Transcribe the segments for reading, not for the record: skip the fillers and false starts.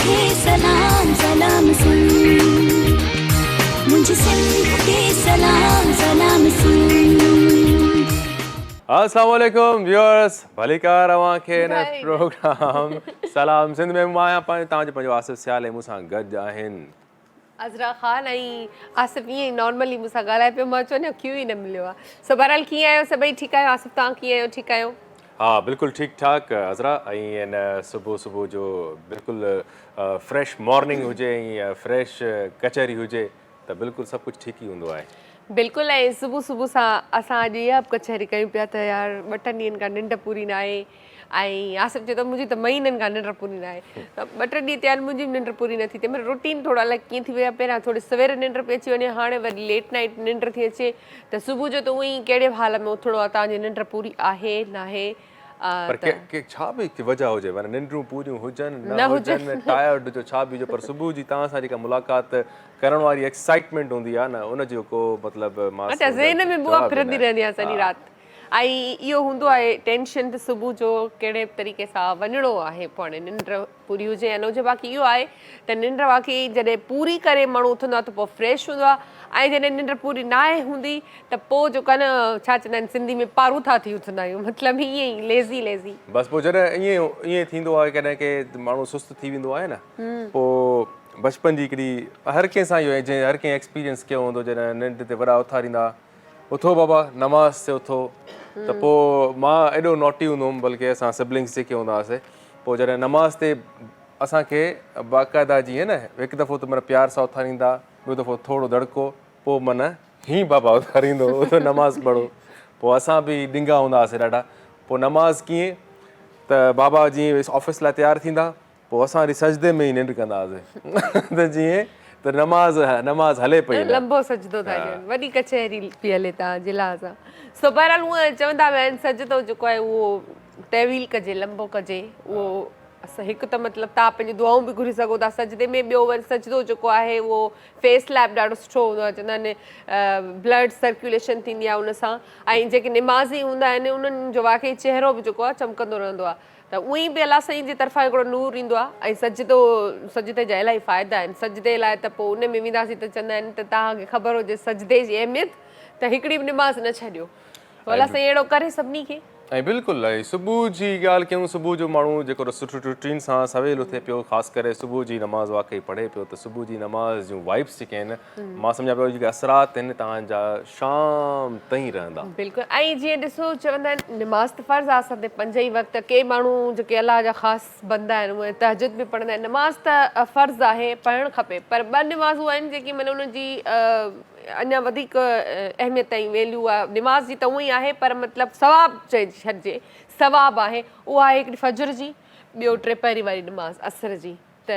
खे सलाम सलाम सुन, मुझे सिंध खे सलाम सलाम सुन। अस्सलाम वालेकुम व्यूअर्स, भलीकार अवां खे न प्रोग्राम सलाम सिंध में मां आहियां तव्हांजो पंहिंजो आसिफ सियाल ऐं मूंसां गॾु आहिनि अज़रा ख़ान ऐं आसिफ ईअं नॉर्मली मूंसां ॻाल्हाए पियो, मां चयो न क्यू ई न मिलियो आहे। सो बहरहाल कीअं आहियो सभई? ठीकु आहियो? आसिफ तव्हां कीअं आहियो? ठीकु आहियो? हा बिल्कुलु ठीकु ठाक अज़रा। ऐं न सुबुह जो बिल्कुलु फ्रेश मॉर्निंग हुजे ऐं फ्रेश कचहरी हुजे त बिल्कुलु सभु कुझु ठीकु ई हूंदो आहे। बिल्कुलु। ऐं सुबुह सां असां अॼु इहा बि कचहरी कयूं पिया त यार 2 ॾींहंनि खां निंड पूरी न आहे। ऐं आसिफ चए थो मुंहिंजी त महीननि खां निंड पूरी न आहे। त 2-3 ॾींहं थिया आहिनि मुंहिंजी बि निंड पूरी न थी थिए। मतलब रूटीन थोरो अलॻि कीअं थी वियो आहे। पहिरियां थोरी सवेर निंड पई अची वञे, हाणे वरी लेट नाइट निंड थी अचे। त सुबुह जो त उअं ई कहिड़े हाल में उथिणो आहे? तव्हांजी निंड पूरी आहे न आहे? पर के छा बि वजह हुजे, माना निंड्रूं पूरियूं हुजनि न हुजनि, टायर्ड जो छा बि हुजे, पर सुबुह जी तव्हां सां जेका मुलाक़ात करण वारी एक्साइटमेंट हूंदी आहे न, उनजो को मतिलबु मां ज़हन में बुआ फिरंदी रहंदी आहे सॼी राति। ऐं इहो हूंदो आहे टेंशन त सुबुह जो कहिड़े तरीक़े सां वञिणो आहे, पोइ हाणे निंड पूरी हुजे या न हुजे। बाक़ी इहो आहे त निंड वाक़ई जॾहिं पूरी करे माण्हू उथंदो आहे त पोइ फ्रेश हूंदो आहे। ऐं जॾहिं निंड पूरी न आहे हूंदी त पोइ जेको आहे न, छा चवंदा आहिनि सिंधी में, पारूथा थी उथंदा आहियूं। मतिलबु ईअं ई लेज़ी बसि। पोइ जॾहिं ईअं थींदो आहे कॾहिं की माण्हू सुस्तु थी वेंदो आहे न, पोइ बचपन जी हिकिड़ी हर कंहिं सां इहो जंहिं हर कंहिं एक्सपीरियंस कयो हूंदो, जॾहिं निंड ते वॾा उथारींदा, उथो बाबा नमाज़ ते उथो। त पोइ मां एॾो नोटी हूंदो हुउमि, बल्कि असां सिबलिंग्स जेके हूंदा हुआसीं, पोइ जॾहिं नमाज़ ते असांखे बाक़ाइदा जीअं न हिकु दफ़ो त माना प्यार सां उथारींदा, ॿियो दफ़ो थोरो दड़को, पोइ माना हीअं बाबा उथारींदो उथो नमाज़ पढ़ो। पोइ असां बि ॾिंगा हूंदा हुआसीं ॾाढा। पोइ नमाज़ कीअं त बाबा जीअं ऑफिस लाइ तयारु थींदा, पोइ असां वरी सजदे में ई निंड कंदा हुआसीं त जीअं त नमाज़ हले पई, लंबो सजदो था ॾियनि, वॾी कचहरी पई हले तव्हांजे लाइ। सो बहरहाल हूअं चवंदा विया आहिनि सजदो जेको आहे उहो तवील कजे, लंबो कजे। उहो असां हिकु त मतिलबु तव्हां पंहिंजी दुआऊं बि घुरी सघो था सजदे में। ॿियो वरी सजदो जेको आहे उहो फेस लाइ बि ॾाढो सुठो हूंदो आहे। चवंदा आहिनि ब्लड सर्कुलेशन थींदी आहे उन सां। ऐं जेके निमाज़ी हूंदा आहिनि उन्हनि जो वाक़ई चहिरो बि जेको आहे चमकंदो रहंदो आहे। त उअं ई बि अलाह साईं जे तरफ़ां हिकिड़ो नूर ईंदो आहे। ऐं सजदे जा इलाही फ़ाइदा आहिनि। सजदे लाइ त पोइ उन में वेंदासीं त चवंदा आहिनि त तव्हांखे ख़बर हुजे सजदे जी अहमियत, त हिकिड़ी बि निमाज़ न छॾियो। अलाह साईं अहिड़ो करे सभिनी खे। ऐं बिल्कुलु। ऐं सुबुह जी ॻाल्हि कयूं, सुबुह जो माण्हू जेको सुठो रूटीन सां सवेल उथे पियो, ख़ासि करे सुबुह जी नमाज़ वाक़ई पढ़े पियो, त सुबुह जी नमाज़ जूं वाइब्स जेके आहिनि, मां सम्झा पियो जेके असरात आहिनि तव्हांजा शाम ताईं रहंदा। बिल्कुलु। ऐं जीअं ॾिसो चवंदा आहिनि निमाज़ त फ़र्ज़ु आहे असां ते 5 ई वक़्त। के माण्हू जेके अलाह जा ख़ासि बंदा आहिनि उहे तहजुद बि पढ़ंदा आहिनि। नमाज़ त फ़र्ज़ु आहे, पढ़णु खपे। पर 2 निमाज़ूं आहिनि जेकी माना उनजी अञा वधीक अहमियत ऐं वैल्यू आहे। निमाज़ जी त उअं ई आहे, पर मतिलबु सवाबु चई छॾिजे, सवाबु आहे। उहा आहे हिकिड़ी फजर जी, ॿियो 3 पहिरीं वारी निमाज़ असर जी। त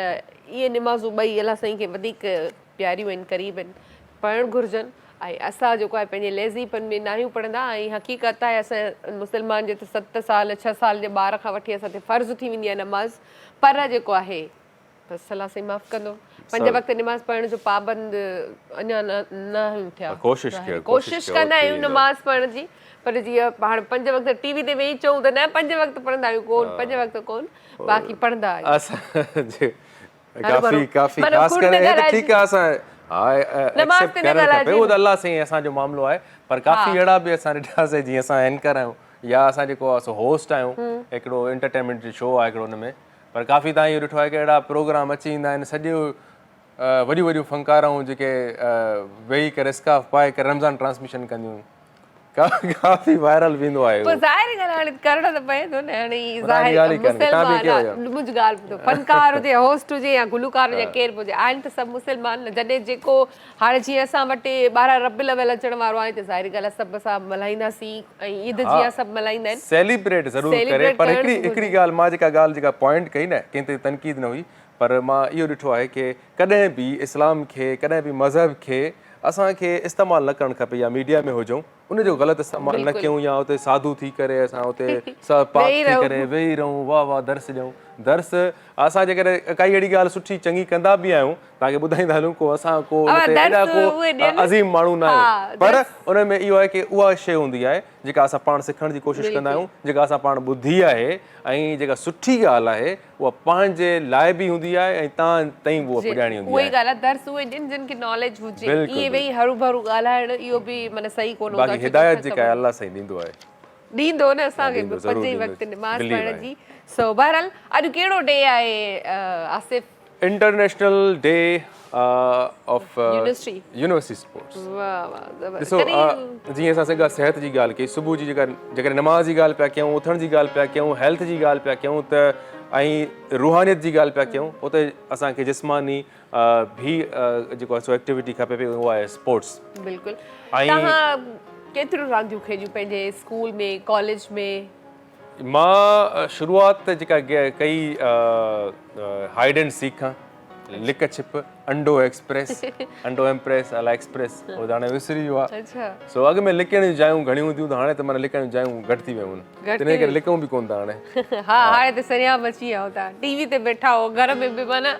इहे निमाज़ूं ॿई अलाह साईं खे वधीक प्यारियूं आहिनि, क़रीब आहिनि, पढ़णु घुरिजनि। ऐं असां जेको आहे पंहिंजे लेज़ीपन में न आहियूं पढ़ंदा। ऐं हक़ीक़त आहे असां मुस्लमान जे त 7 साल 6 साल जे ॿार खां वठी असां ते फ़र्ज़ु थी वेंदी आहे नमाज़। पर जेको आहे बसि अलाह साईं माफ़ु कंदो, 5 वक़्त निमाज़ पढ़ण जो पाबंद अञा न आहियूं थिया। कोशिशि कंदा आहियूं नमाज़ पढ़ण जी, पर जीअं हाणे 5 वक़्त टीवी ते वेही चऊं त न 5 वक़्त पढ़ंदा आहियूं, कोन 5 वक़्त कोन, बाक़ी पढ़ंदा आहियूं। अलाह साईं असांजो मामिलो आहे। पर काफ़ी अहिड़ा बि असां ॾिठासीं, जीअं असां एंकर आहियूं या असां जेको आहे होस्ट आहियूं, हिकिड़ो एंटरटेनमेंट जो शो आहे हिकिड़ो, हुन में पर काफ़ी तव्हां इहो ॾिठो आहे की अहिड़ा प्रोग्राम अची वेंदा आहिनि, सॼो वॾियूं फ़नकाराऊं जेके वेही करे स्काफ पाए करे रमज़ान ट्रांसमिशन कंदियूं, काफ़ी वायरल वेंदो आहे। पोइ ज़ाहिर ॻाल्हि हाणे करणो त पए थो न। हाणे मुंहिंजी ॻाल्हि ॿुधो, फ़नकार हुजे, होस्ट हुजे या गुलूकार हुजे, केरु बि हुजे, आहिनि त सभु मुस्लमान। जॾहिं जेको हाणे जीअं असां वटि 12 रबिउल अव्वल अचण वारो आहे, त ज़ाहिर ॻाल्हि आहे सभु असां मल्हाईंदासीं। ऐं ईद जीअं सभु मल्हाईंदा आहिनि, सेलिब्रेट ज़रूरु करे। पर हिकिड़ी ॻाल्हि मां जेका पॉइंट कई न, कंहिं ते तनक़ीद न हुई, पर मां इहो ॾिठो आहे की कॾहिं बि इस्लाम खे, कॾहिं बि मज़हब खे असांखे इस्तेमालु न करणु खपे। या मीडिया में हुजूं, उनजो ग़लति इस्तेमालु न कयूं, या उते साधू थी करे असां उते पाक थी करे वेही रहूं, वाह वाह दर्स ॾियूं, दर्स असां जेकर काई अहिड़ी ॻाल्हि सुठी चङी कंदा बि आहियूं तव्हांखे ॿुधाईंदा हलूं को असां को एॾा को अज़ीम माण्हू न आहियूं पर उन में इहो आहे की उहा शइ हूंदी आहे जेका असां पाण सिखण जी कोशिशि कंदा आहियूं जेका असां पाण ॿुधी आहे ऐं जेका सुठी ॻाल्हि आहे उहा पंहिंजे लाइ बि हूंदी आहे ऐं तव्हां ताईं उहा पुॼाइणी हूंदी उहा ई ॻाल्हि आहे दर्स उहे ॾियनि जिन खे नॉलेज हुजे इहे वेही हरू भरू ॻाल्हाइण इहो बि माना सही कोन हूंदो बाक़ी हिदायत जेका आहे अलाह साईं ॾींदो आहे ॾींदो न असांखे पंजे ई वक़्तु नमाज़ पढ़ण जी सो बहरहाल अॼु कहिड़ो डे आहे Asif international day of university sports वाह वाह ॾिसो जीअं असां सिंगा सिहत जी ॻाल्हि कई सुबुह जी जेकर नमाज़ जी ॻाल्हि पिया कयूं उथण जी ॻाल्हि पिया कयूं हेल्थ जी ॻाल्हि पिया कयूं त ऐं रूहानियत जी ॻाल्हि पिया कयूं उते असांखे जिस्मानी भी जेको आहे सो एक्टिविटी खपे पई उहा आहे स्पोर्ट्स बिल्कुलु तव्हां केतिरियूं रांदियूं खेॾियूं पंहिंजे स्कूल में कॉलेज में मां शुरूआत जेका कई हाइड एंड सीक खां लिक छिप अंडो एक्सप्रेस अंडो एम्प्रेस अला एक्सप्रेस उहो हाणे विसरी वियो आहे सो अॻु में लिकण जूं जायूं घणियूं हूंदियूं त हाणे त माना लिकण जूं जायूं घटि थी वियूं आहिनि तंहिं करे लिकूं बि कोन था हाणे हा हाणे त सरियाम अची विया तव्हां टीवी ते वेठा हो घर में बि माना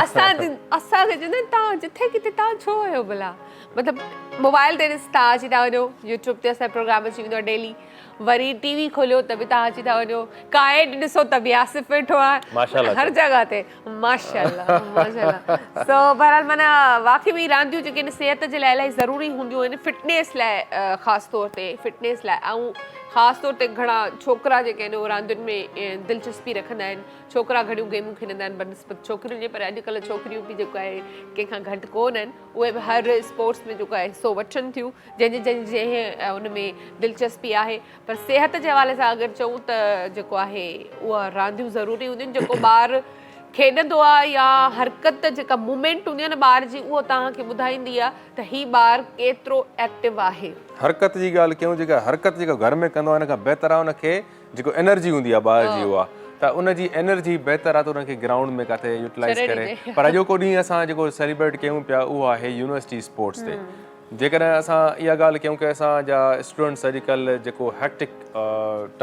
असांखे चवंदा आहिनि तव्हां जिथे किथे तव्हां छो आहियो भला मतिलबु मोबाइल ते ॾिस तव्हां अची था वञो यूट्यूब ते असांजो प्रोग्राम अची वेंदो आहे डेली वरी टीवी खोलियो त बि तव्हां अची था वञो काएड ॾिसो त बि आसिफ वेठो आहे हर जॻह ते माशाल्लाह माशाल्लाह सो बहरहाल माना वाक़ई में रांदियूं जेके आहिनि सिहत जे लाइ इलाही ज़रूरी हूंदियूं आहिनि फिटनेस लाइ ख़ासि तौर ते फिटनेस लाइ ऐं ख़ासि तौर ते घणा छोकिरा जेके आहिनि उहे रांदियुनि में दिलचस्पी रखंदा आहिनि छोकिरा घणियूं गेमूं खेॾंदा आहिनि बनिस्बत छोकिरियुनि जे पर अॼुकल्ह छोकिरियूं बि जेको आहे कंहिंखां घटि कोन आहिनि उहे बि हर स्पोर्ट्स में जेको आहे हिसो वठनि थियूं जंहिं उन में दिलचस्पी आहे पर सिहत जे हवाले सां अगरि चऊं त जेको आहे उहा रांदियूं ज़रूरी हूंदियूं आहिनि जेको ॿारु खेॾंदो आहे या हरकत जेका मूवमेंट हूंदी आहे न ॿार जी उहो तव्हांखे ॿुधाईंदी आहे त हीउ ॿारु केतिरो एक्टिव आहे हरकत जी ॻाल्हि कयूं जेका हरकत जेका घर में कंदो आहे हिन खां बहितर आहे हुनखे जेको एनर्जी हूंदी आहे ॿार जी उहा त उनजी एनर्जी बहितर आहे त उनखे ग्राउंड में किथे यूटिलाइज़ करे पर अॼोको ॾींहुं असां जेको सेलिब्रेट कयूं पिया उहो आहे यूनिवर्सिटी स्पोर्ट्स ते जेकॾहिं असां इहा ॻाल्हि कयूं की असांजा स्टूडेंट्स अॼुकल्ह जेको हैक्टिक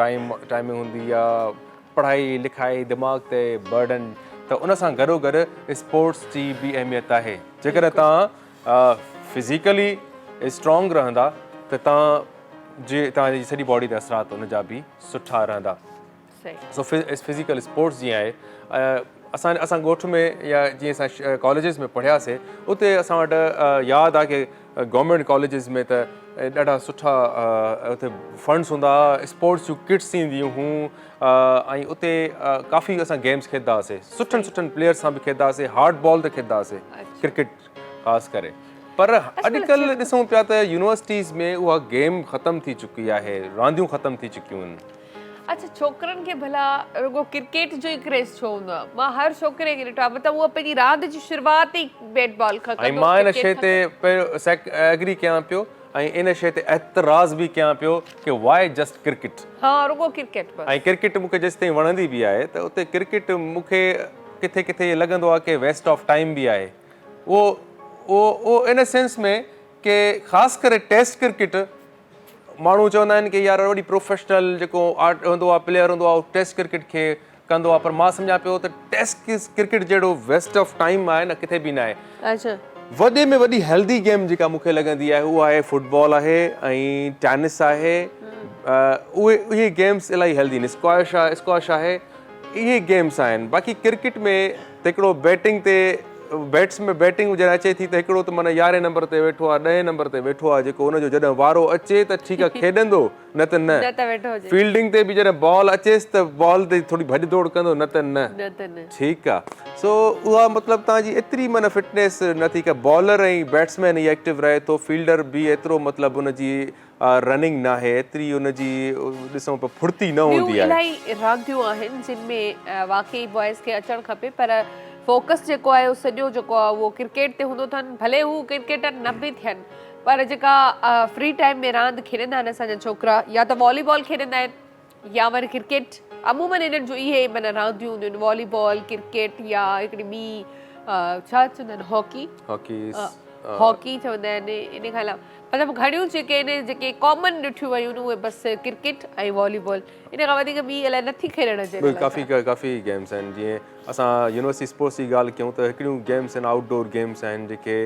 टाइमिंग हूंदी आहे पढ़ाई लिखाई दिमाग़ ते बर्डन त उन सां गॾोगॾु स्पोर्ट्स जी बि अहमियत आहे जेकर तव्हां फिज़िकली स्ट्रॉन्ग रहंदा त तव्हांजी सॼी बॉडी ते असरात उनजा बि सुठा रहंदा सो फिज़िकल स्पोर्ट्स जीअं आहे असां ॻोठ में या जीअं असां कॉलेजिस में पढ़ियासीं उते असां वटि यादि आहे की गवर्नमेंट कॉलेजिस में त ॾाढा सुठा उते फंड्स हूंदा हुआ स्पोर्ट्स जूं किट्स ईंदियूं हुयूं ऐं उते काफ़ी असां गेम्स खेॾंदा हुआसीं सुठनि प्लेयर्स सां बि खेॾंदा हुआसीं हार्ड बॉल ते खेॾंदा हुआसीं क्रिकेट ख़ासि करे पर अॼुकल्ह ॾिसूं पिया त यूनिवर्सिटीज़ में उहा गेम ख़तमु थी चुकी आहे रांदियूं ख़तमु थी चुकियूं आहिनि अच्छा छोकिरनि खे भला रुगो क्रिकेट जो ई क्रेज़ छो हूंदो आहे मां हर छोकिरे खे ॾिठो आहे मतिलबु उहा पंहिंजी रांदि जी शुरूआति ई बैट बॉल खां ऐं मां इन शइ ते पहिरियों एग्री कयां पियो ऐं इन शइ ते एतिराज़ बि कयां पियो की वाए जस्ट क्रिकेट हा रुगो क्रिकेट ऐं क्रिकेट मूंखे जेसि ताईं वणंदी बि आहे त उते क्रिकेट मूंखे किथे किथे लॻंदो आहे की वेस्ट ऑफ टाइम बि आहे उहो इन सेंस में की ख़ासि करे टेस्ट क्रिकेट माण्हू चवंदा आहिनि की यार वॾी प्रोफेशनल जेको आर्ट हूंदो आहे प्लेयर हूंदो आहे उहो टेस्ट क्रिकेट खे कंदो आहे पर मां सम्झां पियो त टेस्ट क्रिकेट जहिड़ो वेस्ट ऑफ टाइम आहे न किथे बि न आहे अच्छा वॾे में वॾी हेल्दी गेम जेका मूंखे लॻंदी आहे उहा आहे फुटबॉल आहे ऐं टेनिस आहे उहे गेम्स इलाही हेल्दी आहिनि स्क्वाश आहे इहे गेम्स आहिनि बाक़ी क्रिकेट में त हिकिड़ो बैटिंग ते बैट्स में बैटिंग जॾहिं अचे थी त हिकिड़ो त माना 11 नंबर ते वेठो आहे 10 नंबर ते वेठो आहे जेको हुनजो जॾहिं वारो अचे त ठीकु आहे खेॾंदो न त न फील्डिंग ते बि जॾहिं बॉल अचेसि त बॉल ते थोरी भॼ दौड़ कंदो न त न ठीकु आहे सो उहा मतिलबु तव्हांजी एतिरी माना फिटनेस नथी की बॉलर ऐं बैट्समैन ई एक्टिव रहे थो फील्डर बि एतिरो मतिलबु हुनजी रनिंग न आहे एतिरी हुनजी ॾिसूं पिया फुर्ती न हूंदी आहे इलाही रांदियूं आहिनि जिन में वाक़ई बॉयज़ खे अचणु खपे पर फोकस जेको आहे उहो सॼो जेको आहे उहो क्रिकेट ते हूंदो अथनि भले हू क्रिकेटर न बि थियनि पर जेका फ्री टाइम में रांदि खेॾंदा आहिनि असांजा छोकिरा या त वॉलीबॉल खेॾंदा आहिनि या वरी क्रिकेट अमूमन इन्हनि जो इहे माना रांदियूं हूंदियूं आहिनि वॉलीबॉल क्रिकेट या हिकिड़ी ॿी छा चवंदा आहिनि हॉकी हॉकी चवंदा आहिनि इन खां अलावा मतिलबु घणियूं जेके आहिनि जेके कॉमन ॾिठियूं वयूं आहिनि उहे बसि क्रिकेट ऐं वॉलीबॉल इन खां वधीक ॿी अलाए नथी खेॾण जे काफ़ी गेम्स आहिनि जीअं असां यूनिवर्सिटी स्पोर्ट्स जी ॻाल्हि कयूं त हिकिड़ियूं गेम्स आहिनि आउटडोर गेम्स आहिनि जेके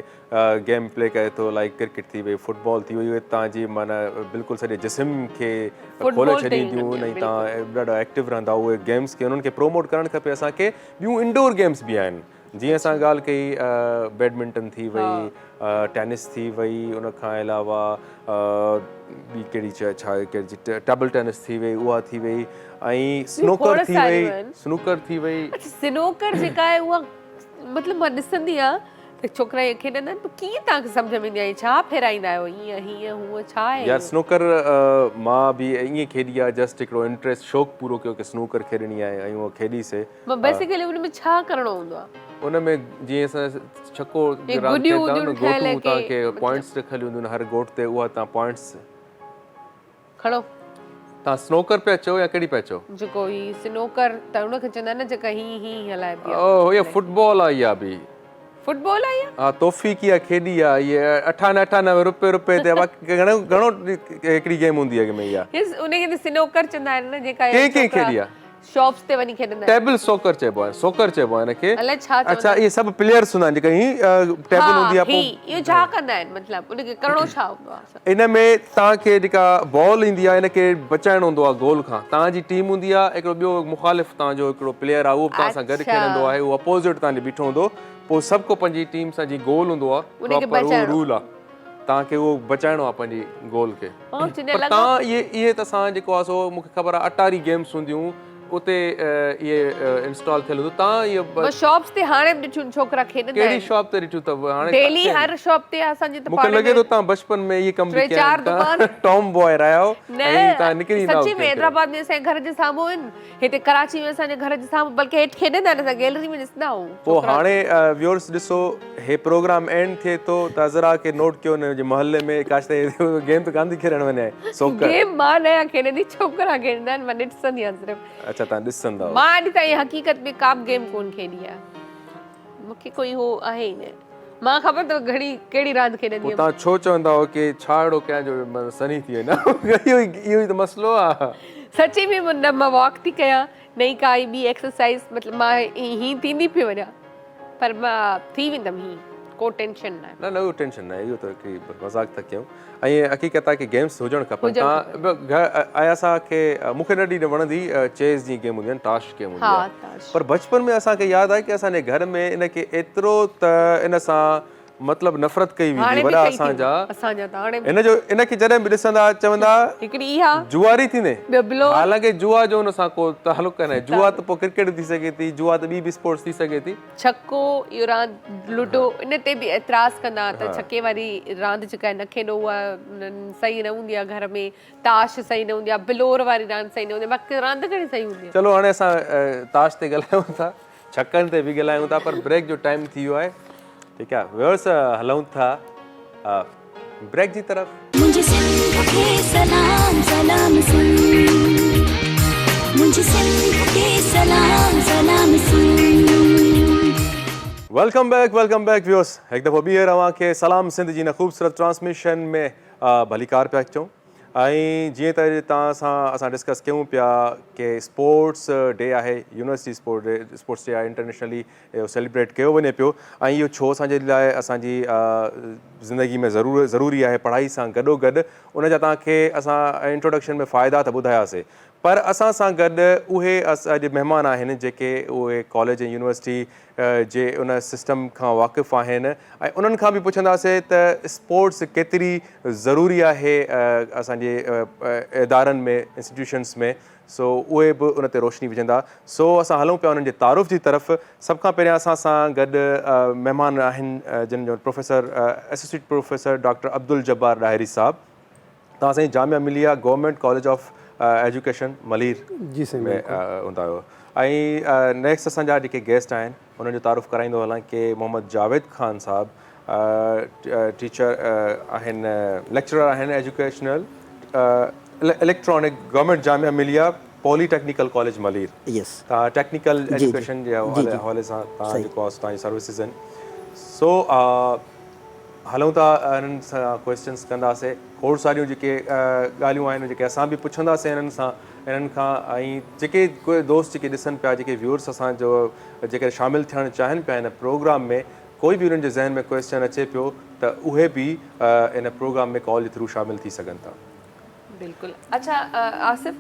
गेम प्ले करे थो लाइक क्रिकेट थी वई फुटबॉल थी वई उहे तव्हांजी माना बिल्कुलु सॼे जिस्म खे खोले छॾींदियूं ऐं तव्हां ॾाढा एक्टिव रहंदा उहे गेम्स खे उन्हनि खे प्रोमोट करणु खपे असांखे ॿियूं इंडोर गेम्स बि आहिनि जीअं असां ॻाल्हि कई बैडमिंटन थी वई टेनिस थी वई उन खां अलावा ॿी कहिड़ी कहिड़ी टेबल टेनिस थी वई उहा थी वई ऐं स्नूकर थी वई स्नूकर जेका आहे उहा मतिलबु मां ॾिसंदी आहियां त छोकिरा इहे खेॾंदा आहिनि पोइ कीअं तव्हांखे सम्झ में ईंदी आहे छा फेराईंदा आहियो ईअं हीअं हूअं छा आहे यार स्नूकर मां बि ईअं खेॾी आहे जस्ट हिकिड़ो इंट्रस्ट शौक़ु पूरो कयो की स्नूकर खेॾणी आहे ऐं उहा खेॾीसीं बेसिकली उन में छा करिणो हूंदो आहे उन में जीअं असां छको तव्हांखे पॉइंट्स रखियल हूंदियूं आहिनि हर गोट ते उहा तव्हां पॉइंट्स खणो तव्हां स्नूकर पिया चओ या कहिड़ी पिया चओ जेको ही स्नूकर त उनखे चवंदा आहिनि न जेका ही हलाइबी आहे ओह इहा फुटबॉल आहे इहा बि फुटबॉल आहे हा तौफ़ीक़ इहा खेॾी आहे इहा 98 रुपए ते घणो हिकिड़ी गेम हूंदी आहे में इहा उनखे स्नूकर चवंदा आहिनि न जेका कंहिं खेॾी आहे शॉप्स ते वञी खेॾंदा आहिनि टेबल सोकर चइबो आहे हिनखे अलाए छा अच्छा इहे सभु प्लेयर्स हूंदा आहिनि जेका ही टेबल हूंदी आहे इहो छा कंदा आहिनि मतिलबु उनखे करिणो छा हूंदो आहे इन में तव्हांखे जेका बॉल ईंदी आहे इनखे बचाइणो हूंदो आहे गोल खां तव्हांजी टीम हूंदी आहे हिकिड़ो ॿियो मुखालिफ़ तव्हांजो हिकिड़ो प्लेयर आहे उहो तव्हां सां गॾु खेॾंदो आहे उहो अपोज़िट तव्हांजे बीठो हूंदो पोइ सभु को पंहिंजी टीम सां जीअं गोल हूंदो आहे रूल आहे तव्हांखे उहो बचाइणो आहे पंहिंजी गोल खे तव्हां इहे त असां जेको आहे सो मूंखे ख़बर आहे अटारी गेम्स हूंदियूं उते इहे इंस्टॉल थियल हूंदो तव्हां इहे शॉप्स ते हाणे बि ॾिठियूं छोकिरा खेॾंदा आहिनि कहिड़ी शॉप ते ॾिठियूं अथव हाणे डेली हर शॉप ते असांजे त मूंखे लॻे थो तव्हां बचपन में इहे कम बि कया आहिनि टॉम बॉय रहिया आहियो ऐं तव्हां निकिरी ईंदा सची में हैदराबाद में असांजे घर जे साम्हूं आहिनि हिते कराची में असांजे घर जे साम्हूं बल्कि हेठि खेॾंदा आहिनि असां गैलरी में ॾिसंदा आहियूं पोइ हाणे व्यूअर्स ॾिसो हे प्रोग्राम एंड थिए थो त ज़रा खे नोट कयो न मोहल्ले में काशते गेम त कान थी खेॾण वञे सोकर गेम मां न खेॾंदी छोकिरा खेॾंदा आहिनि मां ॾिसंदी आहियां सिर्फ़ु अच्छा तव्हां ॾिसंदा मां अॼु ताईं हक़ीक़त में का बि गेम कोन खेॾी आहे मूंखे कोई हो आहे ई न मां ख़बर अथव घणी कहिड़ी रांदि खेॾंदी आहियां तव्हां छो चवंदा हो की छा अहिड़ो कयां जो सनी थी वञा इहो ई त मसइलो आहे सची में न मां वॉक थी कयां नई काई ॿी एक्सरसाइज़ मतिलबु मां हीअं थींदी पई वञा पर मां थी वेंदमि हीअं को टेंशन न न उहो टेंशन न आहे इहो त हिकिड़ी मज़ाक था कयूं ऐं हक़ीक़त आहे की गेम्स हुजणु खपनि तव्हां ऐं असांखे मूंखे ॾाढी वणंदी चेस जी गेम हूंदी आहिनि टाश गेम हूंदी आहे पर बचपन में असांखे यादि आहे की असांजे घर में इनखे एतिरो त इन सां मतिलबु नफ़रत कई वेंदी वॾा असांजा इनखे जॾहिं बि ॾिसंदा चवंदा जुआरी थींदे हालांकि जुआ जो हुन सां को तालुक न आहे जुआ त पोइ क्रिकेट थी सघे थी जुआ त ॿी बि स्पोर्ट्स थी सघे थी छक्को इहो रांदि लूडो इन ते बि एतिराज़ कंदा त छके वारी रांदि जेका आहे न खेॾो उहा सही न हूंदी आहे घर में ताश सही न हूंदी आहे बिलोर वारी रांदि सही न हूंदी आहे बाक़ी रांदि कहिड़ी सही हूंदी आहे चलो हाणे असां ताश ते ॻाल्हायूं था छकनि ते बि ॻाल्हायूं था पर ब्रेक जो टाइम थी वियो आहे ठीकु आहे व्यूअर्स हलूं था ब्रेक जी तरफ़ मुंहिंजी सिंध खे सलाम सलाम मुंहिंजी सिंध खे सलाम सलाम वेलकम बैक व्यूअर्स हिकु दफ़ो ॿीहर तव्हांखे सलाम सिंध जी हिन ख़ूबसूरत ट्रांसमिशन में भलीकार पिया अचूं ऐं जीअं त तव्हां सां असां डिस्कस कयूं पिया की स्पोर्ट्स डे आहे यूनिवर्सिटी स्पोर्ट्स डे आहे इंटरनेशनली इहो सेलिब्रेट कयो वञे पियो ऐं इहो छो असांजे लाइ असांजी ज़िंदगी में ज़रूरी आहे पढ़ाई सां गॾोगॾु उन जा तव्हांखे असां इंट्रोडक्शन में फ़ाइदा त ॿुधायासीं पर असां सां गॾु उहे अॼु महिमान आहिनि जेके उहे कॉलेज ऐं यूनिवर्सिटी जे उन सिस्टम खां वाक़ुफ़ु आहिनि ऐं उन्हनि खां बि पुछंदासीं त स्पोर्ट्स केतिरी ज़रूरी आहे असांजे इदारनि में इंस्टीट्यूशन्स में सो उहे बि उन ते रोशनी विझंदा सो असां हलूं पिया उन्हनि जे तारुफ़ जी तरफ़ सभ खां पहिरियां असां सां गॾु महिमान आहिनि जिन जो professor associate professor doctor Abdul Jabbar Dahiri साहब तव्हां साईं Jamia Millia government college of education Malir जी साईं में हूंदा आहियो ऐं नेक्स्ट असांजा जेके गेस्ट आहिनि उन्हनि जो तारुफ़ कराईंदो हलां की मोहम्मद जावेद ख़ान साहब टीचर आहिनि लेक्चरर आहिनि educational electronic government Jamia Millia polytechnical college Malir तव्हां टेक्निकल एजुकेशन जे हवाले सां तव्हां जेको आहे तव्हांजी सर्विसिस आहिनि सो हलूं था इन्हनि सां क्वेश्चन्स कंदासीं खोड़ सारियूं जेके ॻाल्हियूं आहिनि जेके असां बि पुछंदासीं इन्हनि खां ऐं जेके कोई दोस्त जेके ॾिसनि पिया जेके व्यूअर्स असांजो जेके शामिलु थियणु चाहिनि पिया हिन प्रोग्राम में कोई बि उन्हनि जे ज़हन में क्वेश्चन अचे पियो त उहे बि इन प्रोग्राम में कॉल जे थ्रू शामिलु थी सघनि था। बिल्कुलु। अच्छा आसिफ़,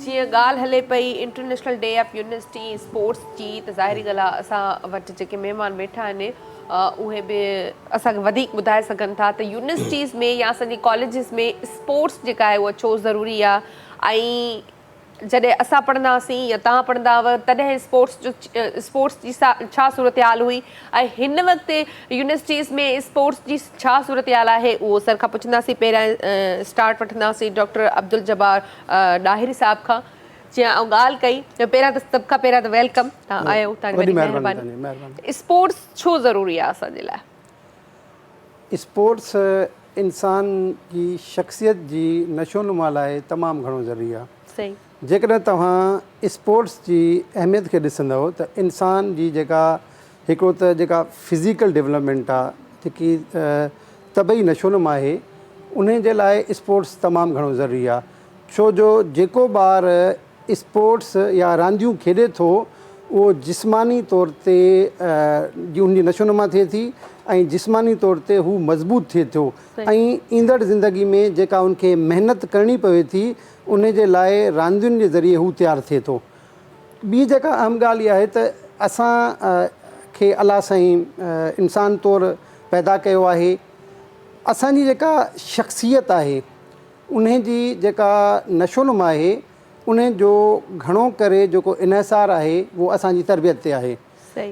जीअं ॻाल्हि हले पई international day of university sports जी, त ज़ाहिरी ॻाल्हि आहे असां वटि जेके महिमान वेठा आहिनि उहे बि असांखे वधीक ॿुधाए सघनि था त यूनिवर्सिटीज़ में या असांजे कॉलेजिस में स्पोर्ट्स जेका आहे उहा छो ज़रूरी आहे ऐं जॾहिं असां पढ़ंदा हुआसीं या तव्हां पढ़ंदा हुआ तॾहिं स्पोर्ट्स जी छा सूरत हाल हुई ऐं हिन वक़्तु यूनिवर्सिटीज़ में स्पोर्ट्स जी छा सूरत हाल आहे, उहो सर खां पुछंदासीं। पहिरियां स्टार्ट वठंदासीं डॉक्टर अब्दुल जब्बार ॾाहिरी साहिब खां। जीअं ऐं ॻाल्हि कई पहिरियां त सभ खां पहिरियां त वेलकम, तव्हां आयो, तव्हांजी महिरबानी। स्पोर्ट्स छो ज़रूरी आहे असांजे लाइ? स्पोर्ट्स इंसान जी शख़्सियत जी नशोनुमा लाइ तमामु घणो ज़रूरी आहे। सही। जेकॾहिं तव्हां स्पोर्ट्स जी अहमियत खे ॾिसंदव त इंसान जी जेका हिकिड़ो त जेका फिज़िकल डेवलपमेंट आहे, जेकी तबई नशोनुमा आहे, उन जे लाइ स्पोर्ट्स तमामु घणो ज़रूरी आहे। छो जो जेको ॿार स्पोर्ट्स या रांदियूं खेॾे थो उहो जिस्मानी तौर ते उनजी नशोनुमा थिए थी ऐं जिस्मानी तौर ते हू मज़बूत थिए थो ऐं ईंदड़ ज़िंदगी में जेका उनखे महिनत करणी पवे थी उन जे लाइ रांदियुनि जे ज़रिए हू तयारु थिए थो। ॿी जेका अहम ॻाल्हि इहा आहे त असां खे अलाह साईं इंसान तौरु पैदा कयो आहे। असांजी जेका शख़्सियत आहे उन जी जेका नशोनुमा आहे उन जो घणो करे जेको इन्हिसार आहे उहो असांजी तरबियत ते आहे।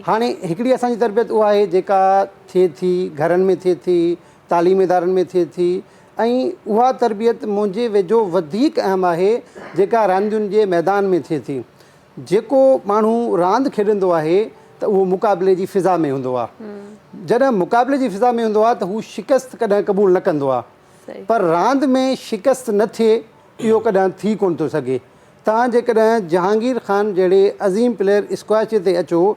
हाणे हिकिड़ी असांजी तरबियत उहा आहे जेका थिए थी घरनि में थिए थी, तालीम इदारनि में थिए थी ऐं उहा तरबियत मुंहिंजे वेझो वधीक अहम आहे जेका रांदियुनि जे मैदान में थिए थी। जेको माण्हू रांदि खेॾंदो आहे त उहो मुक़ाबले जी फ़िज़ा में हूंदो आहे। जॾहिं मुक़ाबले जी फ़िज़ा में हूंदो आहे त हू शिकस्त कॾहिं क़बूल न कंदो आहे, पर रांदि में शिकस्त न थिए इहो कॾहिं थी कोन थो सघे। तव्हां जेकॾहिं जहांगीर ख़ान जहिड़े अज़ीम प्लेयर स्क्वैश ते अचो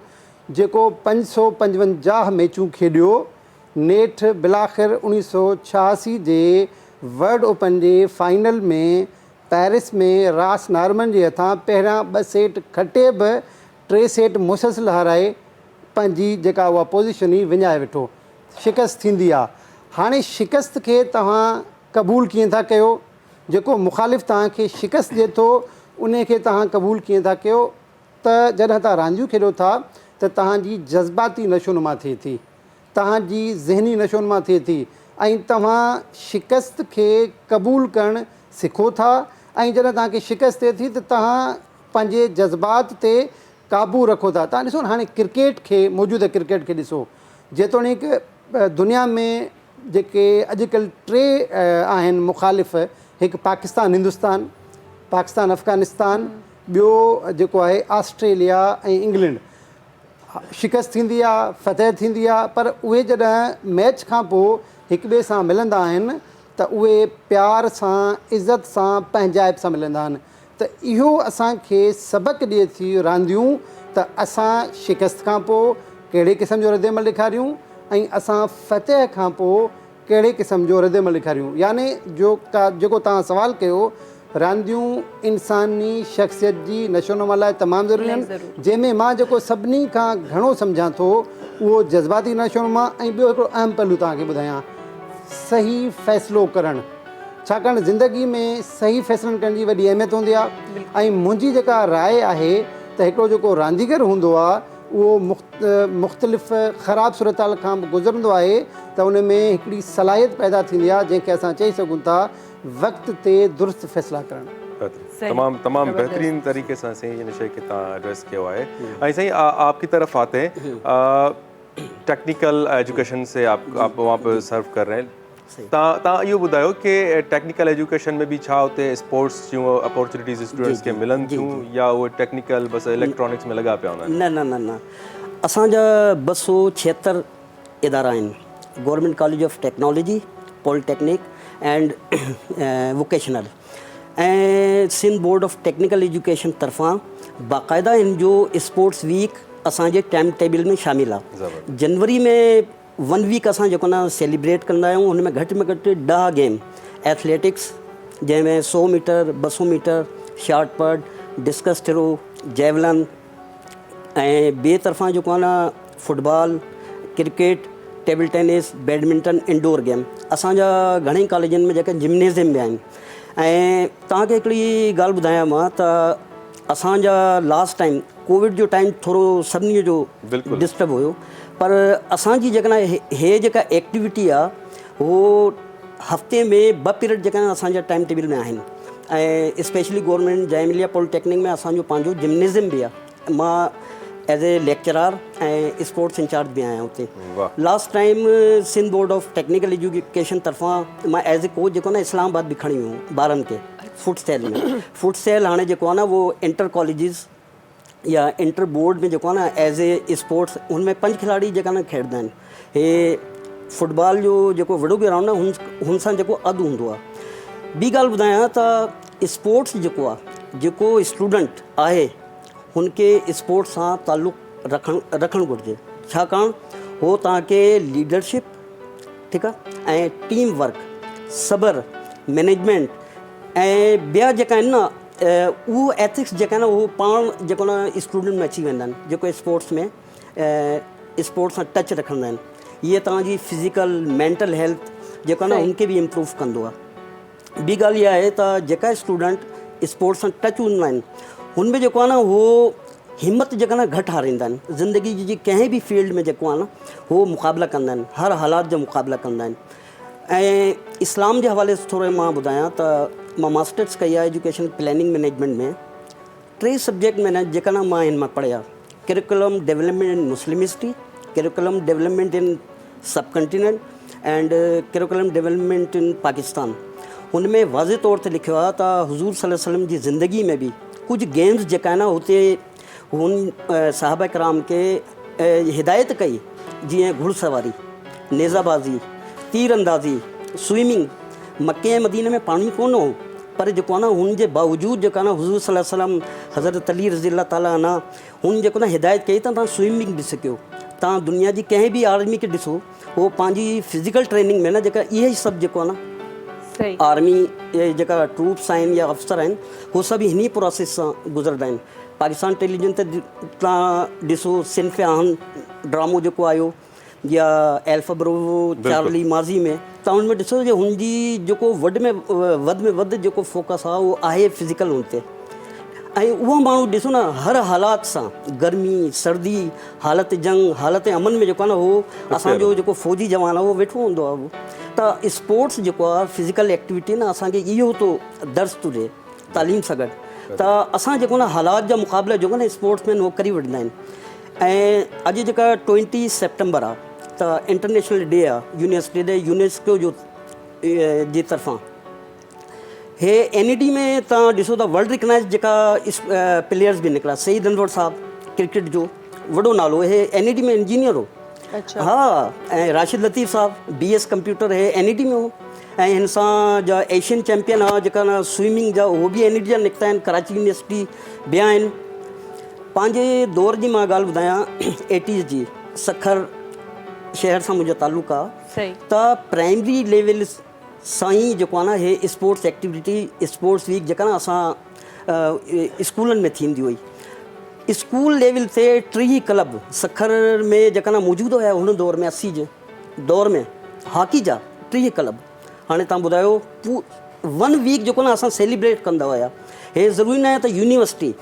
जेको 555 मैचूं खेॾियो, नेठि बिलाख़िर 1986 जे वर्ल्ड ओपन जे फाइनल में पेरिस में रास नार्मन जे हथां पहिरियां 2 सेट खटे बि 3 सेट मुसलसिल हाराए पंहिंजी जेका उहा पोज़ीशन ई विञाए वेठो। शिकस्त थींदी आहे। हाणे शिकस्त खे तव्हां क़बूल कीअं था कयो? जेको मुख़ालिफ़ तव्हांखे शिकस्त ॾिए थो उन खे तव्हां क़बूल कीअं था कयो? त जॾहिं तव्हां रांदियूं खेॾो था त तव्हांजी जज़्बाती नशोनुमा थिए थी, तव्हांजी ज़हनी नशोनुमा थिए थी ऐं तव्हां शिकस्त खे क़बूल करणु सिखो था ऐं जॾहिं तव्हांखे शिकस्त थिए थी त तव्हां पंहिंजे जज़्बात ते क़ाबू रखो था। तव्हां ॾिसो न हाणे क्रिकेट खे, मौजूदा क्रिकेट खे ॾिसो, जेतोणीकि दुनिया में जेके अॼुकल्ह 3 आहिनि मुख़ालिफ़, हिकु पाकिस्तान हिंदुस्तान, पाकिस्तान अफ़गानिस्तान, ॿियो जेको आहे ऑस्ट्रेलिया ऐं इंग्लैंड। शिकस्त थींदी आहे, फ़तह थींदी आहे, पर उहे जॾहिं मैच खां पोइ हिक ॿिए सां मिलंदा आहिनि त उहे प्यार सां, इज़त सां, पंहिंजाइप सां मिलंदा आहिनि। त इहो असांखे सबक़ु ॾिए थी रांदियूं त असां शिकस्त खां पोइ कहिड़े क़िस्म जो रद्दमल ॾेखारियूं ऐं असां फ़तह खां पोइ कहिड़े क़िस्म जो रद्दमल ॾेखारियूं। यानी जेको तव्हां सुवालु कयो, रांदियूं इंसानी शख़्सियत जी नशोनुमा लाइ तमामु ज़रूरी आहिनि, जंहिंमें मां जेको सभिनी खां घणो सम्झां थो उहो जज़्बाती नशोनुमा ऐं ॿियो हिकिड़ो अहम पहलू तव्हांखे ॿुधायां, सही फ़ैसिलो करणु। छाकाणि ज़िंदगी में सही फ़ैसिलनि करण जी वॾी अहमियत हूंदी आहे ऐं मुंहिंजी जेका राय आहे त हिकिड़ो जेको रांदीगर हूंदो आहे उहो मुख़्तलिफ़ ख़राबु सूरत खां गुज़रंदो आहे त उन में हिकिड़ी सलाहियत पैदा थींदी आहे जंहिंखे असां चई सघूं था वक़्त ते दुरुस्त फ़ैसिला करणु। तमाम बेहतरीन तरीके से सही इन शे के एड्रेस किया है। ऐसे ही आपकी तरफ आते हैं, टेक्निकल एजुकेशन से आप वहाँ पर सर्व कर रहे हैं, तव्हां इहो ॿुधायो कि टेक्निकल एजुकेशन में भी छा हुते स्पोर्ट्स जूं अपॉर्चुनिटीज़ स्टूडेंट्स खे मिलनि थियूं या उहे टेक्निकल बसि इलेक्ट्रॉनिक्स में लॻा पिया हूंदा आहिनि? न असांजा 276 इदारा आहिनि, government college of technology, polytechnic and vocational ऐं Sindh board of technical education तरफ़ां बाक़ाइदा इन जो स्पोर्ट्स वीक असांजे टाइम टेबल में शामिल आहे। जनवरी में 1 वीक असां जेको न सेलिब्रेट कंदा आहियूं। हुन में घटि में घटि 10 गेम एथलेटिक्स, जंहिंमें 100 मीटर 200 मीटर शॉट पट, डिस्कस थ्रो, जेवलिन, ऐं ॿिए तरफ़ां जेको आहे न football, cricket, table tennis, badminton, indoor game. असांजा घणेई कॉलेजनि में जेके जिम्नेज़ियम बि आहिनि। ऐं तव्हांखे हिकिड़ी ॻाल्हि ॿुधायां मां त असांजा लास्ट टाइम कोविड जो टाइम थोरो सभिनी जो डिस्टर्ब हुयो, पर असांजी जेका न हे जेका एक्टिविटी आहे उहो हफ़्ते में 2 पीरियड जेका आहिनि असांजा टाइम टेबल में आहिनि। ऐं स्पेशली गवर्नमेंट जामिलिया पॉलिटेक्निक में असांजो पंहिंजो जिम्नेज़ियम बि आहे। मां एज़ ए लेक्चरार ऐं स्पोर्ट्स इंचार्ज बि आहियां हुते। Last time Sindh board of technical education तरफ़ां मां एज़ ए कोच जेको न इस्लामाबाद बि खणी वियो हुउमि ॿारनि खे फुटसेल में। फुटसेल हाणे जेको आहे न उहो इंटर कॉलेजिस या इंटर बोर्ड में जेको आहे न एज़ ए स्पोर्ट्स हुनमें 5 खिलाड़ी जेका न खेॾंदा आहिनि। हे फुटबॉल जो जेको वॾो ग्राउंड आहे हुन सां जेको अधु हूंदो आहे। ॿी ॻाल्हि ॿुधायां त स्पोर्ट्स जेको आहे, जेको स्टूडेंट आहे हुनखे स्पोर्ट्स सां ताल्लुक़ु रखणु घुरिजे, छाकाणि उहो तव्हांखे लीडरशिप, ठीकु आहे, ऐं टीम वर्क, सब्र, मैनेजमेंट ऐं ॿिया जेका आहिनि न उहो एथिक्स जेका आहिनि उहो पाण जेको न स्टूडेंट में अची वेंदा आहिनि जेको स्पोर्ट्स में स्पोर्ट्स सां टच रखंदा आहिनि। इहे तव्हांजी फिज़िकल मेंटल हेल्थ जेको आहे न हुनखे बि इम्प्रूव कंदो आहे। ॿी ॻाल्हि इहा आहे त जेका स्टूडेंट स्पोर्ट्स सां टच हूंदा आहिनि हुनमें जेको आहे न उहो हिमत जेका न घटि हारींदा आहिनि। ज़िंदगी जी कंहिं बि फील्ड में जेको आहे न उहो मुक़ाबला कंदा आहिनि, हर हालात जा मुक़ाबला कंदा आहिनि। ऐं इस्लाम जे हवाले सां थोरो मां ॿुधायां त मां मास्टर्स कई आहे एजुकेशन प्लानिंग मैनेजमेंट में। 3 सब्जेक्ट में जेका न मां हिन मां पढ़िया, curriculum development in Muslim history, curriculum development in सब continent and curriculum development in Pakistan. हुन में वाज़े तौर ते लिखियो आहे त हुज़ूर सल्लल्लाहु अलैहि वसल्लम जी ज़िंदगी में बि कुझु गेम्स जेका आहे न हुते हुन साहबा कराम खे हिदायत कई, जीअं घुड़सवारी, नेज़ाबाज़ी, तीर अंदाज़ी, स्विमिंग। मके ऐं मदीने में पाणी कोन हो, पर जेको आहे न हुन जे बावजूदि जेको आहे न हुज़ूर सल्लल्लाहु अलैहि वसल्लम हज़रत अली रज़ी अल्लाह ताला अन्हु हुन जेको न हिदायत कई त तव्हां स्विमिंग बि सिखियो। तव्हां दुनिया जी कंहिं बि आर्मी खे ॾिसो, उहो पंहिंजी फिज़िकल ट्रेनिंग में न जेका इहे ई सभु जेको आहे न आर्मी जेका ट्रूप्स आहिनि या अफ़सर आहिनि उहे सभु हिन प्रोसेस सां गुज़रंदा आहिनि। पाकिस्तान टेलीविज़न ते तव्हां ॾिसो सिन्फ़ आहिनि ड्रामो जेको आयो, या एल्फा ब्रोवो चार्ली माज़ी में, तव्हां हुन में ॾिसो जो हुनजी जेको वधि में वधि जेको फोकस आहे उहो आहे फिज़िकल हुन ते। ऐं उहो माण्हू ॾिसो न हर हालात सां, गर्मी, सर्दी, हालत जंग, हालत अमन में जेको आहे न उहो असांजो जेको फ़ौजी जवान आहे उहो वेठो हूंदो आहे। उहो त स्पोर्ट्स जेको आहे फिज़िकल एक्टिविटी न असांखे इहो थो दर्स थो ॾिए तालीम सां गॾु त असां जेको न हालात जा मुक़ाबिला जेको न स्पोर्ट्स में उहो करी वठंदा आहिनि। ऐं अॼु जेका 20 सेप्टेम्बर आहे त इंटरनेशनल डे आहे, यूनिवर्सिटी डे, यूनेस्को जो जी तरफ़ां। हे NED में तव्हां ॾिसो त वर्ल्ड रिकग्नाइज़ जेका प्लेयर्स बि निकिरा। सईद अनवर साहब क्रिकेट जो वॾो नालो, हे NED में इंजीनियर हो। अच्छा। हाँ, ऐं राशिद लतीफ़ साहब BS कंप्यूटर हे NED में हो। ऐं हिन सां जा एशियन चैम्पियन आहे जेका न स्विमिंग जा उहो बि NED जा निकिता आहिनि, कराची यूनिवर्सिटी ॿिया आहिनि। पंहिंजे दौर जी मां ॻाल्हि ॿुधायां 80s जी, सखर शहर सां मुंहिंजो ताल्लुक़ु आहे त प्राइमरी लेवल सां ई जेको आहे न हे स्पोर्ट्स एक्टिविटी, स्पोर्ट्स वीक जेका न असां स्कूलनि में थींदी हुई। स्कूल लेवल ते 3 क्लब सखर में जेका न मौजूदु हुया हुन दौर में, 80 जे दौर में हॉकी जा 3 क्लब। हाणे तव्हां ॿुधायो 1 वीक जेको न असां सेलिब्रेट कंदा हुया। हे ज़रूरी न आहे त यूनिवर्सिटी,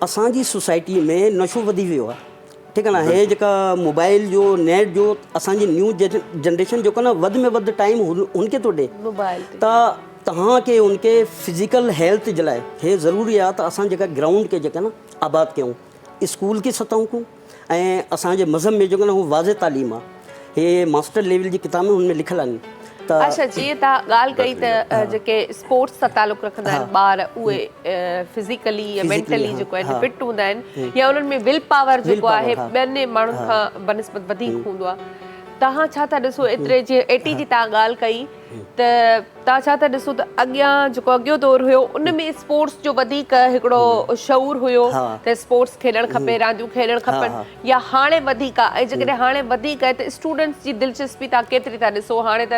असांजी सोसाइटी में नशो वधी वियो आहे, ठीकु आहे न। हे जेका मोबाइल जो, नेट जो, असांजी न्यू जनरेशन जेको न वधि में वधि टाइम हुनखे थो ॾिए त तव्हांखे उनखे फिज़िकल हेल्थ जे लाइ हे ज़रूरी आहे त असां जेका ग्राउंड खे जेका न आबाद कयूं, स्कूल की सतहूं खां। ऐं असांजे मज़हब में जेको न उहो वाज़े तालीम आहे, हे मास्टर लेवल जी किताबूं हुन में लिखियलु आहिनि। अच्छा, जीअं तव्हां ॻाल्हि कई त जेके स्पोर्ट्स सां ताल्लुक़ु रखंदा आहिनि ॿार, उहे फिज़िकली या मेंटली जेको आहिनि फिट हूंदा आहिनि, या उन्हनि में विल पावर जेको आहे ॿियनि माण्हुनि खां बनिस्बत वधीक हूंदो आहे। तव्हां छा था ॾिसो एतिरे जीअं 80 जी तव्हां ॻाल्हि कई त तव्हां छा था ॾिसो त अॻियां जेको अॻियो दौर हुयो उन में स्पोर्ट्स जो वधीक हिकिड़ो शऊर हुयो त स्पोर्ट्स खेॾणु खपे, रांदियूं खेॾणु खपनि, या हाणे वधीक आहे? ऐं जेकॾहिं हाणे वधीक आहे त स्टूडेंट्स जी दिलचस्पी तव्हां केतिरी था ॾिसो? हाणे त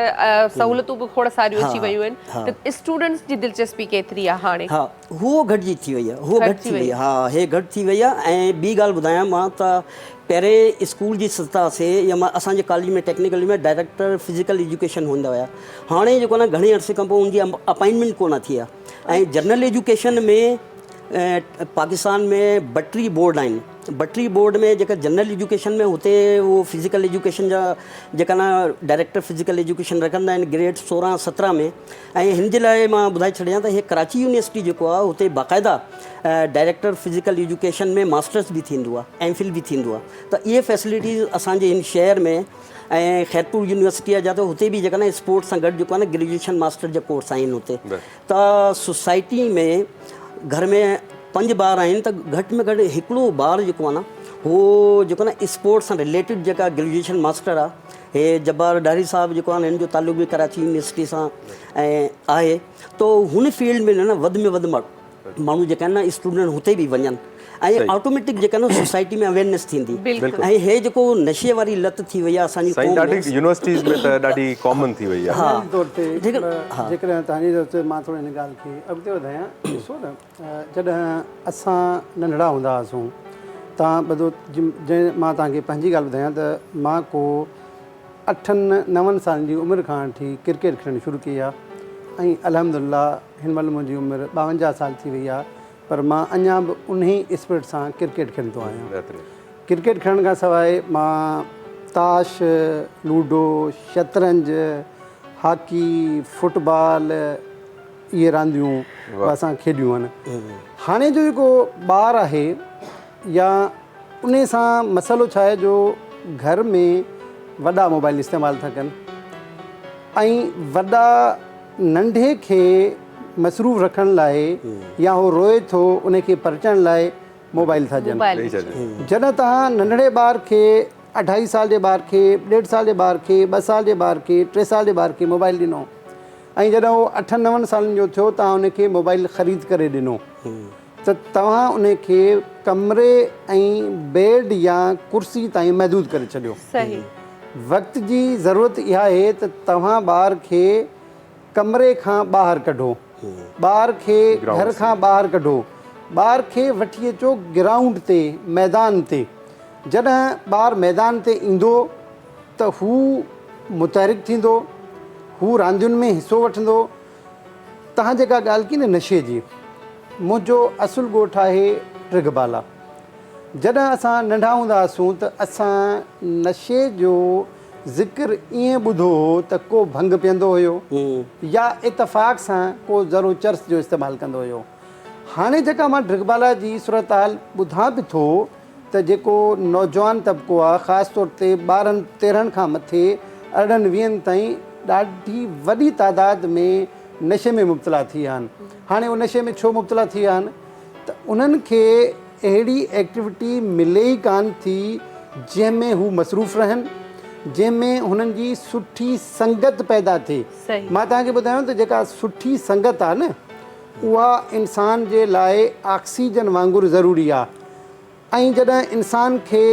सहूलियतूं बि खोड़ सारियूं अची वियूं आहिनि, त स्टूडेंट्स जी दिलचस्पी केतिरी आहे हाणे? हा, उहो घटिजी थी वई आहे, उहो घटि थी वई आहे। हा, हे घटि थी वई आहे। ऐं ॿी ॻाल्हि ॿुधायां मां त पहिरें स्कूल जी सतह से या मां असांजे कॉलेज में टेक्निकल में डायरेक्टर फिज़िकल एजुकेशन हूंदा हुया। हाणे जेको न घणे अरसे खां पोइ उनजी अपॉइंटमेंट कोन थी आहे। ऐं जनरल एजुकेशन में पाकिस्तान में 32 बोर्ड आहिनि। 32 बोर्ड में जेका जनरल एजुकेशन में हुते उहो फिज़िकल एजुकेशन जा जेका न डायरेक्टर फिज़िकल एजुकेशन रखंदा आहिनि ग्रेड 16-17 में। ऐं हिन जे लाइ मां ॿुधाए छॾियां त हे कराची यूनिवर्सिटी जेको आहे हुते बाक़ाइदा डायरेक्टर फिज़िकल एजुकेशन में मास्टर्स बि थींदो आहे, एम फिल बि थींदो आहे। त इहे फैसिलिटीज़ असांजे हिन शहर में ऐं खैरपुर यूनिवर्सिटी आहे जा त हुते बि जेका न स्पोर्ट्स सां गॾु जेको आहे न ग्रेजुएशन मास्टर जा कोर्स आहिनि हुते। त सोसाइटी में घर में 5 ॿार आहिनि त घटि में घटि हिकिड़ो ॿारु जेको आहे न उहो जेको न स्पोर्ट्स सां रिलेटेड जेका ग्रेजुएशन मास्टर आहे, हे जब्बार डारी साहिबु जेको आहे न हिन जो तालुक़ बि कराची यूनिवर्सिटी सां ऐं आहे। त हुन फील्ड में न वधि में वधि माण्हू जेका आहिनि न स्टूडेंट हुते बि वञनि ऐं ऑटोमेटिक जेका न सोसाइटी में अवेयरनेस थींदी। ऐं हे जेको नशे वारी लत थी वई आहे असांजी साईं ॾाढी यूनिवर्सिटीज़ में त ॾाढी कॉमन थी वई आहे। तौर ते जेकॾहिं तव्हांजी तरफ़ से मां थोरो हिन ॻाल्हि खे अॻिते वधायां। ॾिसो न, जॾहिं असां नंढड़ा हूंदा हुआसीं, तव्हां ॿुधो जंहिं मां तव्हांखे पंहिंजी ॻाल्हि ॿुधायां त मां को 8-9 सालनि जी उमिरि खां वठी क्रिकेट खेॾणु शुरू कई आहे। ऐं अल्हम्दुलिल्लाह हिन महिल मुंहिंजी उमिरि 52 साल थी वई आहे, पर मां अञा बि उन ई स्पिरिट सां क्रिकेट खेॾंदो आहियां। क्रिकेट खेॾण खां सवाइ मां ताश, लूडो, शतरंज, हॉकी, फुटबॉल, इहे रांदियूं असां खेॾियूं आहिनि। हाणे जो जेको ॿारु आहे या उन सां मसइलो छा आहे जो घर में वॾा मोबाइल इस्तेमालु था कनि ऐं वॾा नंढे खे मसरूफ़ रखण लाइ या उहो रोए थो उनखे परचण लाइ मोबाइल था ॾियनि। जॾहिं तव्हां नंढड़े ॿार खे 2.5 साल जे ॿार खे, 1.5 साल जे ॿार खे, 2 साल जे ॿार खे, 3 साल जे ॿार खे मोबाइल ॾिनो ऐं जॾहिं उहो 8-9 सालनि जो थियो तव्हां उनखे मोबाइल ख़रीद करे ॾिनो, त तव्हां उनखे कमरे ऐं बेड या कुर्सी ताईं महदूद करे छॾियो। सही वक़्त जी ज़रूरत इहा आहे त तव्हां ॿार खे कमरे खां ॿाहिरि कढो, ॿार खे घर खां ॿाहिरि कढो, ॿार खे वठी अचो ग्राउंड ते, मैदान ते। जॾहिं ॿारु मैदान ते ईंदो त हू मुतहरिक थींदो, हू रांदियुनि में हिसो वठंदो। तव्हां जेका ॻाल्हि की न नशे जी, मुंहिंजो असुलु ॻोठु आहे ट्रिगबाला। जॾहिं असां नंढा हूंदा हुआसीं त असां नशे जो ज़िक्र ईअं ॿुधो हो त को भंग पीअंदो हुयो या इतफ़ाक़ सां को ज़रो चर्स जो इस्तेमालु कंदो हुयो। हाणे जेका मां ट्रिगबाला जी सूरत हाल ॿुधां बि थो त जेको नौजवान तबिको आहे, ख़ासि तौर ते 12-13 खां मथे 18-20 ताईं ॾाढी वॾी तादाद में नशे में मुब्तला थी विया आहिनि। हाणे उहो नशे में छो मुब्तला थी विया आहिनि त उन्हनि खे अहिड़ी एक्टिविटी मिले ई कान थी जंहिंमें हू मसरूफ़ रहनि, जंहिंमें हुननि जी सुठी संगत पैदा थिए। मां तव्हांखे ॿुधायां त जेका सुठी संगत आहे न उहा इंसान जे लाइ ऑक्सीजन वांगुरु ज़रूरी आहे। ऐं जॾहिं इंसान खे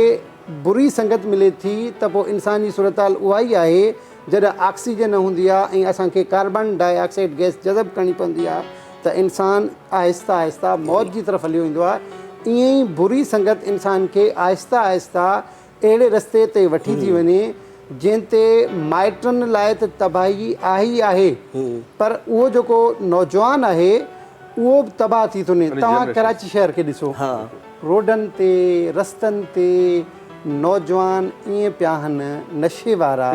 बुरी संगत मिले थी त पोइ इंसान जी सूरत हाल उहा ई आहे जॾहिं ऑक्सीजन न हूंदी आहे ऐं असांखे कार्बन डाइऑक्साइड गैस जज़ब करणी पवंदी आहे त इंसान आहिस्ता आहिस्ता मौत जी तरफ़ हलियो वेंदो आहे। ईअं ई बुरी संगत इंसान खे आहिस्ता आहिस्ता अहिड़े रस्ते ते वठी थी वञे जंहिं ते माइटनि लाइ त तबाही आहे ई आहे, पर उहो जेको नौजवान आहे उहो बि तबाह थी थो वञे। तव्हां कराची शहर खे ॾिसो, रोडनि ते, रस्तनि ते नौजवान ईअं पिया आहिनि नशे वारा,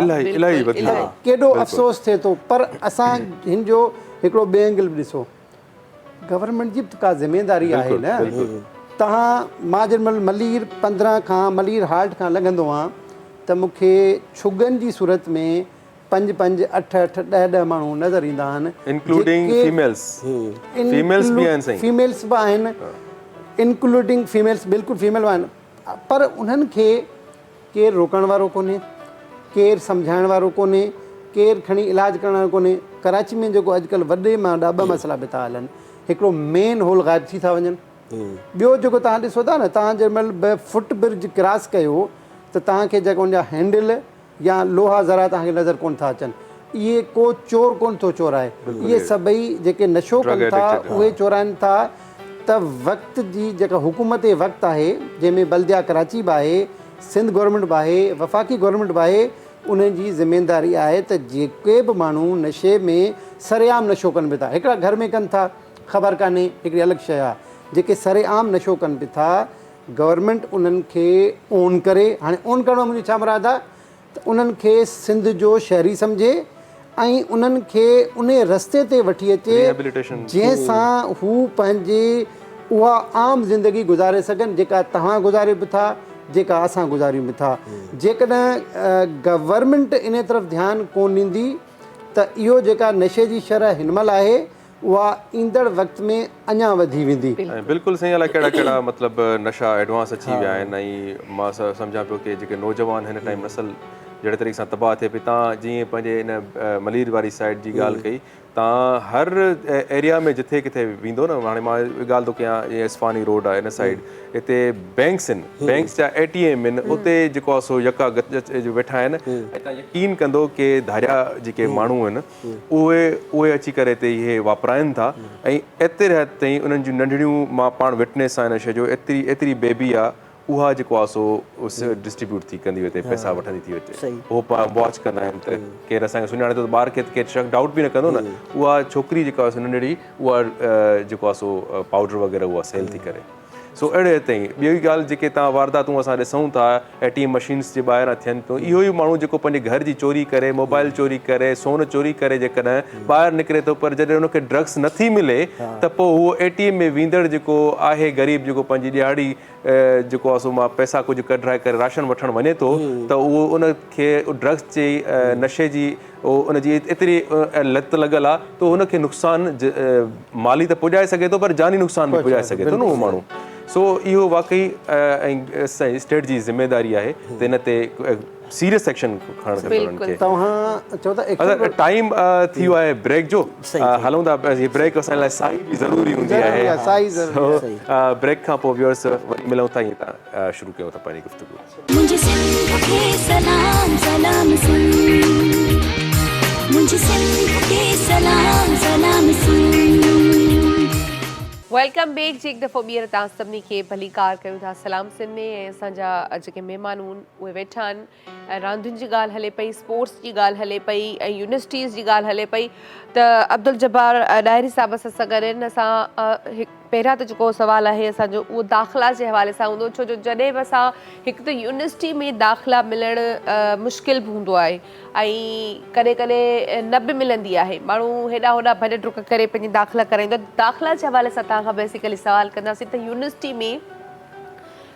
केॾो अफ़सोस थिए थो। पर असां हिन जो हिकिड़ो ॿिए एंगल बि ॾिसो, गवर्नमेंट जी बि का ज़िमेदारी आहे न। तव्हां मां जेॾीमहिल मलीर 15 खां मलीर हाल्ट खां लॻंदो आहियां त मूंखे छुगनि जी सूरत में 5-5, 8-8, 10-10 माण्हू नज़र ईंदा आहिनि, इंक्लूडिंग फीमेल्स बि आहिनि, इंक्लूडिंग फीमेल्स, बिल्कुलु फीमेल आहिनि। पर उन्हनि खे केरु रोकण वारो कोन्हे, केरु सम्झाइण वारो कोन्हे, केरु खणी इलाजु करणु कोन्हे। कराची में जेको अॼुकल्ह वॾे मां ॾाढा मसइला बि था हलनि, हिकिड़ो मेन होल ग़ाइबु थी था वञनि। ॿियो जेको तव्हां ॾिसो था न, तव्हां जंहिंमहिल फुट ब्रिज क्रॉस कयो त तव्हांखे जेको हुनजा हैंडल या लोहा ज़रा तव्हांखे नज़र कोन था अचनि। इहे को चोर कोन थो चोराए, इहे सभई जेके नशो कनि था उहे चोराइनि था। त वक़्त जी जेका हुकूमत वक़्तु आहे, जंहिंमें बल्दिया कराची बि आहे, सिंध गवर्नमेंट बि आहे, वफ़ाक़ी गवर्नमेंट बि आहे, उन जी ज़िमेदारी आहे त जेके बि माण्हू नशे में सरेआम नशो कनि बि था, हिकिड़ा घर में कनि था ख़बर कान्हे, हिकिड़ी अलॻि शइ आहे। जेके सरेआम नशो कनि बि था, गवर्नमेंट उन्हनि खे ओन करे, हाणे ओन करण में मुंहिंजी छा मुराद आहे त उन्हनि खे सिंध जो शहरी सम्झे ऐं उन्हनि खे उन रस्ते ते वठी अचे जंहिंसां हू पंहिंजे उहा आम ज़िंदगी गुज़ारे सघनि जेका तव्हां गुज़ारे बि था, जेका असां गुज़ारियूं बि था। जेकॾहिं गवर्नमेंट इन तरफ़ ध्यानु कोन ॾींदी त इहो जेका नशे जी शरह हिनमहिल आहे उहा ईंदड़ वक़्त में अञा वधी वेंदी। बिल्कुलु सही आहे। कहिड़ा कहिड़ा मतिलबु नशा एडवांस अची विया आहिनि ऐं मां सम्झां पियो की जेके नौजवान हिन टाइम नसल जहिड़े तरीक़े सां तबाह थिए पई। तव्हां जीअं पंहिंजे इन मलीर वारी साइड जी ॻाल्हि कई, तव्हां हर एरिया में जिथे किथे वेंदो न, हाणे मां ॻाल्हि थो कयां, जीअं इस्फानी रोड आहे इन साइड, हिते बैंक्स आहिनि, बैंक्स जा ATM आहिनि, उते जेको आहे सो यका वेठा आहिनि। ऐं तव्हां यकीन कंदो की धारिया जेके माण्हू आहिनि उहे अची करे हिते इहे वापराइनि था। ऐं एतिरे हद ताईं उन्हनि जूं नंढड़ियूं, मां पाण विटनेस आहे हिन शइ जो, एतिरी बेबी आहे उहा जेको आहे सो डिस्ट्रीब्यूट थी कंदी हुते, पैसा वठंदी थी अचे। उहो वॉच कंदा आहिनि त केरु असांखे सुञाणे थो त ॿार खे केरु शक डाउट बि न कंदो न। उहा छोकिरी जेका आहे सो नंढड़ी, उहा जेको आहे सो पाउडर वग़ैरह उहा सेल थी करे। सो अहिड़े ताईं ॿी ॻाल्हि जेके तव्हां वारदातूं असां ॾिसूं था, ATM मशीन्स जे ॿाहिरां थियनि पियूं, इहो ई माण्हू जेको पंहिंजे घर जी चोरी करे, मोबाइल चोरी करे, सोन चोरी करे जेकॾहिं ॿाहिरि निकिरे थो, पर जॾहिं हुनखे ड्रग्स नथी मिले त पोइ उहो ATM में वींदड़ जेको आहे ग़रीब, जेको पंहिंजी ॾियाड़ी जेको आहे सो मां पैसा कुझु कढाए करे राशन वठणु वञे थो, त उहो उनखे ड्रग्स जे नशे जी उनजी एतिरी लत लॻल आहे त हुनखे नुक़सानु माली त पुॼाए सघे थो, पर जानी नुक़सानु बि पुॼाए सघे थो न उहो माण्हू। सो इहो वाक़ई ऐं स्टेट जी ज़िमेदारी आहे त हिन ते सीरियस एक्शन खणणु खपे। तव्हां चओ था टाइम थी वियो आहे ब्रेक जो, हलूं था। ब्रेक असां लाइ साई बि ज़रूरी हूंदी आहे। ब्रेक खां पोइ व्यूअर्स वरी मिलूं था, ईअं तव्हां शुरू कयूं था पंहिंजी गुफ़्तगू। मुझे सिंध के सलाम सलाम सुन, मुझे सिंध के सलाम सलाम सुन। वेलकम बैक जी, हिकु दफ़ो ॿीहर तव्हां सभिनी खे भली कार कयूं था सलाम सिंध में। ऐं असांजा जेके महिमान उहे वेठा आहिनि, रांदियुनि जी ॻाल्हि हले पई, स्पोर्ट्स जी ॻाल्हि हले पई ऐं यूनिवर्सिटीज़ जी ॻाल्हि हले पई। त अब्दुल जब्बार डायरी साहिब सां गॾु आहिनि। असां पहिरियां त जेको सुवालु आहे असांजो उहो दाख़िला जे हवाले सां हूंदो, छो जो जॾहिं बि असां हिकु त यूनिवर्सिटी में दाख़िला मिलणु मुश्किल बि हूंदो आहे ऐं कॾहिं कॾहिं न बि मिलंदी आहे, माण्हू हेॾा होॾा भॼ डुक करे पंहिंजी दाख़िला कराईंदो। दाख़िला जे हवाले सां तव्हां खां बेसिकली सवालु कंदासीं त यूनिवर्सिटी में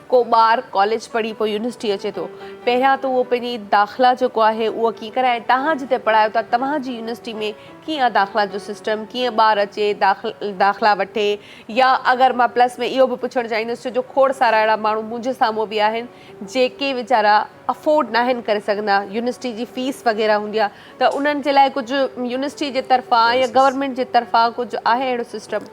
को ॿारु कॉलेज पढ़ी पोइ यूनिवर्सिटी अचे थो, पहिरियां त उहो पंहिंजी दाख़िला जेको आहे उहो कीअं कराए? तव्हां जिते पढ़ायो था तव्हांजी यूनिवर्सिटी में कीअं आहे दाख़िला जो सिस्टम? कीअं ॿारु अचे दाख़िला वठे? या अगरि मां प्लस में इहो बि पुछणु चाहींदुसि, छो जो खोड़ सारा अहिड़ा माण्हू मुंहिंजे साम्हूं बि आहिनि जेके वीचारा अफोर्ड न आहिनि करे सघंदा, यूनिवर्सिटी जी फीस वग़ैरह हूंदी आहे, त उन्हनि जे लाइ कुझु यूनिवर्सिटी जे तरफ़ां या गवर्नमेंट जे तरफ़ां कुझु आहे अहिड़ो सिस्टम?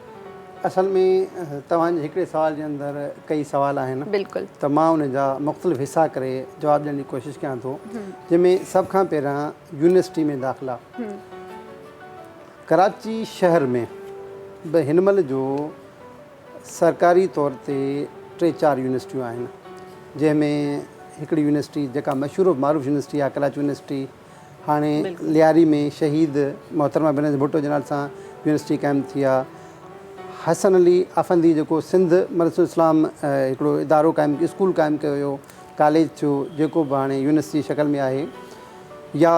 असल में तव्हांजे हिकिड़े सवाल जे अंदरि कई सवाल आहिनि, बिल्कुलु, त मां उन जा मुख़्तलिफ़ हिसा करे जवाबु ॾियण जी कोशिशि कयां थो। जंहिंमें सभ खां पहिरियां यूनिवर्सिटी में दाख़िला। कराची शहर में बि हिनमहिल जो सरकारी तौर ते 3-4 यूनिवर्सिटियूं आहिनि, जंहिंमें हिकिड़ी यूनिवर्सिटी जेका मशहूरु मारूफ़ यूनिवर्सिटी आहे कराची यूनिवर्सिटी, हाणे लियारी में शहीद मोहतरमा बेनज़ीर भुट्टो जे नाले सां यूनिवर्सिटी क़ाइमु थी आहे। हसन अली अफ़ंदी जेको सिंध मदरसो इस्लाम हिकिड़ो इदारो क़ाइमु, स्कूल क़ाइमु कयो हुयो, कॉलेज थियो, जेको बि हाणे यूनिवर्सिटी शक्ल में आहे। या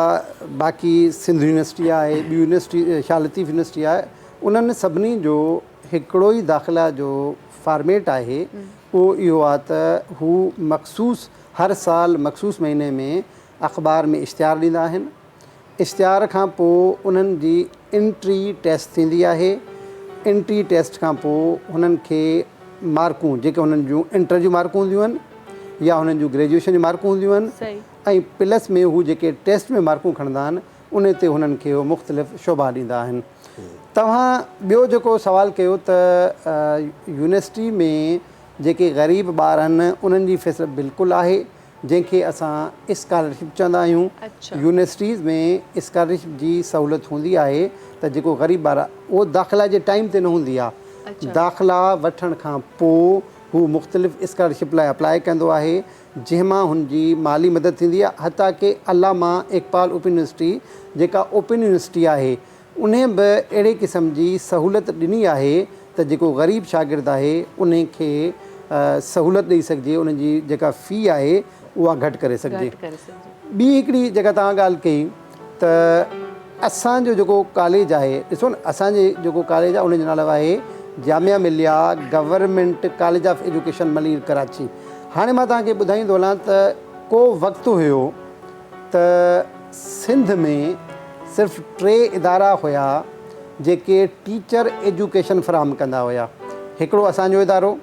बाक़ी सिंध यूनिवर्सिटी आहे, ॿी यूनिवर्सिटी शाह लतीफ़ यूनिवर्सिटी आहे, उन्हनि सभिनी जो हिकिड़ो ई दाख़िला जो फॉर्मेट आहे। उहो इहो आहे त हू मख़सूस हर साल मख़सूस महीने में अख़बार में इश्तिहार ॾींदा आहिनि। इश्तिहार खां पोइ उन्हनि जी एंट्री टेस्ट थींदी आहे। एंट्री टेस्ट खां पोइ हुननि खे मार्कूं जेके हुननि जूं इंटर जूं मार्कूं हूंदियूं आहिनि या हुननि जूं ग्रेजुएशन जूं मार्कूं हूंदियूं आहिनि, ऐं प्लस में हू जेके टेस्ट में मार्कूं खणंदा आहिनि उन ते हुननि खे मुख़्तलिफ़ शोभा ॾींदा आहिनि। तव्हां ॿियो जेको सुवालु कयो त यूनिवर्सिटी में जेके ग़रीब ॿार आहिनि उन्हनि जी फैसिलिटी बिल्कुलु आहे, जंहिंखे असां स्कॉलरशिप चवंदा आहियूं। यूनिवर्सिटीज़ में स्कॉलरशिप जी सहूलियत हूंदी आहे त जेको ग़रीब ॿार आहे उहो दाख़िला जे टाइम ते न हूंदी आहे। दाख़िला वठण खां पोइ हू मुख़्तलिफ़ स्कॉलरशिप लाइ अप्लाई कंदो आहे, जंहिंमां हुनजी माली मदद थींदी आहे। हता की अलामा इक़बाल ओपन यूनिवर्सिटी जेका ओपन यूनिवर्सिटी आहे उन बि अहिड़े क़िस्म जी सहूलियत ॾिनी आहे त जेको ग़रीब शागिर्द आहे उन खे सहूलियत ॾेई सघिजे, उनजी जेका फ़ी आहे उहा घटि करे सघिजे। ॿी हिकिड़ी जेका तव्हां ॻाल्हि कई त असांजो जेको कॉलेज आहे, ॾिसो न असांजे जेको कॉलेज आहे उनजो नालो आहे Jamia Millia government college of education Malir Karachi. हाणे मां तव्हांखे ॿुधाईंदो हलां त को वक़्तु हुयो त सिंध में सिर्फ़ु 3 इदारा हुया जेके टीचर एजुकेशन फ़राहम कंदा हुया। हिकिड़ो असांजो इदारो,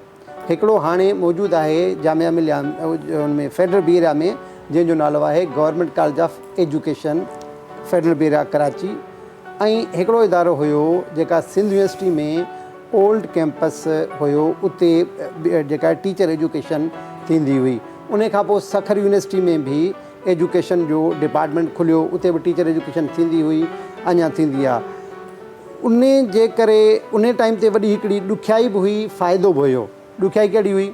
हिकिड़ो हाणे मौजूदु आहे जामिया मिलिया हुनमें फेडरल बी एरिया में, जंहिंजो नालो आहे government college of education federal B area Karachi. ऐं हिकिड़ो इदारो हुयो जेका सिंध यूनिवर्सिटी में ओल्ड कैंपस हुयो, उते जेका टीचर एजुकेशन थींदी हुई। उन खां पोइ सखर यूनिवर्सिटी में बि एजुकेशन जो डिपार्टमेंट खुलियो, उते बि टीचर एजुकेशन थींदी हुई, अञा थींदी आहे। उन जे करे उन टाइम ते वॾी हिकिड़ी ॾुखियाई बि हुई, फ़ाइदो बि हुयो। ॾुखियाई कहिड़ी हुई?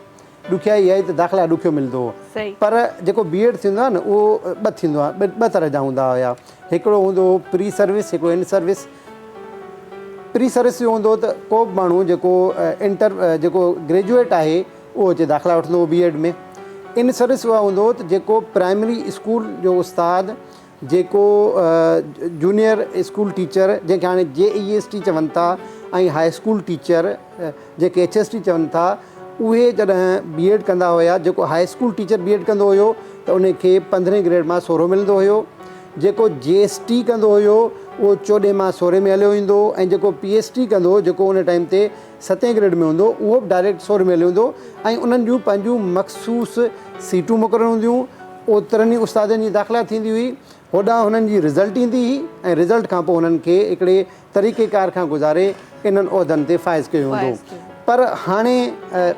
ॾुखियाई आहे त दाख़िला ॾुखियो मिलंदो हो, पर जेको बीएड थींदो आहे न उहो ॿ थींदो आहे, ॿ तरह जा हूंदा हुया। हिकिड़ो हूंदो हो प्री सर्विस, हिकिड़ो इन सर्विस। प्री सर्विस जो हूंदो त को बि माण्हू जेको ग्रेजुएट आहे उहो अचे दाख़िला वठंदो हो बीएड में। इन सर्विस उहा हूंदो त जेको प्राइमरी स्कूल जो उस्ताद, जेको जूनियर स्कूल टीचर जंहिंखे हाणे JEST चवनि था, ऐं हाई स्कूल टीचर जेके HST चवनि था, उहे जॾहिं बीएड कंदा हुया, जेको हाई स्कूल टीचर बीएड कंदो हुयो त उनखे 15 ग्रेड मां 16 मिलंदो हुयो। जेको JST कंदो हुयो उहो 14 मां 16 में हलियो ईंदो, ऐं जेको PhD कंदो हो जेको उन टाइम ते 7 ग्रेड में हूंदो उहो बि डायरेक्ट 16 में हलियो हूंदो। ऐं उन्हनि जूं पंहिंजूं मख़सूस सीटूं मुक़ररु हूंदियूं, ओतिरनि ई उस्तादनि जी दाख़िला थींदी हुई, होॾां हुननि जी रिज़ल्ट ईंदी हुई, ऐं रिज़ल्ट खां पोइ हुननि खे हिकिड़े तरीक़ेकार खां गुज़ारे इन्हनि उहिदनि ते फ़ाइज़ कयो हूंदो। पर हाणे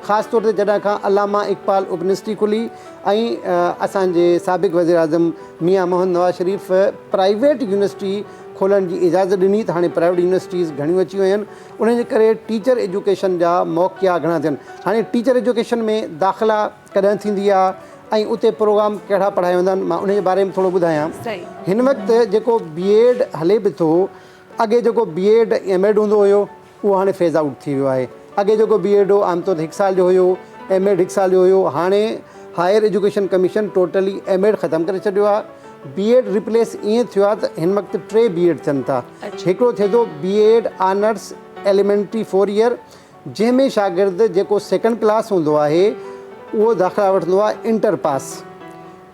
ख़ासि तौर ते जॾहिं खां अलामा इक़बाल ओपन यूनिवर्सिटी खुली ऐं असांजे साबिक़ वज़ीर आज़म मियां मोहम्मद नवाज़ शरीफ़ प्राइवेट यूनिवर्सिटी खोलण जी इजाज़त ॾिनी, त हाणे प्राइवेट यूनिवर्सिटीज़ घणियूं अची वियूं आहिनि। उन जे करे टीचर एजुकेशन जा मौक़िया घणा थियनि। हाणे टीचर एजुकेशन में दाख़िला कॾहिं थींदी आहे ऐं उते प्रोग्राम कहिड़ा पढ़ाया वेंदा आहिनि, मां उन जे बारे में थोरो ॿुधायां। हिन वक़्तु जेको बीएड हले बि थो, अॻे जेको बीएड एमएड हूंदो हुयो उहो हाणे फेज़ आउट थी वियो आहे। अॻे जेको बीएड हो आमतौर ते 1 साल जो हुयो, एमएड 1 साल जो हुयो। हाणे higher education commission totally MEd ख़तमु करे छॾियो आहे। बीएड रिप्लेस ईअं थियो आहे त हिन वक़्तु 3 बीएड थियनि था। हिकिड़ो थिए थो बीएड ऑनर्स एलिमेंट्री 4 ईयर, जंहिंमें शागिर्द जेको 2nd क्लास हूंदो आहे उहो दाख़िला वठंदो आहे इंटर पास।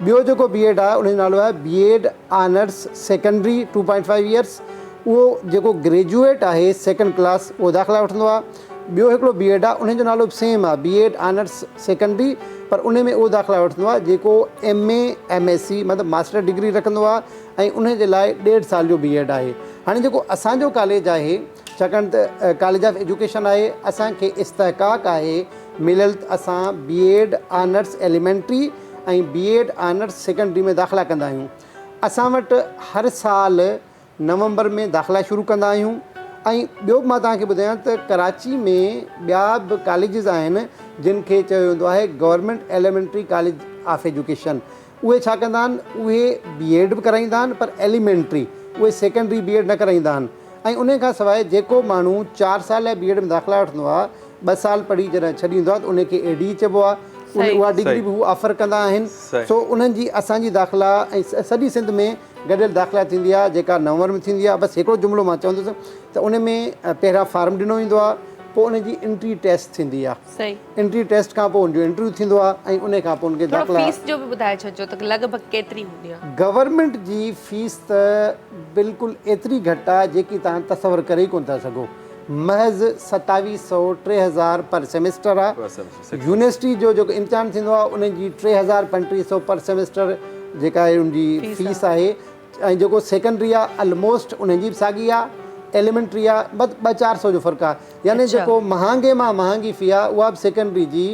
ॿियो जेको बीएड आहे उनजो नालो आहे बीएड ऑनर्स सेकेंडरी 2.5 ईयर्स। उहो जेको ग्रेजुएट आहे 2nd क्लास उहो दाख़िला वठंदो आहे। ॿियो हिकिड़ो बीएड आहे, उनजो नालो बि सेम आहे, बीएड ऑनर्स सेकेंडरी, पर उन में उहो दाख़िला वठंदो आहे जेको MA MSc मतिलबु मास्टर डिग्री रखंदो आहे, ऐं उन जे लाइ 1.5 साल जो बीएड आहे। हाणे जेको असांजो कॉलेज आहे, छाकाणि त कॉलेज ऑफ एजुकेशन आहे, असांखे इस्तेहक़ाक़ आहे मिलियल त असां बीएड ऑनर्स एलिमेंट्री ऐं बीएड ऑनर्स सेकेंडरी में दाख़िला कंदा आहियूं। असां वटि हर साल नवंबर में दाख़िला शुरू कंदा आहियूं। ऐं ॿियो बि मां तव्हांखे ॿुधायां त कराची में ॿिया बि कॉलेजिस आहिनि जिन खे चयो वेंदो आहे government elementary college of education. उहे छा कंदा आहिनि, उहे बीएड बि कराईंदा आहिनि, पर एलिमेंट्री उहे सेकेंडरी बीएड न कराईंदा आहिनि। ऐं उन खां सवाइ जेको माण्हू 4 साल लाइ बीएड में दाख़िला वठंदो आहे, 2 साल पढ़ी जॾहिं छॾींदो आहे त उनखे AD चइबो आहे। उहा डिग्री बि हू ऑफर कंदा आहिनि। सो उन्हनि जी असांजी दाख़िला ऐं सॼी सिंध में गॾियल दाख़िला थींदी आहे, जेका नवंबर में थींदी आहे। बसि हिकिड़ो जुमिलो मां चवंदुसि त उन में पहिरियां फार्म ॾिनो वेंदो आहे, पोइ उन जी एंट्री टेस्ट थींदी आहे। एंट्री टेस्ट खां पोइ उनजो इंटरव्यू थींदो आहे, ऐं उन खां पोइ उनखे दाख़िला। फीस जो बि ॿुधाए छॾिजो त लॻभॻि केतिरी हूंदी आहे? गवर्नमेंट जी फीस त बिल्कुलु एतिरी घटि आहे जेकी तव्हां तसवर करे ई कोन था सघो। महज़ 2700 3000 पर सेमेस्टर आहे। यूनिवर्सिटी जो जेको इम्तिहान थींदो आहे उनजी 3300 पर सेमेस्टर जेका आहे उनजी फीस आहे। ऐं जेको सेकेंडरी आहे ऑलमोस्ट उनजी बि साॻी आहे, एलिमेंट्री आहे बस 200-400 जो फ़र्क़ु आहे। यानी जेको महांगे मां महांगी फ़ी आहे उहा बि सेकेंडरी जी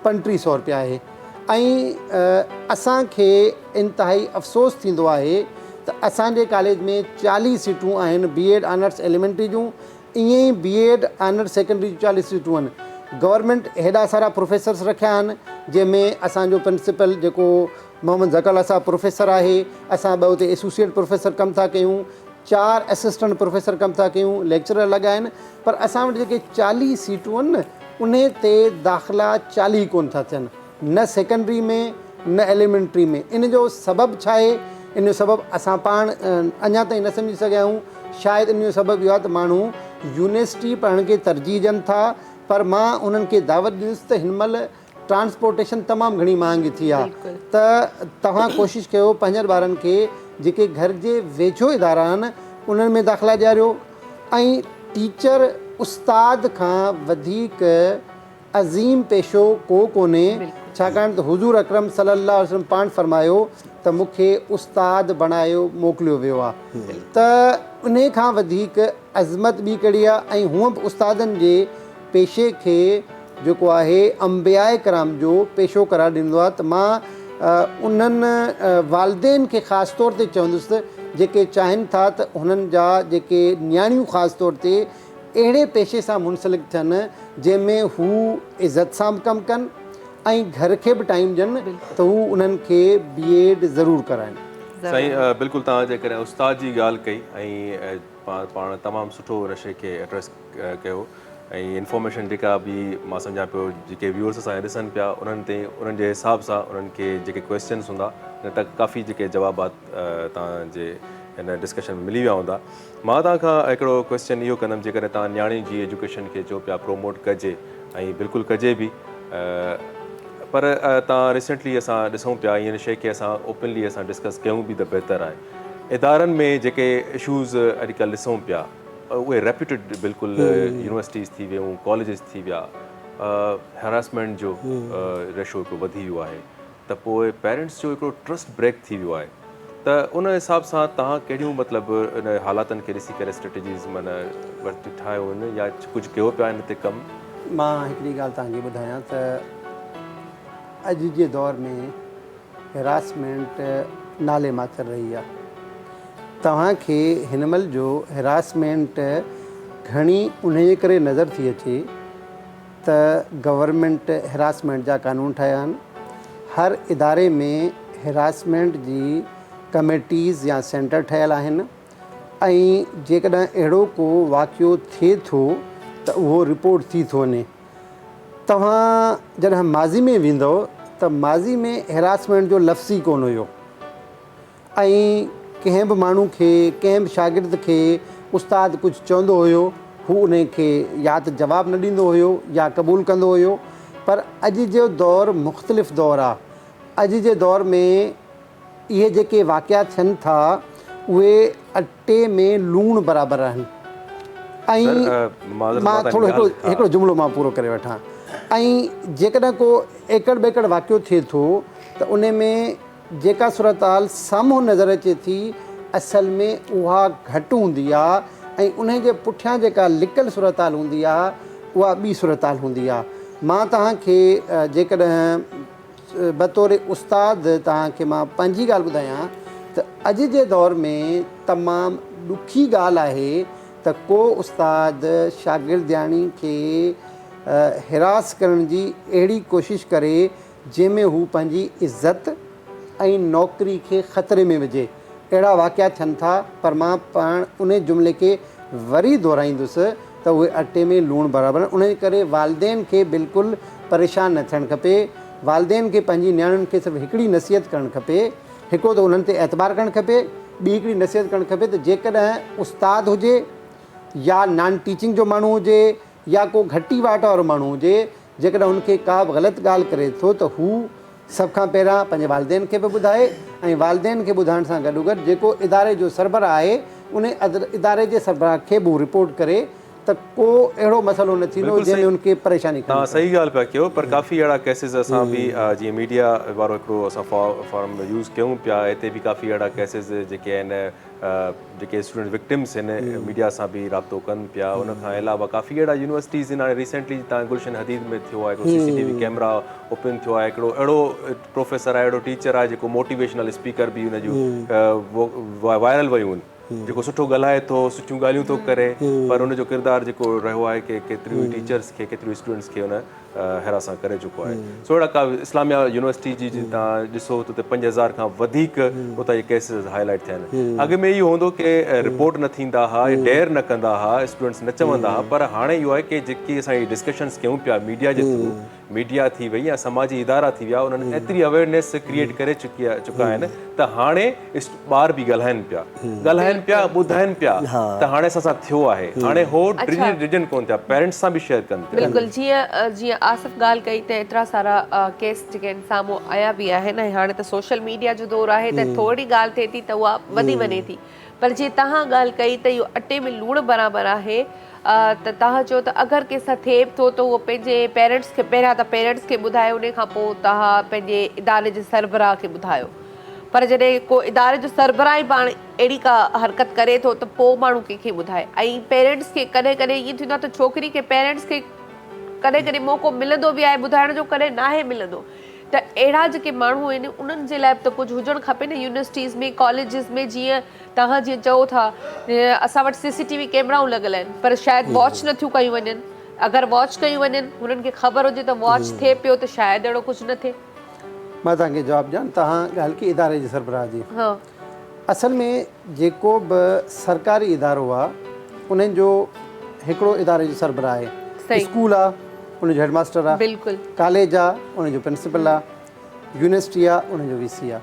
3500 रुपया आहे। ऐं असांखे इंतिहाई अफ़सोस थींदो आहे त असांजे कॉलेज में 40 सीटूं आहिनि B.Ed ऑनर्स एलिमेंट्री जूं, ईअं ई B.Ed ऑनर्स सेकेंडरी जूं 40 सीटूं आहिनि। गवर्नमेंट हेॾा सारा प्रोफेसर्स रखिया आहिनि जंहिंमें असांजो प्रिंसिपल जेको मोहम्मद ज़काल साहब प्रोफेसर आहे, असां ॿ उते एसोसिएट प्रोफेसर कमु था कयूं, 4 असिस्टेंट प्रोफेसर कमु था कयूं, लेक्चरर लॻा आहिनि, पर असां वटि जेके 40 सीटूं आहिनि न उन ते दाख़िला 40 कोन था थियनि, न सेकेंडरी में न एलिमेंट्री में। इन जो सबबु छा आहे? इन जो सबबु असां पाण अञा ताईं न सम्झी सघिया आहियूं। शायदि इन जो सबबु इहो आहे त माण्हू यूनिवर्सिटी पढ़ण खे तरजीह ॾियनि था, पर मां उन्हनि खे दावत ॾिनीसि त हिन महिल ट्रांसपोर्टेशन तमामु घणी महांगी थी आहे, त तव्हां कोशिशि कयो पंहिंजनि ॿारनि खे जेके घर जे वेझो इदारा आहिनि उन्हनि में दाख़िला ॾियारियो। ऐं टीचर उस्ताद खां वधीक अज़ीम पेशो को कोन्हे, छाकाणि त हुज़ूर अकरम सल्लल्लाहु अलैहि वसल्लम पाण फरमायो त मूंखे उस्ताद बणायो मोकिलियो वियो आहे। त उन खां वधीक अज़मत ॿी कहिड़ी आहे? ऐं हूअं बि उस्तादनि जे पेशे खे जेको आहे अंबियाए कराम जो पेशो करार ॾींदो आहे। त मां उन्हनि वालदेन खे ख़ासि तौर ते चवंदुसि जेके चाहिनि था त हुननि जा जेके नियाणियूं ख़ासि तौर ते अहिड़े पेशे सां मुंसलिक थियनि जंहिंमें हू इज़त सां बि कमु कनि ऐं घर खे बि टाइम ॾियनि, त हू उन्हनि खे B.Ed ज़रूरु कराइनि। साईं बिल्कुलु तव्हां जेकॾहिं उस्ताद जी ॻाल्हि कई ऐं पाण तमामु सुठो हुन शइ खे एड्रेस कयो, ऐं इंफॉर्मेशन जेका बि मां सम्झां पियो जेके व्यूअर्स असां ॾिसनि पिया उन्हनि ते उन्हनि जे हिसाब सां उन्हनि खे जेके क्वेश्चन्स हूंदा न त काफ़ी जेके जवाबात तव्हांजे हिन डिस्कशन में मिली विया हूंदा। मां तव्हांखां हिकिड़ो क्वेश्चन इहो कंदुमि, जेकॾहिं तव्हां नियाणी जी एजुकेशन खे चओ पिया प्रोमोट कजे ऐं बिल्कुलु कजे बि, पर तव्हां रिसेंटली असां ॾिसूं पिया इन शइ खे असां ओपनली असां डिस्कस कयूं बि त बहितरु आहे। इदारनि में जेके इशूज़ अॼुकल्ह ॾिसूं पिया उहे रेप्यूटेड बिल्कुलु यूनिवर्सिटीज़ थी वियूं, कॉलेजिस थी विया, हैरासमेंट जो रेशो हिकिड़ो वधी वियो आहे, त पोइ पेरेंट्स जो हिकिड़ो ट्रस्ट ब्रेक थी वियो आहे। त उन हिसाब सां तव्हां कहिड़ियूं मतिलबु इन हालातनि खे ॾिसी करे स्ट्रेटजीज़ माना वरिती ठाहियो आहिनि या कुझु कयो पिया हिन ते कमु? मां हिकिड़ी ॻाल्हि तव्हांखे ॿुधायां त अॼु जे दौर में हैरासमेंट नाले मात्र रही आहे। तव्हांखे हिन महिल जो हैरासमेंट घणी उन जे करे नज़र थी अचे त गवर्नमेंट हैरासमेंट जा कानून ठाहिया आहिनि, हर इदारे में हैरासमेंट जी कमेटीज़ या सेंटर ठहियल आहिनि, ऐं जेकॾहिं अहिड़ो को वाक़ियो थिए थो त उहो रिपोर्ट थी थो वञे। तव्हां जॾहिं माज़ी में वेंदव त माज़ी में हैरासमेंट जो लफ़्ज़ ई कोन हुयो, ऐं कंहिं बि माण्हू खे कंहिं बि शागिर्द खे उस्ताद कुझु चवंदो हुयो हू उन खे या त जवाबु न ॾींदो हुयो या क़बूलु कंदो हुयो। पर अॼु जो दौरु मुख़्तलिफ़ दौरु आहे। अॼु जे दौर में इहे जेके वाक़िया थियनि था उहे अटे में लूणु बराबरि आहिनि। ऐं मां थोरो हिकिड़ो जुमिलो मां पूरो करे वठां। ऐं जेकॾहिं को एकड़ बेकड़ वाक़ियो थिए थो त उन में जेका सूरत हाल साम्हूं नज़र अचे थी असल में उहा घटि हूंदी आहे, ऐं उन जे पुठियां जेका लिकल सूरत हाल हूंदी आहे उहा ॿी सूरत हाल हूंदी आहे। मां तव्हांखे जेकॾहिं बतौर उस्ताद तव्हांखे मां पंहिंजी ॻाल्हि ॿुधायां त अॼु जे दौर में तमामु ॾुखी ॻाल्हि आहे त को उस्ताद शागिर्दियाणी खे हिरास करण जी अहिड़ी कोशिशि करे जंहिंमें हू पंहिंजी इज़त ऐं नौकरी खे ख़तरे में विझे। अहिड़ा वाक़िया थियनि था, पर मां पाण उन जुमिले खे वरी दोहराईंदुसि त उहे अटे में लूणु बराबरि। उन करे वालदेन खे बिल्कुलु परेशान न थियणु खपे। वालदेन खे पंहिंजी नियाणियुनि खे सिर्फ़ु हिकिड़ी नसीहत करणु खपे, हिकिड़ो त उन्हनि ते एतबार करणु खपे, ॿी हिकिड़ी नसीहत करणु खपे त जेकॾहिं उस्ताद हुजे या नॉन टीचिंग जो माण्हू हुजे या को घटी वाट वारो माण्हू हुजे, जेकॾहिं उनखे का बि ग़लति ॻाल्हि करे थो त हू सभ खां पहिरियां पंहिंजे वालदेन खे बि ॿुधाए, ऐं वालदेन खे ॿुधाइण सां गॾोगॾु जेको इदारे जो सरबराह आहे उन इदारे जे सरबराह खे बि रिपोर्ट करे त को अहिड़ो मसइलो न थींदो बिल्कुलु जंहिंमें सही। उनखे परेशानी तव्हां सही ॻाल्हि पिया कयो, पर काफ़ी अहिड़ा केसिस असां बि जीअं मीडिया वारो हिकिड़ो असां फॉर्म यूज़ कयूं पिया, हिते बि काफ़ी अहिड़ा केसिस जेके आहिनि जेके स्टूडेंट विक्टिम्स आहिनि मीडिया सां बि राब्तो कनि पिया। उन खां अलावा काफ़ी अहिड़ा यूनिवर्सिटीज़ आहिनि, हाणे रिसेंटली तव्हां गुलशन हदीद में थियो आहे, हिकिड़ो CCTV कैमरा ओपन थियो आहे, हिकिड़ो अहिड़ो प्रोफेसर आहे, अहिड़ो टीचर आहे जेको मोटिवेशनल स्पीकर बि हुन जूं वायरल वियूं आहिनि, जेको सुठो ॻाल्हाए थो, सुठियूं ॻाल्हियूं थो करे, पर उनजो किरदारु जेको रहियो आहे कि केतिरियूं टीचर्स खे, केतिरियूं स्टूडेंट्स खे उन हिरासत करे चुको आहे। सो अहिड़ा का इस्लामिया यूनिवर्सिटी जी तव्हां ॾिसो त 5000 खां वधीक उतां इहे केसिस हाईलाइट थिया आहिनि। अॻु में इहो हूंदो कि रिपोर्ट न थींदा हुआ, डेयर न कंदा हुआ, स्टूडेंट्स न चवंदा हुआ, पर हाणे इहो आहे कि जेकी असां इहे डिस्कशन्स कयूं पिया मीडिया जे थ्रू, मीडिया थी वई या समाजी इदारा थी विया, उन्हनि एतिरी अवेयरनेस क्रिएट करे चुका आहिनि त हाणे ॿार बि ॻाल्हाइनि पिया, ॿुधाइनि पिया त हाणे असां सां थियो आहे, हाणे हो डिजन कोन थिया, पेरेंट्स सां बि शेयर कनि पिया। बिल्कुलु, जीअं आसिफ ॻाल्हि कई त एतिरा सारा केस जेके आहिनि साम्हूं आया बि आहिनि, ऐं हाणे त सोशल मीडिया जो दौरु आहे त थोरी ॻाल्हि थिए थी त उहा वधी वञे थी, पर जीअं तव्हां ॻाल्हि कई त इहो अटे में लूणु बराबरि आहे। त तव्हां चओ त अगरि कंहिंसां थिए बि थो त उहो पंहिंजे पेरेंट्स खे, पहिरियां त पेरेंट्स खे ॿुधाए, उन खां पोइ तव्हां पंहिंजे इदारे जे सरबराह खे ॿुधायो, पर जॾहिं को इदारे जो सरबराह ई पाण अहिड़ी का हरकत करे थो त पोइ माण्हू कंहिंखे ॿुधाए। ऐं पेरेंट्स खे कॾहिं कॾहिं ईअं थींदो आहे त छोकिरी खे पेरेंट्स खे कॾहिं कॾहिं मौक़ो मिलंदो बि आहे ॿुधाइण जो, कॾहिं नाहे मिलंदो, त अहिड़ा जेके माण्हू आहिनि उन्हनि जे लाइ त कुझु हुजणु खपे न यूनिवर्सिटीज़ में, कॉलेजिस में। जीअं तव्हां जीअं चओ था असां वटि CCTV कैमराऊं लॻल आहिनि, पर शायदि वॉच नथियूं कयूं वञनि। अगरि वॉच कयूं वञनि, हुननि खे ख़बर हुजे त वॉच थिए पियो, त शायदि अहिड़ो कुझु न थिए। मां तव्हांखे जवाबु ॾियां। तव्हां ॻाल्हि की इदारे जे सरबराह जी, हा, असल में जेको बि सरकारी इदारो आहे उन्हनि जो हिकिड़ो इदारे जो सरबराह आहे। सही। स्कूल आहे उनजो हेडमास्टर आहे, बिल्कुलु कॉलेज आहे उनजो प्रिंसिपल आहे, यूनिवर्सिटी आहे उनजो VC आहे,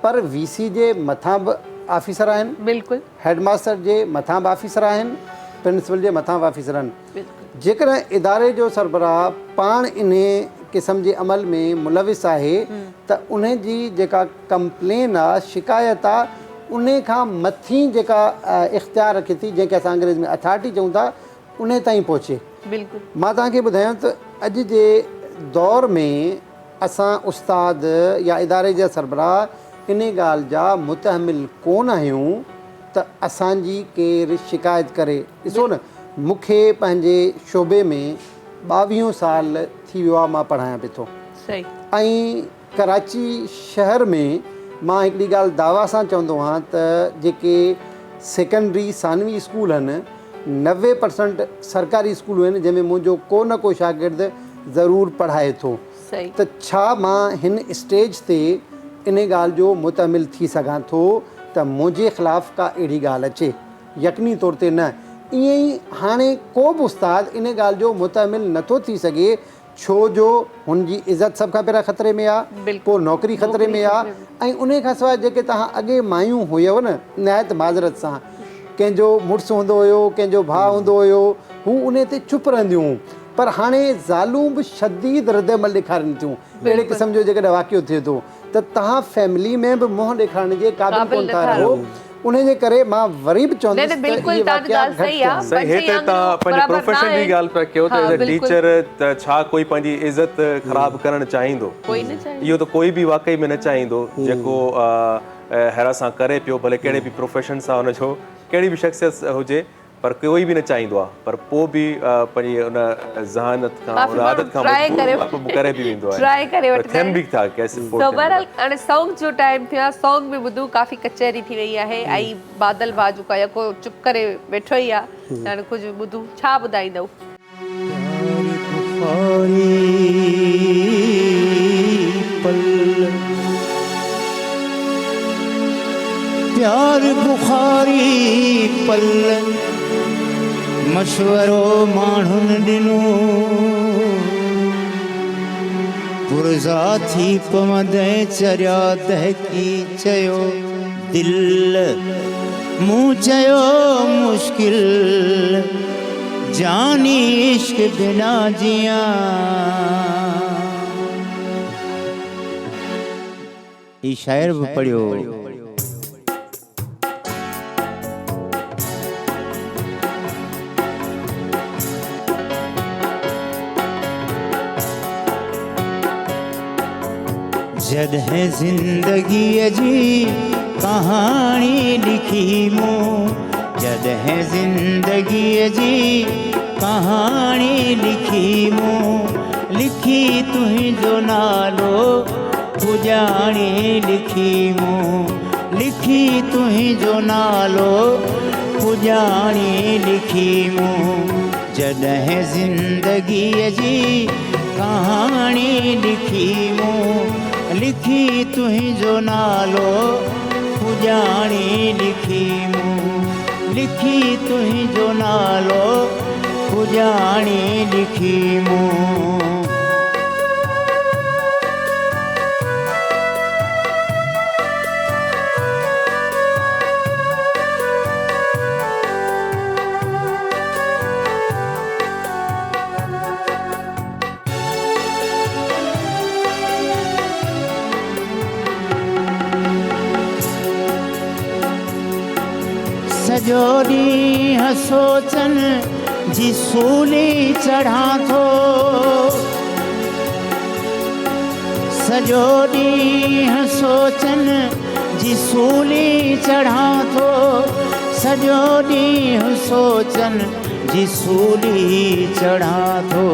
पर VC जे मथां बि ऑफिसर आहिनि, बिल्कुलु हेडमास्टर जे मथां बि ऑफिसर आहिनि, प्रिंसिपल जे मथां बि ऑफिसर आहिनि। बिल्कुलु जेकॾहिं इदारे जो सरबराह पाण इन क़िस्म जे अमल में मुलविस आहे त उन जी जेका कंप्लेन आहे, शिकायत आहे, उन खां मथीं जेका इख़्तियार रखे थी, जंहिंखे असां अंग्रेज़ी में अथॉरिटी चऊं था, उन ताईं पहुचे। बिल्कुलु मां तव्हांखे ॿुधायां त अॼु जे दौर में असां उस्ताद या इदारे जा सरबराह इन ॻाल्हि जा मुतहमिल कोन आहियूं त असांजी केरु शिकायत करे। ॾिसो न, मूंखे पंहिंजे शोबे में 22 साल थी वियो आहे, मां पढ़ायां पियो थो, सही। ऐं कराची शहर में मां हिकिड़ी ॻाल्हि दावा सां चवंदो आहियां त जेके सेकेंडरी सानवी स्कूल आहिनि, 90% सरकारी स्कूल आहिनि जंहिंमें मुंहिंजो को न को शागिर्द ज़रूरु पढ़ाए थो। सही। त छा मां हिन स्टेज ते इन ॻाल्हि जो मुतमिल थी सघां थो त मुंहिंजे ख़िलाफ़ु का अहिड़ी ॻाल्हि अचे? यकीनी तौर ते न। ईअं ई हाणे को बि उस्ताद इन ॻाल्हि जो मुतमिल नथो थी सघे, छो जो हुनजी इज़त सभ खां पहिरियां ख़तरे में आहे, को नौकिरी ख़तरे में आहे, ऐं उन खां सवाइ जेके तव्हां अॻे मायूं हुयव न, निहायत माज़रत सां, कंहिंजो मुड़ुसु हूंदो हुयो, कंहिंजो भाउ हूंदो हुयो, हू उन ते चुप रहंदियूं हुयूं, पर हाणे ज़ालूं बि शदीद रद्दमल ॾेखारनि थियूं। अहिड़े क़िस्म जो जेकॾहिं वाक़ियो थिए थो त तव्हां फैमिली में बि मुंहुं ॾेखारण जे क़ाबिल कोन था रहो। उन जे करे मां वरी बि चवंदुसि त इहे वाक़िया घटि थिया। सही, हिते तव्हां पंहिंजे प्रोफेशन जी ॻाल्हि पिया कयो त एज़ अ टीचर त छा कोई पंहिंजी इज़त ख़राबु करणु चाहींदो? इहो त कोई बि वाक़ई में न चाहींदो। जेको हिरासां करे पियो, भले कहिड़े बि प्रोफेशन सां हुनजो कहिड़ी बि शख़्सियत हुजे, पर कोई बि न चाहींदो आहे, पर पोइ बि पंहिंजी उन ज़हानत खां, उन आदत खां करे बि वेंदो आहे, थियनि बि था केस। बहरहाल हाणे सॉन्ग जो टाइम थियो आहे, सॉन्ग बि ॿुधूं, काफ़ी कचहरी थी वई आहे, ऐं बादल बाजू का यको चुप करे वेठो ई आहे, हाणे कुझु ॿुधूं, छा ॿुधाईंदव? प्यार बुखारी पल मशवरो माण्हुनि ॾिनो, पुरज़ा थी पवंदे चरिया दहकी चयो दिल, मूं चयो मुश्किल जानी इश्क बिना जिया। ई शायर भी पढ़ियो। जॾहिं ज़िंदगीअ जी कहाणी लिखी मूं, जॾहिं ज़िंदगीअ जी कहाणी लिखी मूं, लिखी तुंहिंजो नालो पुॼाणी लिखी मूं, लिखी तुंहिंजो नालो पुॼाणी लिखी मूं, जॾहिं ज़िंदगीअ जी कहाणी लिखी मूं, लिखी तुंहिंजो नालो पुॼाणी लिखी मूं, लिखी तुंहिंजो नालो पुॼाणी लिखी मूं। सॼो ॾींहुं सोचनि जी सूली चढ़ां थो, सॼो ॾींहुं सोचनि जी सूली चढ़ां थो, सॼो ॾींहुं सोचनि जी सूली चढ़ां थो,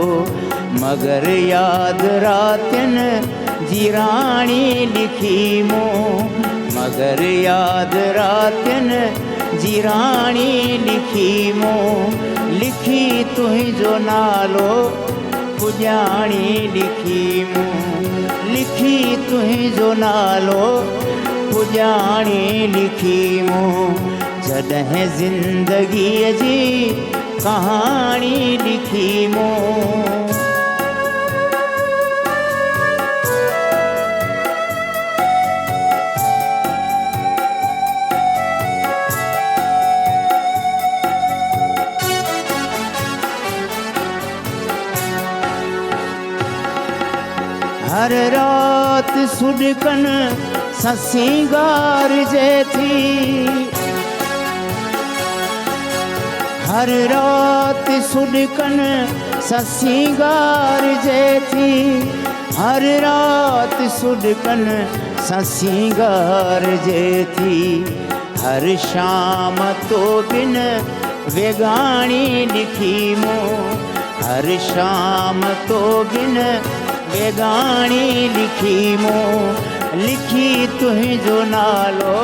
मगर यादि रातियुनि जी राणी लिखी मूं, मगर यादि रातियुनि जी राणी लिखी मूं, लिखी तुंहिंजो नालो पुॼाणी लिखी मूं, लिखी तुंहिंजो नालो पुॼाणी लिखी मूं, जॾहिं ज़िंदगीअ जी कहाणी लिखी मूं। हर रात सुॾकन सां सिंगारजे थी, हर रात सुॾकन सां सिंगारजे थी, हर रात सुॾकन सां सिंगारजे थी, हर शाम तो बिन वेगाणी लिखी मूं, हर शाम तो बिन वेगाणी लिखी मूं, लिखी तुंहिंजो नालो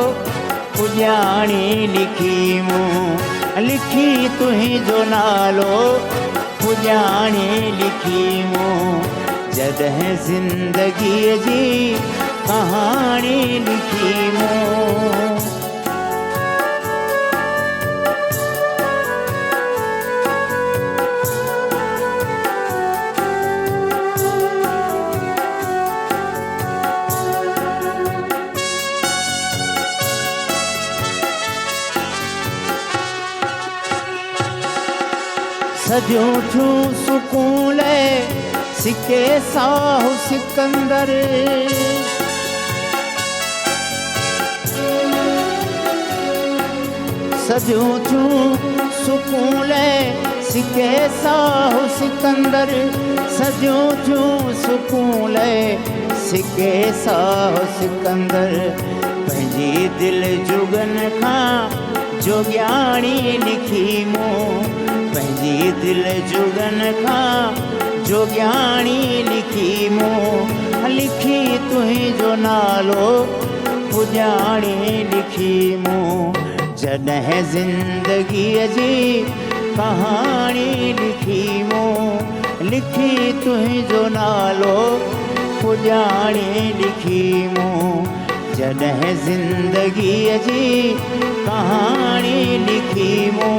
पुॼाणी लिखी मूं, लिखी तुंहिंजो नालो पुॼाणी लिखी मूं, जॾहिं ज़िंदगीअ जी कहाणी लिखी मूं। सॼो थियूं सुकून सिके साहु सिकंदर, सॼो थियूं सुकून सिके साहु सिकंदर, सॼो थियूं सुकून सिके साहु सिकंदर, पंहिंजी दिलि जुगन खां जोॻियाणी लिखी मूं, पंहिंजी दिलि जुगन खां जोॻियाणी लिखी मूं, लिखी तुंहिंजो नालो पुॼाणी लिखी मूं, जॾहिं ज़िंदगीअ जी कहाणी लिखी मूं, लिखी तुंहिंजो नालो पुॼाणी लिखी मूं, जॾहिं ज़िंदगीअ जी कहाणी लिखी मूं।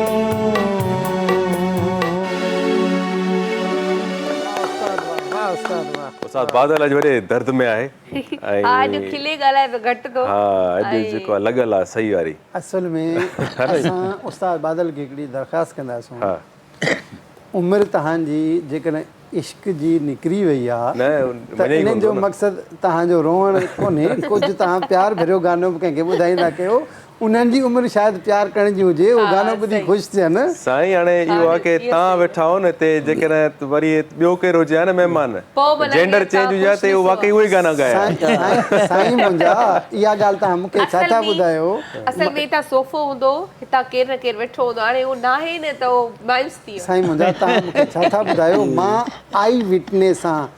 उस्ताद बादल अॼु वॾे दर्द में आहे ऐं अॼु खिले ॻाल्हाए पियो घटि थो। हा अॼु जेको आहे लॻल आहे सही वारी। असल में असां उस्ताद बादल खे हिकिड़ी दरख़्वास्त कंदासीं, हा उमिरि तव्हांजी जेकॾहिं इश्क जी निकिरी वई आहे न त इन्हनि जो मक़सदु तव्हांजो रोअण कोन्हे, कुझु तव्हां प्यार भरियो गानो बि कंहिंखे ॿुधाईंदा कयो, उन्हनि जी उमिरि शायदि प्यार करण जी हुजे, उहो गानो ॿुधी ख़ुशि थियनि। साईं हाणे इहो आहे की तव्हां वेठा हो न हिते, जेकॾहिं वरी ॿियो केरु हुजे हा न महिमान, पोइ भला जेंडर ईअं चेंज हुजे हा त उहो वाकई उहे ई गाना ॻाया। साईं मुंहिंजा इहा ॻाल्हि तव्हां मूंखे छा था ॿुधायो? असल में हितां सोफ़ो हूंदो, हितां केरु न केरु वेठो हूंदो, हाणे उहो न आहे न त उहो मायूस थी वियो। साईं मुंहिंजा तव्हां मूंखे छा था ॿुधायो? मां आई विटनेस आहियां,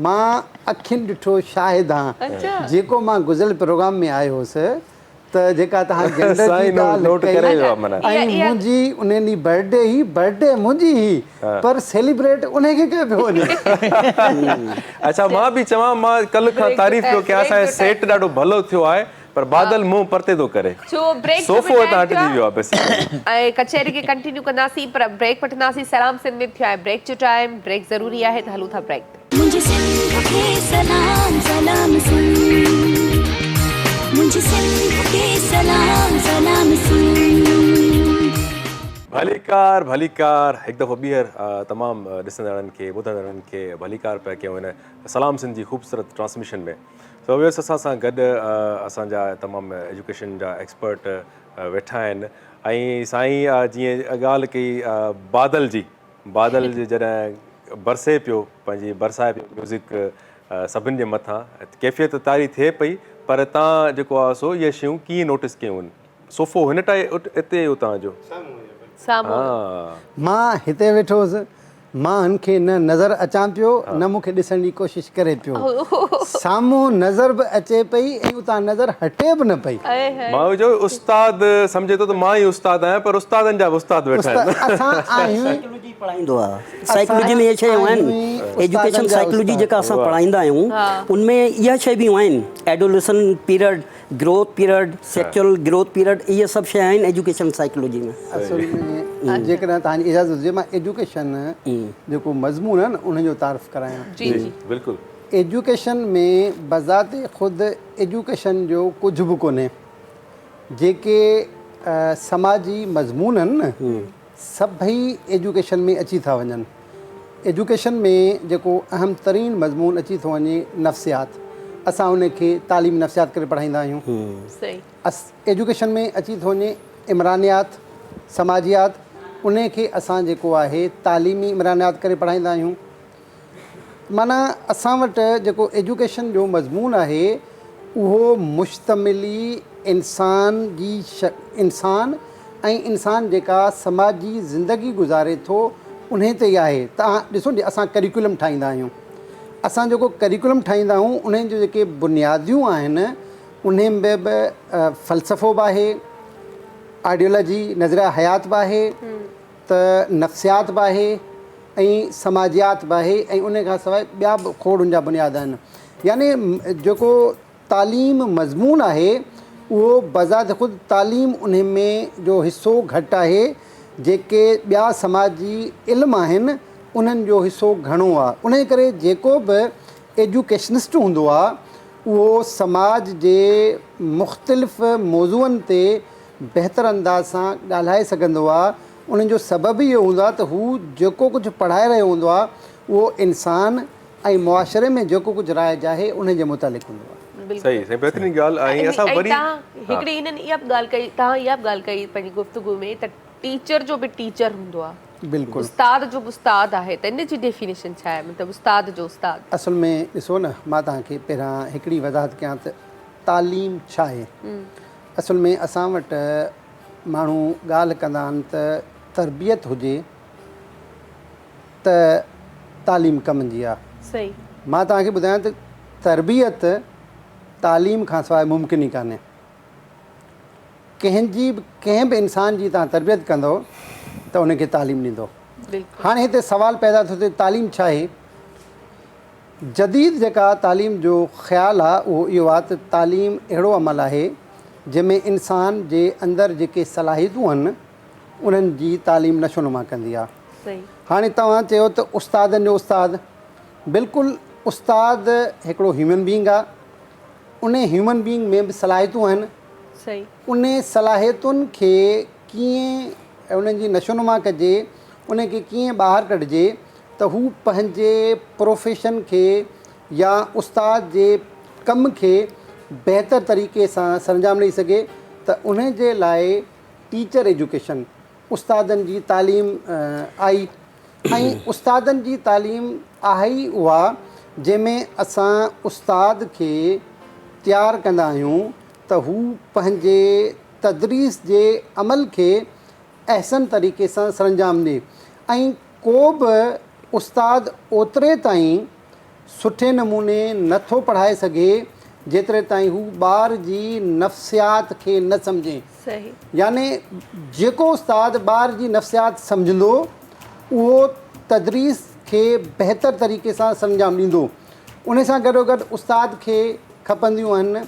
मां अखियुनि ॾिठो शाहिद आहियां। जेको मां गुज़िरियल प्रोग्राम में आयो हुउसि त जेका तव्हां जेंडर साईं जी ॻाल्हि नोट करे वियो आहे माना। ऐं मुंहिंजी उन ॾींहुं बर्थडे मुंहिंजी ही, पर सेलिब्रेट उनखे कयो पियो वञे। अच्छा, मां बि चवां, मां कल्ह खां तारीफ़ पियो कयां, असांजो सेट ॾाढो भलो थियो आहे, पर बादल मुंहुं परते थो करे, सोफ़ो हितां हटिजी वियो आहे बेसिकली। ऐं कचहरी खे कंटिन्यू कंदासीं, पर ब्रेक वठंदासीं। सलाम सिंध में थियो आहे ब्रेक जो टाइम, ब्रेक ज़रूरी आहे त हलूं था ब्रेक ते। मुझे सिंध के सलाम सलाम सिंध, मुझे सिंध के सलाम सलाम सिंध। भलीकार हिकु दफ़ो ॿीहर तमामु ॾिसंदड़नि खे ॿुधंदड़नि खे भलीकार पिया कयूं हिन सलाम सिंध जी ख़ूबसूरत ट्रांसमिशन में। सो वियसि असां सां गॾु असांजा तमामु एजुकेशन जा एक्सपर्ट वेठा आहिनि। ऐं साईं जीअं ॻाल्हि कई बादल जी जॾहिं बरसे पियो, पंहिंजी बरसाए पियो म्यूज़िक सभिनि जे मथां, कैफ़ियत तारी थिए पई, पर तव्हां जेको आहे सो इहे शयूं कीअं नोटिस कयूं आहिनि? सोफ़ो हिन हिते उतां जो मां हिते वेठो हुउसि, मां हिनखे न नज़र अचां पियो न मूंखे ॾिसण जी कोशिशि करे पियो, साम्हूं नज़र बि अचे पई ऐं उतां नज़र हटे बि न पई। मां जो उस्ताद सम्झे थो त मां ई उस्ताद आहियां, पर उस्तादनि जा बि उस्ताद वेठा आहिनि। असां आहियूं साइकोलॉजी पढ़ाईंदो आहे, साइकोलॉजी में इहे शयूं आहिनि, एजुकेशन साइकोलॉजी जेका असां पढ़ाईंदा आहियूं उनमें इहा शइ बि आहिनि, adolescent period, growth period, sexual growth period, इहे सभु शइ आहिनि एजुकेशन साइकोलॉजी में। असल में जेकॾहिं तव्हांजी इजाज़त हुजे मां एजुकेशन जेको मज़मून आहे न उनजो तारीफ़ करायां। जी जी बिल्कुलु। एजुकेशन में बज़ाते ख़ुदि एजुकेशन जो कुझु बि कोन्हे, जेके समाजी मज़मून आहिनि न सभई एजुकेशन में अची था वञनि। एजुकेशन में जेको अहम तरीन मज़मून अची थो वञे नफ़्सियात, असां उनखे तालीम नफ़्सियात करे पढ़ाईंदा आहियूं। सही। एजुकेशन में अची थो वञे इमरानियात, समाजियात, उनखे असां जेको आहे तालीमी इमरानियात करे पढ़ाईंदा आहियूं। माना असां वटि जेको एजुकेशन जो मज़मून आहे उहो मुश्तमिली इंसान ऐं इंसान जेका समाजी ज़िंदगी गुज़ारे थो उन ते ई आहे। तव्हां ॾिसो न, असां करिकुलम ठाहींदा आहियूं, असां जेको करिकुलम ठाहींदा आहियूं उन्हनि जो जेके बुनियादियूं आहिनि उन में बि फ़लसफ़ो बि आहे, आइडियोलॉजी नज़रिया हयात बि आहे, त नफ़्सियात बि आहे ऐं समाजियात बि आहे, ऐं उन खां सवाइ ॿिया बि खोड़ उन जा बुनियाद आहिनि। यानी जेको तालीम मज़मून आहे उहो बज़ात ख़ुदि तालीम उन में जो हिसो घटि आहे, जेके ॿिया समाजी इल्म आहिनि उन्हनि जो हिसो घणो आहे। उन करे जेको बि एजुकेशनिस्ट हूंदो आहे उहो समाज जे मुख़्तलिफ़ मौज़ूअनि ते बहितर अंदाज़ सां ॻाल्हाए सघंदो आहे। उन्हनि जो सबबु इहो हूंदो आहे त हू जेको कुझु पढ़ाए रहियो हूंदो आहे उहो इंसान ऐं मुआशरे में जेको कुझु राइज आहे उन जे मुतालिक़ हूंदो आहे। सही सही, बहितरीन ॻाल्हि। ऐं असां वरी हिकिड़ी हिननि इहा बि ॻाल्हि कई, तव्हां इहा बि ॻाल्हि कई पंहिंजी गुफ़्तगू में, त टीचर जो बि टीचर हूंदो आहे, बिल्कुलु उस्ताद जो बि उस्ताद आहे, त इन जी डेफिनेशन छा आहे? मतिलबु उस्ताद जो उस्ताद असल में ॾिसो न, मां तव्हांखे पहिरां हिकिड़ी वज़ाहत कयां त तालीम छा आहे। असल में असां वटि माण्हू ॻाल्हि कंदा आहिनि त तरबियत हुजे त तालीम कमु जी आहे। सही। मां तव्हांखे ॿुधायां त तरबियत तालीम खां सवाइ मुमकिन ई कान्हे। कंहिं बि इंसान जी तव्हां तरबियत कंदो त उनखे तालीम ॾींदो। हाणे हिते सुवाल पैदा थो थिए तालीम छा आहे। जदीद जेका तालीम जो ख़्यालु आहे उहो इहो आहे त तालीम अहिड़ो अमल आहे जंहिंमें इंसान जे अंदरि जेके सलाहियतूं आहिनि उन्हनि जी तालीम नशोनुमा कंदी आहे। हाणे तव्हां चयो त उस्तादनि जो उस्ताद, बिल्कुलु उस्ताद हिकिड़ो ह्यूमन बींग आहे, उन ह्यूमन बींग में बि सलाहियतूं आहिनि। सही। उन सलाहियतुनि खे कीअं उन्हनि जी नशोनुमा कजे, उनखे कीअं ॿाहिरि कढिजे त हू पंहिंजे प्रोफेशन खे या उस्ताद जे कम खे बहितर तरीक़े सां सरंजाम ॾेई सघे, त उन जे लाइ टीचर एजुकेशन उस्तादनि जी तालीम आई ऐं उस्तादनि जी तालीम आहे ई उहा जंहिंमें असां उस्ताद खे तयारु कंदा आहियूं त हू पंहिंजे तदरीस जे अमल खे अहसन तरीक़े सां सरंजाम ॾिए ऐं को बि उस्ताद ओतिरे ताईं सुठे नमूने नथो पढ़ाए सघे जेतिरे ताईं हू ॿार जी नफ़्सियात खे न सम्झे। सही। याने जेको उस्ताद ॿार जी नफ़्सियात सम्झंदो उहो तदरीस खे बहितर तरीक़े सां सरंजाम ॾींदो। उन सां गॾोगॾु उस्ताद खे खपंदियूं आहिनि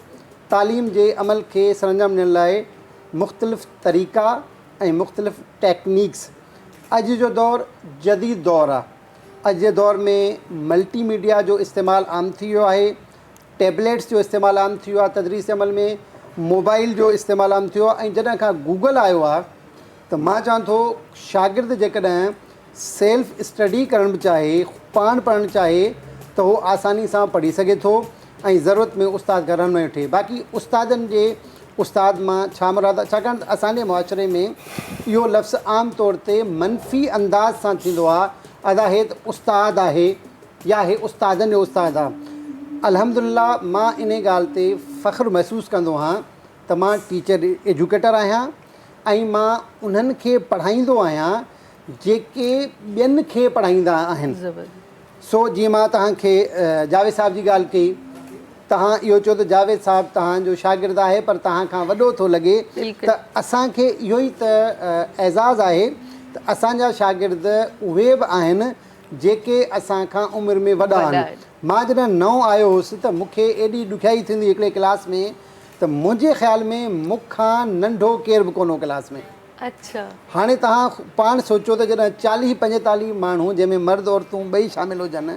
तालीम जे अमल खे सरंजाम ॾियण लाइ मुख़्तलिफ़ तरीक़ा ऐं मुख़्तलिफ़ टेक्निक्स। अॼु जो दौरु जदीद दौरु आहे। अॼु जे दौर में मल्टीमीडिया जो इस्तेमालु आम थी वियो आहे, टैबलेट्स जो इस्तेमालु आम थी वियो आहे, तदरीस अमल में मोबाइल जो इस्तेमालु आम थियो आहे। ऐं जॾहिं खां गूगल आयो आहे त मां चवां थो शागिर्द जेकॾहिं सेल्फ स्टडी करणु बि चाहे, पाण पढ़णु चाहे त उहो आसानी सां पढ़ी सघे थो ऐं ज़रूरत में उस्ताद घर में वठे। बाक़ी उस्तादनि जे उस्ताद मां छा मुराद आहे, छाकाणि त असांजे मुआशरे में इहो लफ़्ज़ आम तौर ते मनफ़ी अंदाज़ सां थींदो आहे, अदा हे त उस्ताद आहे या हे उस्तादनि जो उस्ताद आहे। अल्हम्दुलिल्लाह मां इन ॻाल्हि ते फ़ख़्रु महसूसु कंदो आहियां त मां टीचर एजुकेटर आहियां ऐं मां उन्हनि खे पढ़ाईंदो आहियां जेके ॿियनि खे पढ़ाईंदा आहिनि। सो जीअं मां तव्हांखे जावेद साहिब जी ॻाल्हि कई, तव्हां इहो चयो त जावेद साहिबु तव्हांजो शागिर्द आहे पर तव्हां खां वॾो थो लॻे, त असांखे इहो ई त एज़ाज़ु आहे त असांजा शागिर्द उहे बि आहिनि जेके असांखां उमिरि में वॾा आहिनि। मां जॾहिं नओं आयो हुउसि त मूंखे एॾी ॾुखियाई थींदी हिकिड़े क्लास में त मुंहिंजे ख़्याल में मूंखां नंढो केर बि कोन्हो क्लास में। अच्छा। हाणे तव्हां पाण सोचो त जॾहिं 40-45 माण्हू जंहिंमें मर्द औरतूं ॿई शामिलु हुजनि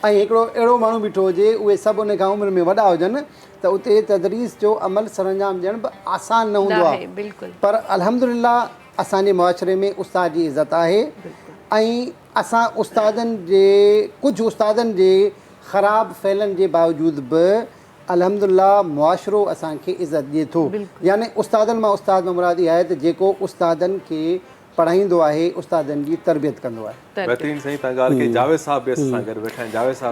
ऐं हिकिड़ो अहिड़ो माण्हू बीठो हुजे उहे सभु उन खां उमिरि में वॾा हुजनि त उते तदरीस जो अमल सरंजाम ॾियणु बि आसान न हूंदो आहे। पर अल्हम्दुलिल्लाह असांजे मुआशरे में उस्ताद जी इज़त आहे ऐं असां उस्तादनि जे कुझु उस्तादनि जे ख़राबु फ़ैलनि जे बावजूदि बि अल्हम्दुलिल्लाह मुआशरो असांखे इज़त ॾिए थो। याने उस्तादनि मां उस्ताद में मुराद इहा आहे त जेको उस्तादनि खे पढ़ाईंदो आहे, उस्तादनि जी तरबियत कंदो आहे। बहितरीन साईं तव्हां ॻाल्हि कई। जावेद साहब बि असां सां गॾु वेठा आहिनि। जावेद साहब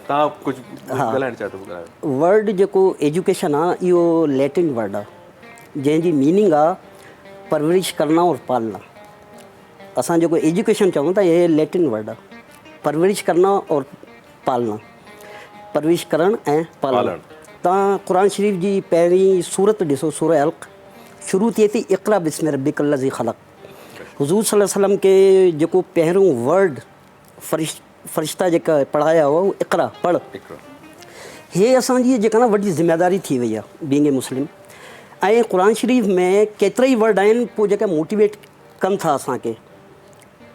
तव्हां कुझु ॻाल्हाइणु चाहियो था ॿुधायो। वर्ड जेको एजुकेशन आहे इहो लैटिन वर्ड आहे जंहिंजी मीनिंग आहे परवरिश करना और पालना। असां जेको एजुकेशन चऊं था इहे लैटिन वर्ड आहे, परवरिश करना और पालना, परवरिश करणु ऐं पालणु। तव्हां क़ुरान शरीफ़ जी पहिरीं सूरत ॾिसो, सूरह अलक़, शुरू थिए थी इक़रा बिस्मि रब्बिकल लज़ी ख़लक़। हुज़ूर सल्लल्लाहु अलैहि वसल्लम खे जेको पहिरियों वर्ड फ़रिश्ता जेका पढ़ाया हुआ उहो इक़रा पढ़। हे असांजी जेका न वॾी ज़िम्मेदारी थी वई आहे बीइंग ए मुस्लिम। ऐं क़ुरान शरीफ़ में केतिरा ई वर्ड आहिनि पोइ जेका मोटिवेट कनि था असांखे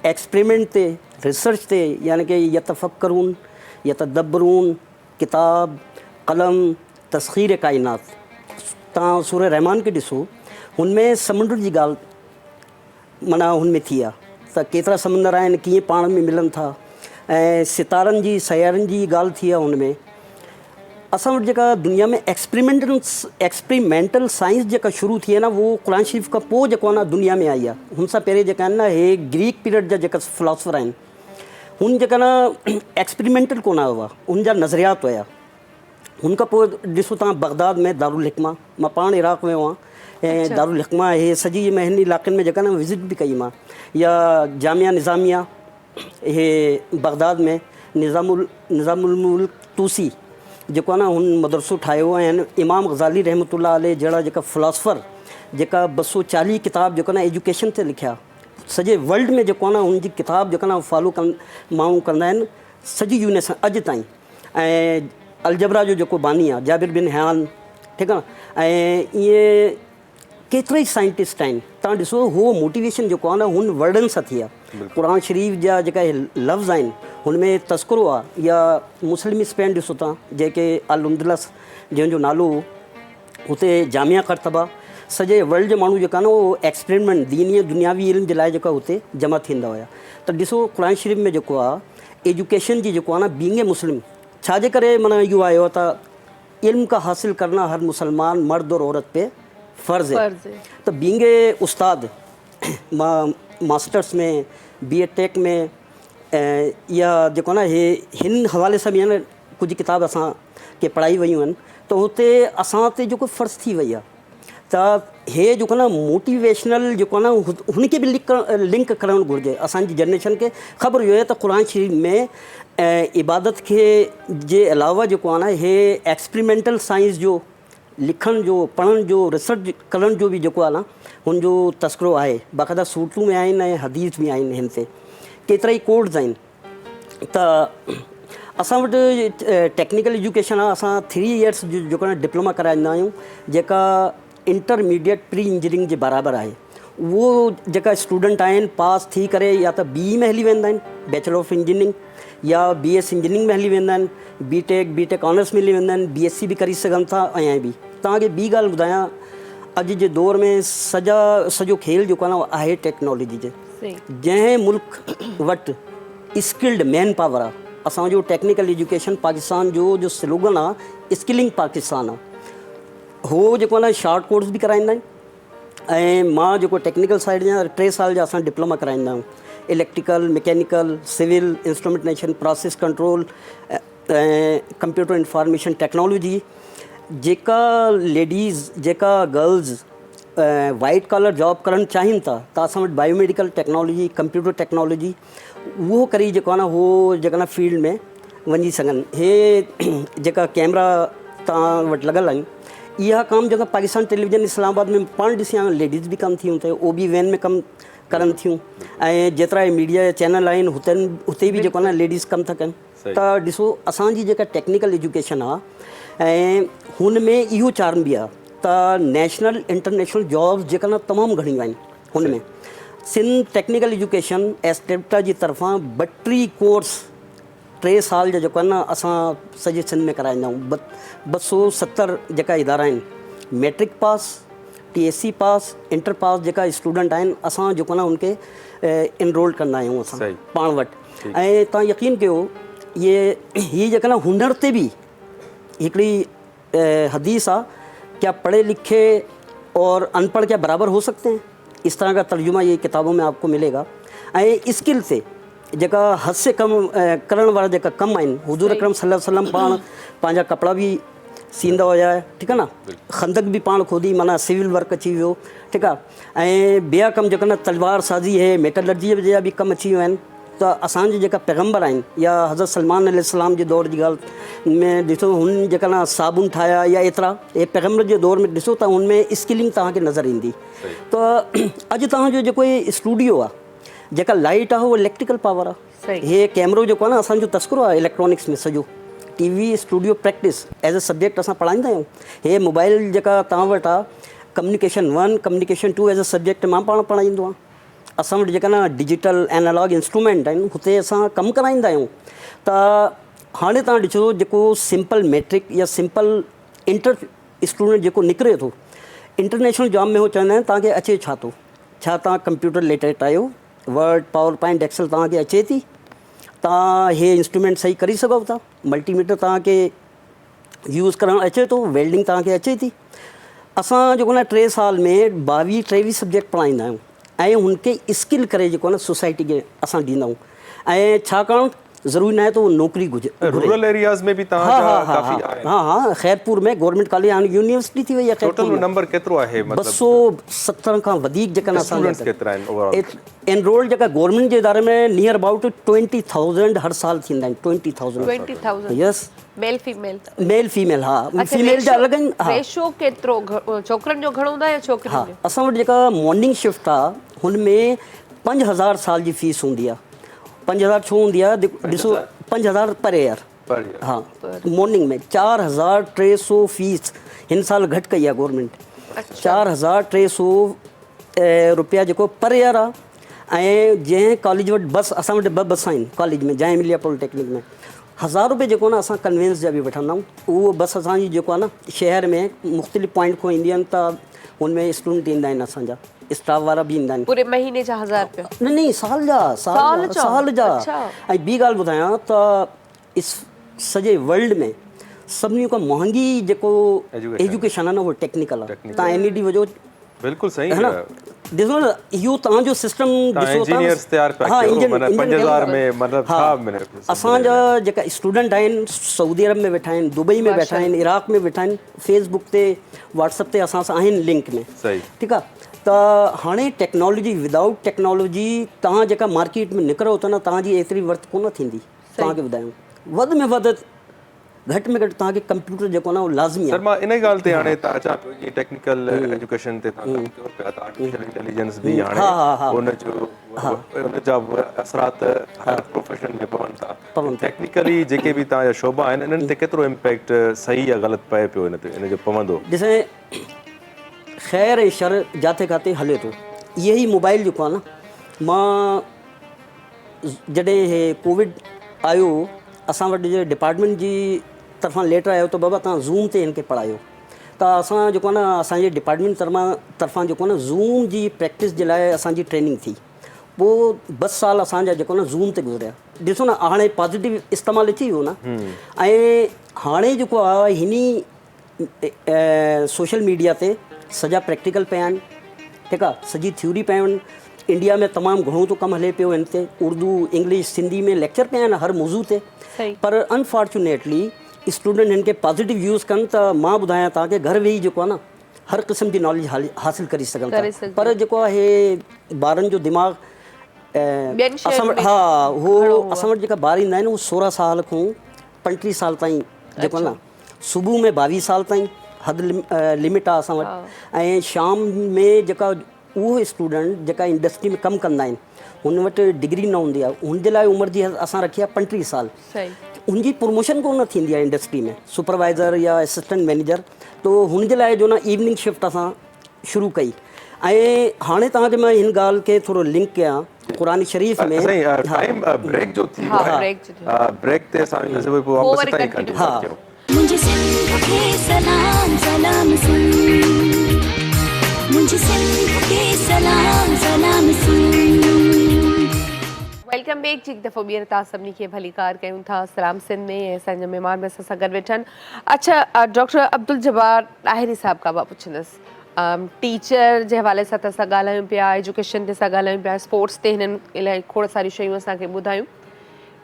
एक्सपेरिमेंट ते, रिसर्च ते, यानी कि यतफ़क्करून, यतदब्बरून, किताब, कलम, तस्ख़ीर काइनात। तव्हां सूरह रहमान खे ॾिसो, हुनमें समुंड जी ॻाल्हि माना हुनमें थी आहे त केतिरा समुंड आहिनि, कीअं पाण में मिलनि था, ऐं सितारनि जी सयारनि जी ॻाल्हि थी आहे हुनमें। असां वटि जेका दुनिया में एक्सपेरिमेंटल साइंस जेका शुरू थी आहे न उहो क़ुरान शरीफ़ खां पोइ जेको आहे न दुनिया में आई आहे। हुन सां पहिरें जेका आहिनि न हे ग्रीक पीरियड जा जेका फिलासफ़र आहिनि हुन जेका न एक्सपेरिमेंटल कोन हुआ, हुन जा नज़रियात हुया। हुन खां पोइ ॾिसो तव्हां बगदाद में दारुल हिकमा, मां पाण इराक़ वियो आहियां ऐं दारुल हिकमा हे सॼी में हिन इलाइक़नि में जेका न विज़िट बि कई मां, या जामिया निज़ामिया हे बगदाद में, निज़ामुल मुल्क तूसी जेको आहे न हुन मदरसो ठाहियो ऐं इमाम ग़ज़ाली रहमतुल्लाह अलैह जहिड़ा जेका फ़िलासफ़र जेका 240 किताब जेको न एजुकेशन ते लिखिया, सॼे वर्ल्ड में जेको आहे न हुनजी किताब जेका न फॉलो माण्हू कंदा आहिनि सॼी यूनिवर्स अॼु ताईं। ऐं अलजबरा जो जेको बानी आहे जाबिर बिन हयान, ठीकु आहे, ऐं इहे केतिरा ई साइंटिस्ट आहिनि। तव्हां ॾिसो उहो मोटिवेशन जेको आहे न हुन वर्डनि सां थी आहे। क़ुरान शरीफ़ जा जेका लफ़्ज़ आहिनि हुनमें तस्करो आहे, या मुस्लिम स्पेन ॾिसो तव्हां जेके अल-अंदलस जंहिंजो नालो हुते जामिया करतबा, सॼे वर्ल्ड जे माण्हू जेका न उहो एक्सपेरिमेंट दीनी दुनियावी इल्म जे लाइ जेका हुते जमा थींदा हुया। त ॾिसो क़ुरान शरीफ़ में जेको आहे एजुकेशन जी जेको आहे न बीइंग ए मुस्लिम छाजे करे माना इहो आयो आहे त इल्म का हासिल करना हर मुसलमान मर्द और औरत पे फ़र्ज़ है। फ़र्ज़ है। त बींगे उस्ताद मास्टर्स में B.Ed टेक में या जेको ना हे हिन हवाले सां बि आहे न कुझु किताब असां के पढ़ाई वयूं आहिनि त हुते असां ते जेको फ़र्ज़ थी वई आहे त हे जेको न मोटिवेशनल जेको आहे न हुनखे बि लिंक करणु घुरिजे। असांजी जनरेशन खे ख़बर हुजे त क़ुर शरीफ़ में इबादत खे जे अलावा जेको आहे न हे एक्सपेरिमेंटल साइंस जो लिखण जो पढ़ण जो रिसर्च करण जो बि जेको आहे न हुनजो तस्करो आहे। बाक़ाइदा सूरतूं में आहिनि ऐं हदीस बि आहिनि। हिन ते केतिरा ई कोड्स आहिनि। त असां वटि टेक्निकल एजुकेशन आहे। असां 3 इयर्स जो जेको आहे डिप्लोमा कराईंदा आहियूं जेका इंटरमीडिएट प्री इंजीनियरिंग जे बराबरि आहे। उहो जेका स्टूडेंट आहिनि पास थी करे या त BE में हली वेंदा आहिनि बैचलर ऑफ इंजीनियरिंग या BS इंजीनियरिंग में हली वेंदा आहिनि B.Tech ऑनर्स में हली वेंदा आहिनि BSc बि करी सघनि था। ऐं बि तव्हांखे ॿी ॻाल्हि ॿुधायां अॼु जे दौर में सॼो खेल जेको आहे न आहे टेक्नोलॉजी जे। जंहिं मुल्क वटि स्किल्ड मैन पावर आहे असांजो टेक्निकल एजुकेशन पाकिस्तान जो स्लोगन आहे स्किलिंग पाकिस्तान आहे। हो जेको आहे न शॉर्ट कोर्स बि कराईंदा आहिनि ऐं मां जेको टेक्निकल साइड जा 3 साल जा असां डिप्लोमा कराईंदा आहियूं electrical mechanical civil instrumentation process control computer information technology. जेका लेडीज़ जेका गर्ल्स वाइट कॉलर जॉब करणु चाहिनि था त असां वटि बायोमेडिकल टेक्नोलॉजी कंप्यूटर टेक्नोलॉजी उहो करे जेको आहे न उहो जेका न फील्ड में वञी सघनि। हे जेका कैमरा तव्हां वटि लॻल आहिनि इहा कमु जेका पाकिस्तान टेलीविज़न इस्लामाबाद में पाण ॾिसी आहियूं लेडीज़ बि कमु थियूं त OB वैन में कमु करनि थियूं ऐं जेतिरा मीडिया चैनल आहिनि हुते बि जेको आहे न लेडीज़ कमु था कनि। त ॾिसो असांजी जेका टेक्निकल एजुकेशन आहे ऐं हुन में इहो चार्म बि आहे त नेशनल इंटरनेशनल जॉब्स जेका न तमामु घणियूं आहिनि। हुन में सिंध टेक्निकल एजुकेशन एस्टेप्टा जी तरफ़ां 32 कोर्स 3 साल जा जेको आहे न असां सॼे सिंध में कराईंदा आहियूं। 270 जेका इदारा आहिनि मैट्रिक पास TSC पास इंटर पास जेका स्टूडेंट आहिनि असां जेको न उनखे इनरोल कंदा आहियूं असां पाण वटि। ऐं तव्हां यकीन कयो ये जेका न हुनर ते बि हिकिड़ी हदीस आहे क्या पढ़े लिखे और अनपढ़ क्या बराबर हो सकते हैं। इस तरह का तर्जुमा ये किताबों में आपको मिलेगा। ऐं स्किल ते जेका हद से कम करण वारा जेका कम आहिनि हुजूर अकरम सल्लल्लाहु अलैहि वसल्लम पाण पंहिंजा कपिड़ा बि सींदा हुया। ठीकु आहे न खंदक बि पाण खुदी माना सिविल वर्क अची वियो। ठीकु आहे ऐं ॿिया कम जेका न तलवार साज़ी है मेटलर्जी जा बि कम अची विया आहिनि। त असांजे जेका पैगम्बर आहिनि या हज़रत सलमान अलैहिस्सलाम जे दौर जी ॻाल्हि में ॾिसो हुन जेका न साबुन ठाहिया या एतिरा हे पैगम्बर जे दौर में ॾिसो त हुनमें स्किलिंग तव्हांखे नज़र ईंदी। त अॼु तव्हांजो जेको हे स्टूडियो आहे जेका लाइट आहे उहो इलेक्ट्रिकल पावर आहे। हे कैमरो जेको आहे न असांजो तस्करो आहे इलेक्ट्रॉनिक्स में सॼो TV studio practice as a subject असां पढ़ाईंदा आहियूं। हे मोबाइल जेका तव्हां वटि आहे communication 1 communication 2 as a subject मां पाण पढ़ाईंदो आहियां। असां वटि जेका न डिजिटल एनालॉग इंस्ट्रूमेंट आहिनि हुते असां कमु कराईंदा आहियूं। त हाणे तव्हां ॾिसो जेको सिंपल मैट्रिक या सिंपल इंटर स्टूडेंट जेको निकिरे थो इंटरनेशनल जॉब में उहो चवंदा आहिनि तव्हांखे अचे छा थो छा तव्हां कंप्यूटर लिटरेट आहियो वर्ड पावर पॉइंट एक्सेल तव्हांखे अचे थी तव्हां हे इंस्ट्रूमेंट सही करे सघो था मल्टीमीटर तव्हांखे यूज़ करणु अचे थो वेल्डिंग तव्हांखे अचे थी। असां जेको न 3 साल में 22-23 सब्जेक्ट पढ़ाईंदा आहियूं ऐं हुनखे स्किल करे जेको आहे न सोसाइटी खे असां ॾींदा आहियूं। ऐं छाकाणि ज़रूरी न आहे त उहो नौकिरी रूरल एरियाज़ में भी हाँ खैरपुर में गवर्नमेंट कॉलेज हाणे यूनिवर्सिटी थी वई आहे। टोटल नंबर केतिरो आहे मतलब 270 खां वधीक जेका स्टूडेंट्स केतिरा आहिनि ओवरऑल एनरोल जेका गवर्नमेंट जे इदारे में नियर अबाउट 20,000 हर साल थींदा आहिनि। 20,000 यस मेल फीमेल हा फीमेल जा अलॻि आहिनि। रेशो केतिरो छोकिरनि जो घणो हूंदा या छोकिरियुनि जो? असां वटि जेका मॉर्निंग शिफ्ट आहे हुन में 5,000 साल जी फीस हूंदी आहे। 5,000 छो हूंदी आहे ॾिसो 5,000 पर ईयर हाँ मॉर्निंग में 4,300 फीस हिन साल घटि कई आहे गवर्नमेंट। 4,300 रुपया जेको पर ईयर आहे। ऐं जंहिं कॉलेज वटि बस असां वटि 2 बस आहिनि कॉलेज में जंहिं मिलिया पॉलिटेक्निक में 1,000 रुपये जेको न असां कन्वेंस जा बि वठंदा आहियूं। उहो बस असांजी जेको आहे न शहर में मुख़्तलिफ़ पॉइंट खां ईंदी आहिनि त हुनमें स्टूडेंट ईंदा आहिनि असांजा स्टाफ वारा बि ईंदा आहिनि। पूरे महीने जा 1,000 रुपया? नहीं साल जा ऐं ॿी ॻाल्हि ॿुधायां त इस सॼे वर्ल्ड में सभिनी खां महांगी जेको एजुकेशन आहे न उहो टेक्निकल आहे। तव्हां NED वञो, बिल्कुलु सही है ना, ॾिसो न इहो तव्हांजो सिस्टम ॾिसो इंजीनियर्स तैयार पिया हाँ, कयो, इंजन- 5000 में मतिलबु छा हाँ, मिले असांजा जेका स्टूडेंट आहिनि सऊदी अरब में वेठा आहिनि, दुबई में वेठा आहिनि, इराक में वेठा आहिनि, फेसबुक ते व्हाट्सअप ते असां सां आहिनि लिंक में। सही। ठीकु आहे, त हाणे टेक्नोलॉजी विदाउट टेक्नोलॉजी तव्हां जेका मार्केट में निकिरो था न तव्हांजी एतिरी वर्थ कोन थींदी। तव्हांखे ॿुधायूं वधि में वधि घटि में घटि तव्हांखे कंप्यूटर जेको आहे न उहो लाज़मी सर आहे। मां इन ॻाल्हि ते हाणे तव्हां अचां पियो कि टेक्निकल एजुकेशन ते तव्हां कमु कयो पिया त आर्टिफिशियल इंटेलिजेंस बि हाणे उनजा असरात हर प्रोफेशन में पवनि था। टेक्निकली जेके बि तव्हांजा शोबा आहिनि इन्हनि ते केतिरो इम्पैक्ट सही या ग़लति पए पियो इन ते, इन जो पवंदो? ॾिसे ख़ैर ऐं शर जिते किथे हले थो। इहे ई मोबाइल जेको आहे न, मां जॾहिं हे कोविड आयो असां वटि जे डिपार्टमेंट जी तरफ़ां लेटर आयो त बाबा तव्हां ज़ूम ते हिन खे पढ़ायो, त असां जेको आहे न असांजे डिपार्टमेंट तरफ़ां जेको आहे न ज़ूम जी प्रैक्टिस जे लाइ असांजी ट्रेनिंग थी। पोइ 2 साल असांजा जेको आहे न ज़ूम ते गुज़रिया। ॾिसो न हाणे पॉज़िटिव इस्तेमालु अची वियो न, ऐं हाणे जेको आहे हिन सोशल मीडिया ते सॼा प्रैक्टिकल पिया आहिनि, ठीकु आहे, सॼी थ्योरी पिया आहिनि। इंडिया में तमामु घणो थो कमु हले पियो हिन ते, उर्दू इंग्लिश सिंधी में लेक्चर पिया आहिनि हर मौज़ू ते। पर अनफॉर्चुनेटली स्टूडेंट हिन खे पॉज़िटिव यूज़ कनि त मां ॿुधायां तव्हांखे घर वेही जेको आहे न हर क़िस्म जी नॉलेज हासिलु करे सघनि था। पर जेको आहे ॿारनि जो दिमाग़ असां वटि, हा उहो असां वटि जेका ॿार ईंदा आहिनि उहो 16 साल खां 35 साल ताईं जेको आहे न, सुबुह में 22 साल ताईं हद लिमिट आहे असां वटि, ऐं शाम में जेका उहो स्टूडेंट जेका इंडस्ट्री में कमु कंदा आहिनि हुन वटि डिग्री न हूंदी आहे, हुनजे लाइ उमिरि जी असां रखी आहे 35 साल। उनजी प्रमोशन कोन थींदी आहे इंडस्ट्री में, सुपरवाइज़र या असिस्टेंट मैनेजर, तो हुनजे लाइ जो न इवनिंग शिफ्ट असां शुरू कई। ऐं हाणे तव्हांखे मां हिन ॻाल्हि खे थोरो लिंक कयां क़ुरान शरीफ़ में। टाइम ब्रेक जो थी वियो आहे, ब्रेक ते असां वापसि ताईं कंटिन्यू कयूं। मुझे सिंध के सलाम सलाम सुन, मुझे सिंध के सलाम सलाम सुन। वेलकम बैक जी, हिकु दफ़ो ॿीहर तव्हां सभिनी खे भली कार कयूं था सलाम सिंध में, ऐं असांजा महिमान बि असां सां गॾु वेठा आहिनि। अच्छा डॉक्टर अब्दुल जब्बार ताहिरी साहिबु खां मां पुछंदसि, टीचर जे हवाले सां त असां ॻाल्हायूं पिया, एजुकेशन ते असां ॻाल्हायूं पिया, स्पोर्ट्स ते हिननि इलाही खोड़ सारियूं शयूं असांखे ॿुधायूं।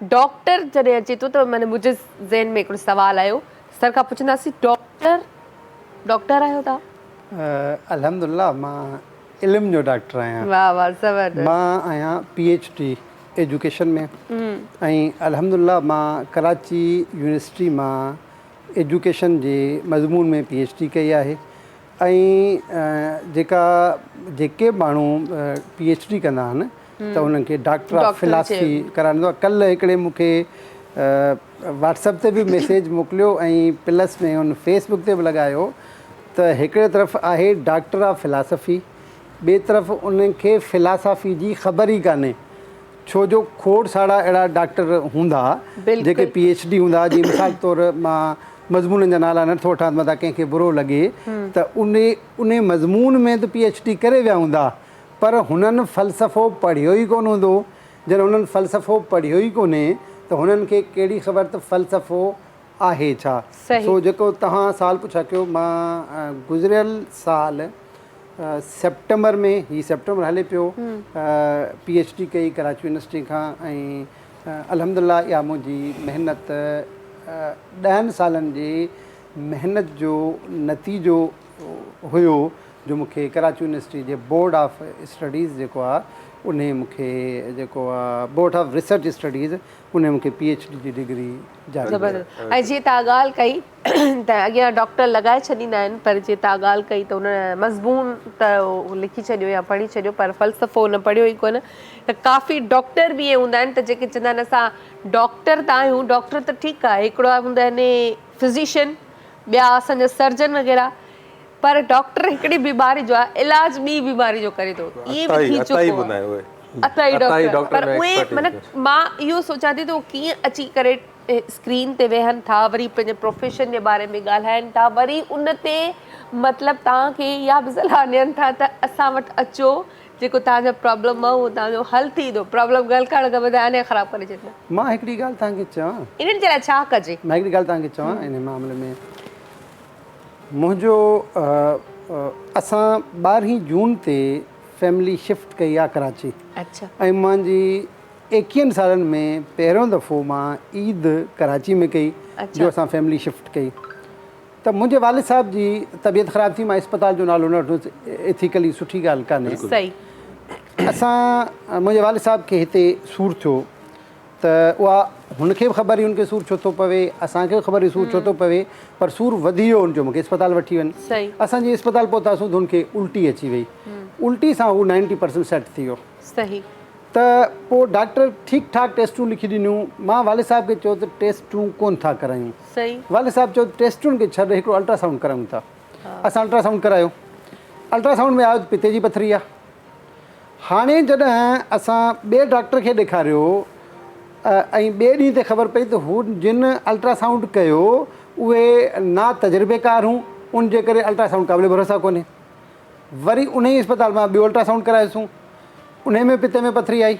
डॉक्टर जॾहिं अचे थो त माना मुंहिंजे ज़हन में हिकिड़ो सुवालु आयो, सर खां पुछंदासीं डॉक्टर आहियो तव्हां? अल्हम्दुलिल्लाह मां इल्म जो डॉक्टर आहियां। वाह वाह ज़बरदस्त। मां आहियां PhD एजुकेशन में, ऐं अल्हम्दुलिल्लाह मां कराची यूनिवर्सिटी मां एजुकेशन जे मज़मून में PhD कई आहे। ऐं जेके माण्हू PhD कंदा आहिनि त उन्हनि खे डॉक्टर ऑफ फिलासफी कराईंदो आहे। कल्ह हिकिड़े मूंखे व्हाट्सएप ते बि मैसेज मोकिलियो ऐं प्लस में हुन फेसबुक ते बि लॻायो त हिकिड़े तरफ़ आहे डॉक्टर ऑफ फिलासफी, ॿिए तरफ़ उनखे फिलासफी जी ख़बर ई कान्हे, छो जो खोड़ सारा अहिड़ा डॉक्टर हूंदा जेके PhD हूंदा। जीअं मिसाल तौरु मां मज़मून जा नाला नथो वठां मथां कंहिंखे बुरो लॻे, त उन मज़मून में त PhD करे विया हूंदा, पर हुननि फ़लसफ़ो पढ़ियो ई कोन हूंदो। जॾहिं हुननि फ़लसफ़ो पढ़ियो ई कोन्हे त हुननि खे कहिड़ी ख़बर त फ़लसफ़ो आहे छा। सो जेको तव्हां साल पुछा कयो, मां गुज़िरियल साल सेप्टेंबर में, ही सेप्टेंबर हले पियो, PhD कई कराची यूनिवर्सिटी खां। ऐं अल्हम्दुलिल्लाह इहा मुंहिंजी महिनत 10 सालनि जी महिनत जो नतीजो हुयो, जो मूंखे Karachi university J board of studies जेको आहे उन मूंखे जेको आहे बोर्ड ऑफ रिसर्च स्टडीज़ उन मूंखे PhD जी डिग्री जारी। ज़बरदस्त। ऐं जीअं तव्हां ॻाल्हि कई त अॻियां डॉक्टर लॻाए छॾींदा आहिनि, पर जीअं तव्हां ॻाल्हि कई त उन मज़मून त लिखी छॾियो या पढ़ी छॾियो, पर फ़लसफ़ो न पढ़ियो ई कोन। त काफ़ी डॉक्टर बि इहे हूंदा आहिनि त जेके चवंदा आहिनि असां डॉक्टर त आहियूं, डॉक्टर त ठीकु आहे, हिकिड़ा हूंदा आहिनि फिज़िशियन, ॿिया असांजा सर्जन वग़ैरह, पर डॉक्टर हिकिड़ी बीमारी जो आहे इलाज ॿी बीमारी जो करे थो। इहे बि थी चुको आहे, अथई डॉक्टर। पर उहे माना मां इहो सोचां थी त उहे कीअं अची करे स्क्रीन ते वेहनि था, वरी पंहिंजे प्रोफेशन जे बारे में ॻाल्हाइनि था, वरी उन ते मतिलबु तव्हांखे इहा बि सलाह ॾियनि था त असां वटि अचो, जेको तव्हांजो प्रॉब्लम आहे उहो तव्हांजो हल थींदो, प्रॉब्लम ॻाल्हि करण खां बजाए अञा ख़राबु करे छॾींदा। मां हिकिड़ी ॻाल्हि तव्हांखे चवां, इन्हनि जे लाइ छा कजे? मां हिकिड़ी ॻाल्हि तव्हांखे चवां इन मामले में। मुंहिंजो असां 12 जून ते फैमिली शिफ्ट कई आहे कराची, अच्छा, ऐं मुंहिंजी 21 सालनि में पहिरियों दफ़ो मां ईद कराची में कई जो असां फैमिली शिफ्ट कई। त मुंहिंजे वालिद साहब जी तबियत ख़राबु थी, मां इस्पताल जो नालो न वठुसि, एथिकली सुठी ॻाल्हि कान्हे। सही। असां मुंहिंजे वालिद साहब खे हिते सूरु थियो त उहा हुनखे बि ख़बर हुई हुनखे सूरु छो थो पवे, असांखे बि ख़बर हुई सूरु छो थो पवे, पर सूरु वधी वियो हुनजो, मूंखे इस्पताल वठी वञ। सही। असां जीअं इस्पताल पहुतासीं त हुनखे उल्टी अची वई, उल्टी सां हू 90% सेट थी वियो। सही। त पोइ डॉक्टर ठीकु ठाक टेस्टूं लिखी ॾिनियूं। मां वालिद साहब खे चयो त टेस्टूं कोन था करायूं। सही। वालिद साहब चयो टेस्टुनि खे छॾ, हिकिड़ो अल्ट्रासाउंड करायूं था। असां अल्ट्रासाउंड करायो, अल्ट्रासाउंड में आयो त पिते जी पथरी आहे। हाणे जॾहिं असां ॿिए डॉक्टर खे ॾेखारियो ऐं ॿिए ॾींहं ते ख़बर पई त हू जिन अल्ट्रासाउंड कयो उहे ना तजुर्बेकार हूं, उनजे करे अल्ट्रासाउंड क़ाबिल भरोसा कोन्हे। वरी उन ई अस्पताल मां ॿियो अल्ट्रासाउंड करायोसीं, उन में पिते में पथरी आई।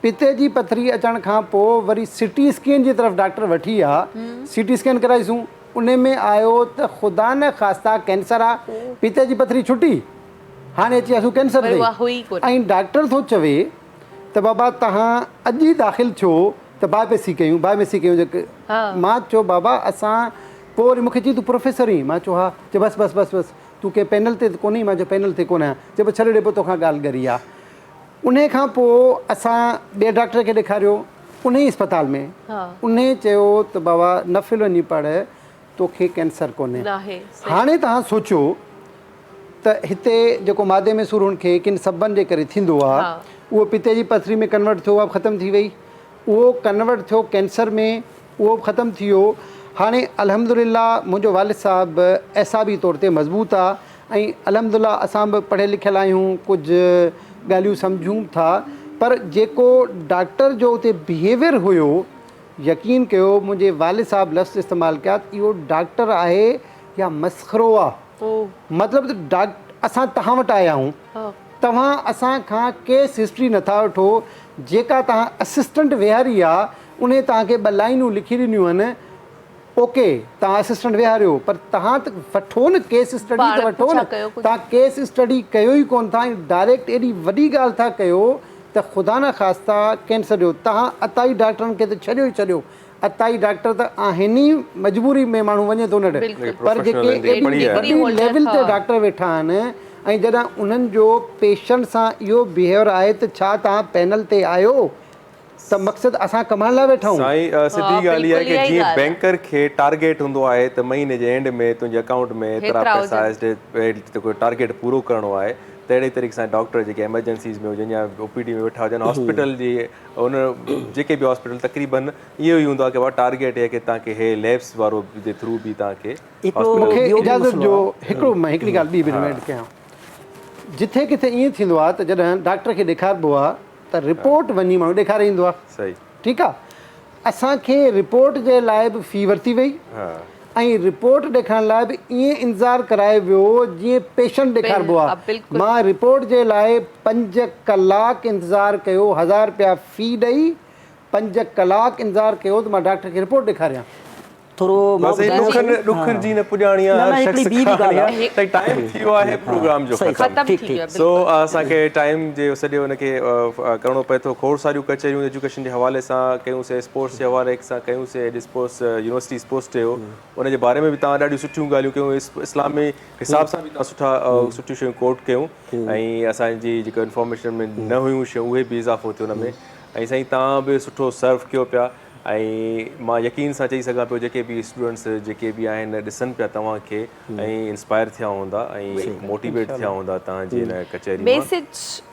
पिते जी पथरी अचण खां पोइ वरी सिटी स्कैन जी तरफ़ डॉक्टर वठी आहे, सिटी स्कैन कराईसूं, उन में आयो त ख़ुदा न ख़ास्ता कैंसर आहे। पिते जी पथरी छुटी, हाणे अची वियासीं कैंसर ते, ऐं डॉक्टर थो चवे त बाबा तव्हां अॼु ई दाख़िल थियो त बायोप्सी कयूं, बायोप्सी कयूं। जेके मां चयो बाबा असां, पोइ वरी मूंखे चई तूं प्रोफेसर आहीं? मां चयो हा। चयो बसि बसि बसि बसि तूं कंहिं पैनल ते कोन आहीं? मां चयो पैनल ते कोन आहियां। चयो पोइ छॾे ॾे, पोइ तोखां ॻाल्हि करी आहे। उन खां पोइ असां ॿिए डॉक्टर खे ॾेखारियो उन ई अस्पताल में, उन चयो त बाबा नफ़िल वञी पढ़, तोखे कैंसर कोन्हे। हाणे तव्हां सोचियो त हिते जेको मादे में सूरु हुनखे किन सबबनि जे करे थींदो आहे, उहो पिते जी पथरी में कन्वर्ट थियो, उहा ख़तमु थी वई। उहो कन्वर्ट थियो कैंसर में, उहो बि ख़तमु थी वियो। हाणे अल्हम्दुलिल्लाह मुंहिंजो वालिद साहिबु एसाबी तौर ते मज़बूत आहे ऐं अल्हम्दुलिल्लाह असां बि पढ़ियल लिखियल आहियूं, कुझु ॻाल्हियूं सम्झूं था। पर जेको डॉक्टर जो उते बिहेवियर हुयो, यकीन कयो मुंहिंजे वालिद साहिबु लफ़्ज़ इस्तेमालु कया, इहो डॉक्टर आहे या मस्ख़रो आहे। मतिलबु त असां तव्हां वटि आया आहियूं, तव्हां असां खां केस हिस्ट्री नथा वठो, जेका तव्हां असिस्टेंट विहारी आहे उन तव्हांखे 2 लाइनूं लिखी ॾिनियूं आहिनि, ओके तव्हां असिस्टेंट विहारियो, पर तव्हां त वठो न केस स्टडी त वठो न। तव्हां केस स्टडी कयो ई कोन था, डायरेक्ट एॾी वॾी ॻाल्हि था कयो त ख़ुदा न ख़ास्ता कैंसर जो। तव्हां अताई डॉक्टरनि खे त छॾियो ई छॾियो, अताई डॉक्टर त आहिनि ई, मजबूरी में माण्हू वञे थो न, पर जेके एॾी वॾी लेवल ते डॉक्टर वेठा आहिनि, ऐं जॾहिं उन्हनि जो पेशेंट सां इहो बिहेवियर आहे त छा तव्हां पैनल ते आयो त मक़सदु असां कमाइण लाइ वेठा आहियूं? साईं सिधी ॻाल्हि इहा आहे कि जीअं बैंकर खे टारगेट हूंदो आहे त महीने जे एंड में तुंहिंजे अकाउंट में एतिरा पैसा कोई टारगेट पूरो करिणो आहे, त अहिड़े तरीक़े सां डॉक्टर जेके एमरजेंसीज़ में हुजनि या OPD में वेठा हुजनि, हॉस्पिटल जी उन जेके बि हॉस्पिटल तक़रीबन इहो ई हूंदो आहे कि टारगेट आहे कि तव्हांखे हे लैब्स वारो जे थ्रू बि तव्हांखे। मूंखे इजाज़त ॾियो हिकिड़ो, मां हिकिड़ी ॻाल्हि ॿी बि रिमाइंड कयां। जिथे किथे ईअं थींदो आहे त जॾहिं डॉक्टर खे ॾेखारिबो आहे त रिपोर्ट वञी माण्हू ॾेखारे ईंदो आहे। सही, ठीकु आहे। असांखे रिपोर्ट जे लाइ बि फ़ी वरिती वई ऐं रिपोर्ट ॾेखारण लाइ बि ईअं इंतज़ारु कराए वियो जीअं पेशेंट ॾेखारिबो आहे। मां रिपोर्ट जे लाइ 5 कलाक इंतज़ारु कयो, 1000 रुपया फ़ी ॾेई 5 कलाक इंतज़ारु कयो त मां डॉक्टर खे रिपोर्ट ॾेखारियां। थोरो ॾुखनि जी न पुॼाणी आहे, टाइम थी वियो आहे प्रोग्राम जो ख़तमु। सो असांखे टाइम जे सॼो हुनखे करिणो पए थो। खोड़ सारियूं कचहरियूं एजुकेशन जे हवाले सां कयूंसीं, स्पोर्ट्स जे हवाले सां कयूंसीं, अॼु स्पोर्ट्स यूनिवर्सिटी स्पोर्ट्स डे हो, उनजे बारे में बि तव्हां ॾाढियूं सुठियूं ॻाल्हियूं कयूं, इस्लामी हिसाब सां बि तव्हां सुठियूं शयूं कोट कयूं, ऐं असांजी जेको इंफॉर्मेशन में न हुयूं शयूं उहे बि इज़ाफ़ो थियो हुन में। ऐं साईं तव्हां बि सुठो सर्व कयो पिया, ऐं मां यकीन सां चई सघां पियो जेके बि स्टूडेंट्स जेके बि आहिनि ॾिसनि पिया तव्हांखे ऐं इंस्पायर थिया हूंदा ऐं मोटिवेट थिया हूंदा तव्हांजी हिन कचहरी मां।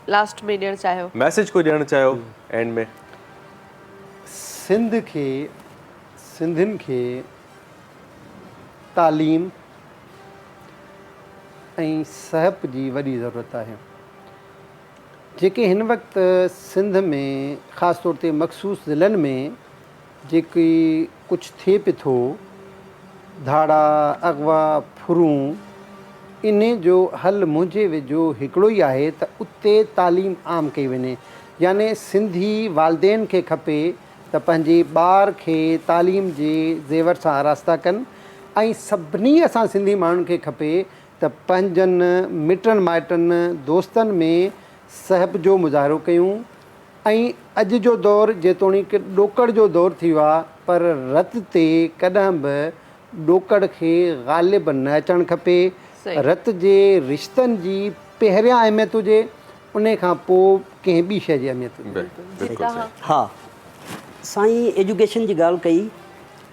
लास्ट में ॾियणु चाहियो, मैसेज को ॾियणु चाहियो एंड में? सिंधियुनि खे तालीम ऐं सिहत जी वॾी ज़रूरत आहे। जेके हिन वक़्तु सिंध में ख़ासि तौर ते मख़सूस ज़िलनि में जेकी कुझु थिए पियो थो, धाड़ा, अगवा, फुरूं, इन जो हल मुंहिंजे वेझो हिकिड़ो ई आहे त उते तालीम आम कई वञे। याने सिंधी वालदेन खे खपे त पंहिंजे ॿार खे तालीम जे ज़ेवर सां आरास्ता कनि, ऐं सभिनी असां सिंधी माण्हुनि खे खपे त पंहिंजनि मिटनि माइटनि दोस्तनि में सहब जो मुज़ाहिरो कयूं। ऐं अॼु जो दौरु जेतोणीकि ॾोकड़ जो दौरु थी वियो आहे, पर रत ते कॾहिं बि ॾोकड़ खे ग़ालिब न अचणु खपे। रत जे रिश्तनि जी पहिरियां अहमियत हुजे, उन खां पोइ कंहिं ॿी शइ जी अहमियत हुजे। हा साईं एजुकेशन जी ॻाल्हि कई,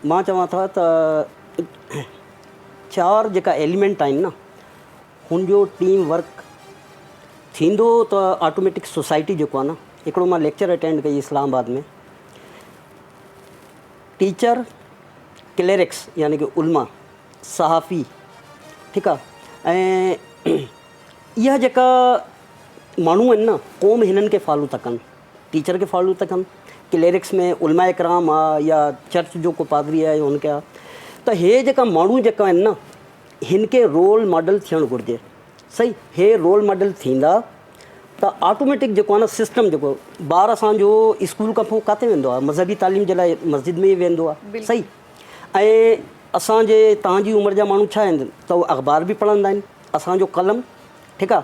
मां चवां था त 4 जेका एलिमेंट आहिनि न, हुन जो टीम वर्क थींदो त ऑटोमेटिक सोसाइटी जेको आहे न, हिकिड़ो मां लेक्चर अटेंड कई इस्लामाबाद में, टीचर, क्लेरिक्स यानी कि उलमा, सहाफ़ी, ठीकु आहे, ऐं इहा जेका माण्हू आहिनि न, क़ौम हिननि खे फॉलो था कनि, टीचर खे फॉलो था कनि, क्लेरिक्स में उलमा इकराम आहे या चर्च जो को पादरी आहे हुनखे आहे, त हे जेका माण्हू जेका आहिनि न, हिन खे रोल मॉडल थियणु घुरिजे। सही, हे रोल मॉडल थींदा त ऑटोमेटिक जेको आहे न सिस्टम, जेको ॿार असांजो स्कूल खां पोइ किथे वेंदो आहे, मज़हबी तालीम जे लाइ मस्जिद में ई वेंदो आहे। सही, ऐं असांजे तव्हांजी उमिरि जा माण्हू छा आहिनि त उहे अख़बार बि पढ़ंदा आहिनि, असांजो कलम, ठीकु आहे,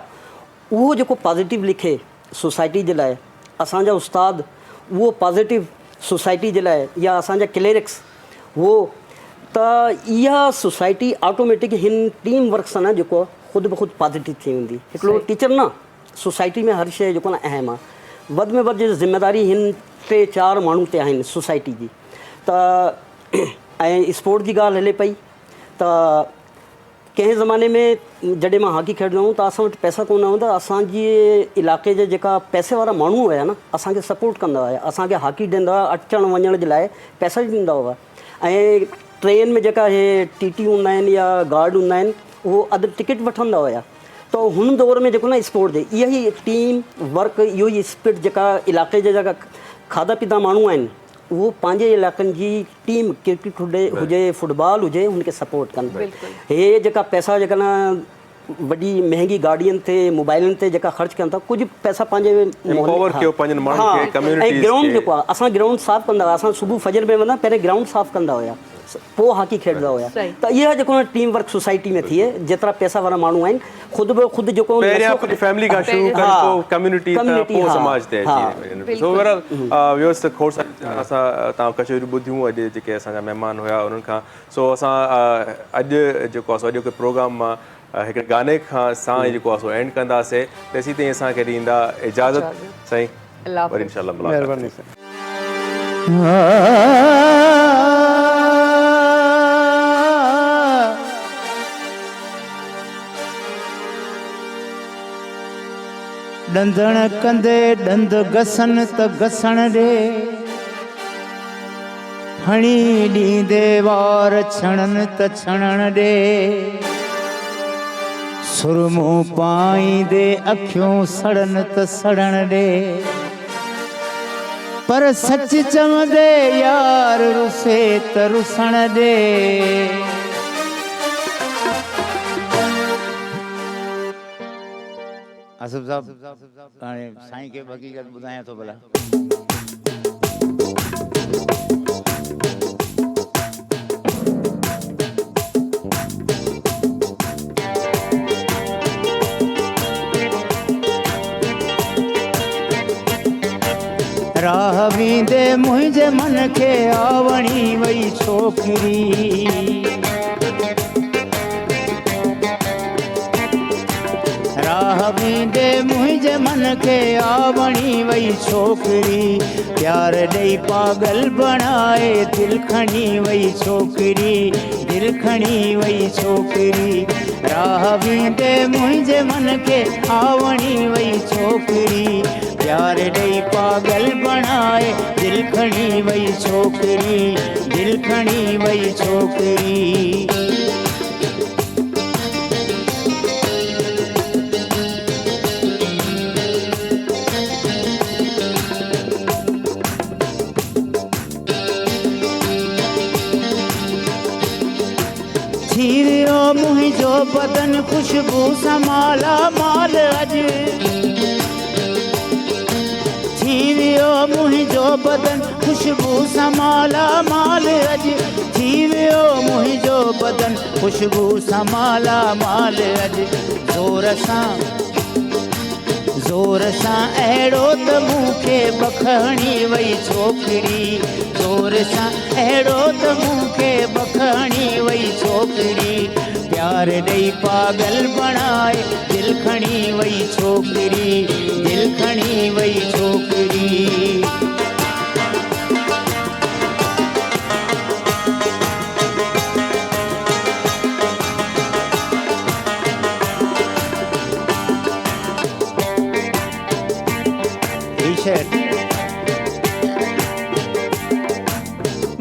उहो जेको पॉज़िटिव लिखे सोसाइटी जे लाइ, असांजा उस्ताद उहो पॉज़िटिव सोसाइटी जे लाइ, या असांजा क्लेरिक्स उहो, त इहा सोसाइटी ऑटोमेटिक हिन टीम वर्क सां न जेको ख़ुदि ब ख़ुदि पॉज़िटिव थी वेंदी। हिकिड़ो टीचर न सोसाइटी में हर शइ जेको न अहम आहे, वधि में वधि ज़िम्मेदारी हिन 3-4 माण्हू ते आहिनि सोसाइटी जी। त ऐं स्पोर्ट जी ॻाल्हि हले पई त कंहिं ज़माने में जॾहिं मां हॉकी खेॾंदो हुउमि त असां वटि पैसा कोन हूंदा, असांजे इलाइक़े जा जेका पैसे वारा माण्हू हुया न, असांखे सपोर्ट कंदा हुआ, असांखे हॉकी ॾींदा हुआ, अचण वञण जे लाइ पैसा ॾींदा हुआ। ऐं ट्रेन में जेका हे टीटी हूंदा आहिनि या गार्ड हूंदा आहिनि, उहो अधु टिकट वठंदा हुया। त हुन दौर में जेको न स्पोर्ट जे इहा ई टीम वर्क, इहो ई स्पिरिट जेका इलाइक़े जा जेका खाधा पीता माण्हू आहिनि, उहो पंहिंजे इलाइक़नि जी टीम, क्रिकेट हुजे फुटबॉल हुजे, हुनखे सपोर्ट कनि। हे जेका पैसा जेका न वॾी महांगी गाॾियुनि ते, मोबाइलनि ते जेका ख़र्चु कनि था, कुझु पैसा पंहिंजे ऐं ग्राउंड जेको आहे, असां ग्राउंड साफ़ु कंदा हुआ, असां सुबुह फजर में वेंदा, पहिरें ग्राउंड साफ़ु कंदा हुआ, पोइ हॉकी खेॾंदा हुआ। त इहा जेको टीम वर्क सोसाइटी में थिए, जेतिरा पैसा वारा माण्हू आहिनि, ख़ुदि ब ख़ुदि जेको फैमिली खां शुरू कनि, पोइ कम्युनिटी, पोइ समाज ते अची। सो ओवरऑल व्यवस्थित खोड़ असां तव्हां कचौरियूं ॿुधियूं अॼु जेके असांजा महिमान हुया उन्हनि खां। सो असां अॼु जेको आहे अॼु प्रोग्राम मां हिकिड़े गाने खां सां जेको आहे सो एंड कंदासीं। तेसीं ताईं असांखे ॾींदा इजाज़त साईं, वरी इंशाल्लाह मुलाक़ात। ॾंदण कंदे ॾंद घसन त घसण ॾे, हणी ॾींदे वार छणनि त छणण ॾे, सुरमो पाईंदे अखियूं सड़न त सड़न ॾे, पर सच चवंदे यार रुसे त रुसण ॾे। आसिफ साहब, हाणे साईं खे हक़ीक़त ॿुधायां थो भला। राह वेंदे मुंहिंजे मन खे आवणी वई छोकिरी, राह वेंदे मुंहिंजे मन खे आवणी वई छोकिरी, प्यार ॾेई पागल बणाए दिलि खणी वई छोकिरी, दिलि खणी वई छोकिरी। राह वेंदे मुंहिंजे मन खे आवणी वई छोकिरी, प्यार ॾेई पागल बणाए दिलि खणी वई छोकिरी, दिलि खणी वई छोकिरी। थी वियो मुंहिंजो बदन खुशबू संभाला माल अज थी वियो मुंहिंजो बदन खुशबू संभाला माल अज थी वियो मुंहिंजो बदन खुशबू संभाला माल अज ज़ोर सां अहिड़ो त मूंखे बखणी वई छोकिरी ज़ोर सां अहिड़ो त मूंखे बखणी वई छोकिरी प्यार ॾेई पागल बणाए दिलि खणी वई छोकिरी दिलि खणी वई छोकिरी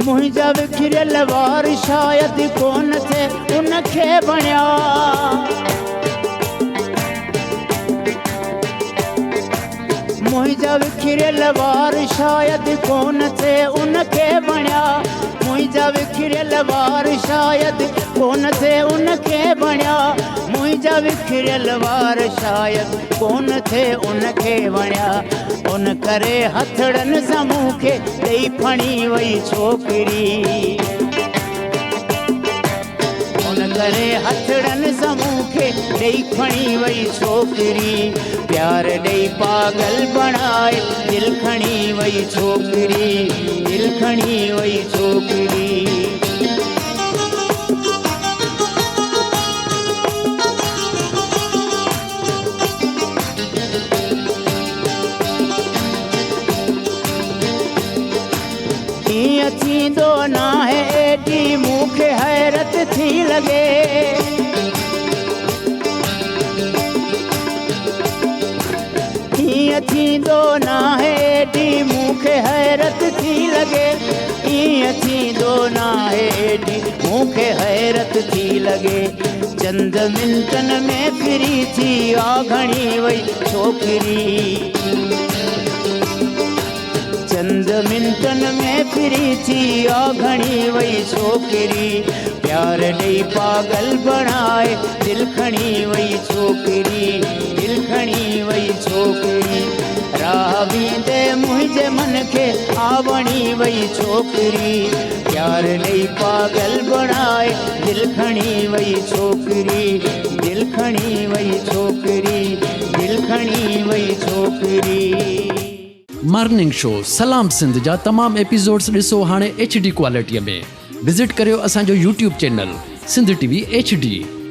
मुंहिंजा विखिरियल वार शायदि कोन थे उनखे बणिया मुंहिंजा विखिरियल वार शायदि कोन थे उनखे बणिया मुंहिंजा विखिरियल वार शायदि कोन थे उनखे बणिया मुंहिंजा विखिरियल वार शायदि कोन थे उनखे वणिया उन करे हथड़नि सां मूंखे ॾेई फणी वई छोकिरी उन करे हथड़नि सां मूंखे ॾेई खणी वई छोकिरी प्यार ॾेई पागल बणाए दिलि खणी वई छोकिरी दिलि खणी वई छोकिरी थींदो नाहे एॾी मूंखे हैरत थी लॻे ईअं थींदो नाहे एॾी मूंखे हैरत थी लॻे ईअं थींदो नाहे एॾी मूंखे हैरत थी लॻे चंद मिंटनि में फिरी थी आ घणी वई छोकिरी चंद मिंटनि में फिरी थी आ घणी वई छोकिरी प्यार ॾेई पागल बणाए दिलि खणी वई छोकिरी दिलि खणी वई छोकिरी राह वेंदे मुंहिंजे मन खे आवणी वई छोकिरी प्यार ॾेई पागल बणाए दिलि खणी वई छोकिरी दिलि खणी वई छोकिरी दिलि खणी वई छोकिरी मॉर्निंग शो सलाम सिंध जा तमाम एपिसोड्स ॾिसो हाणे HD क्वालिटीअ में विज़िट करियो असांजो YouTube channel Sindh TV HD।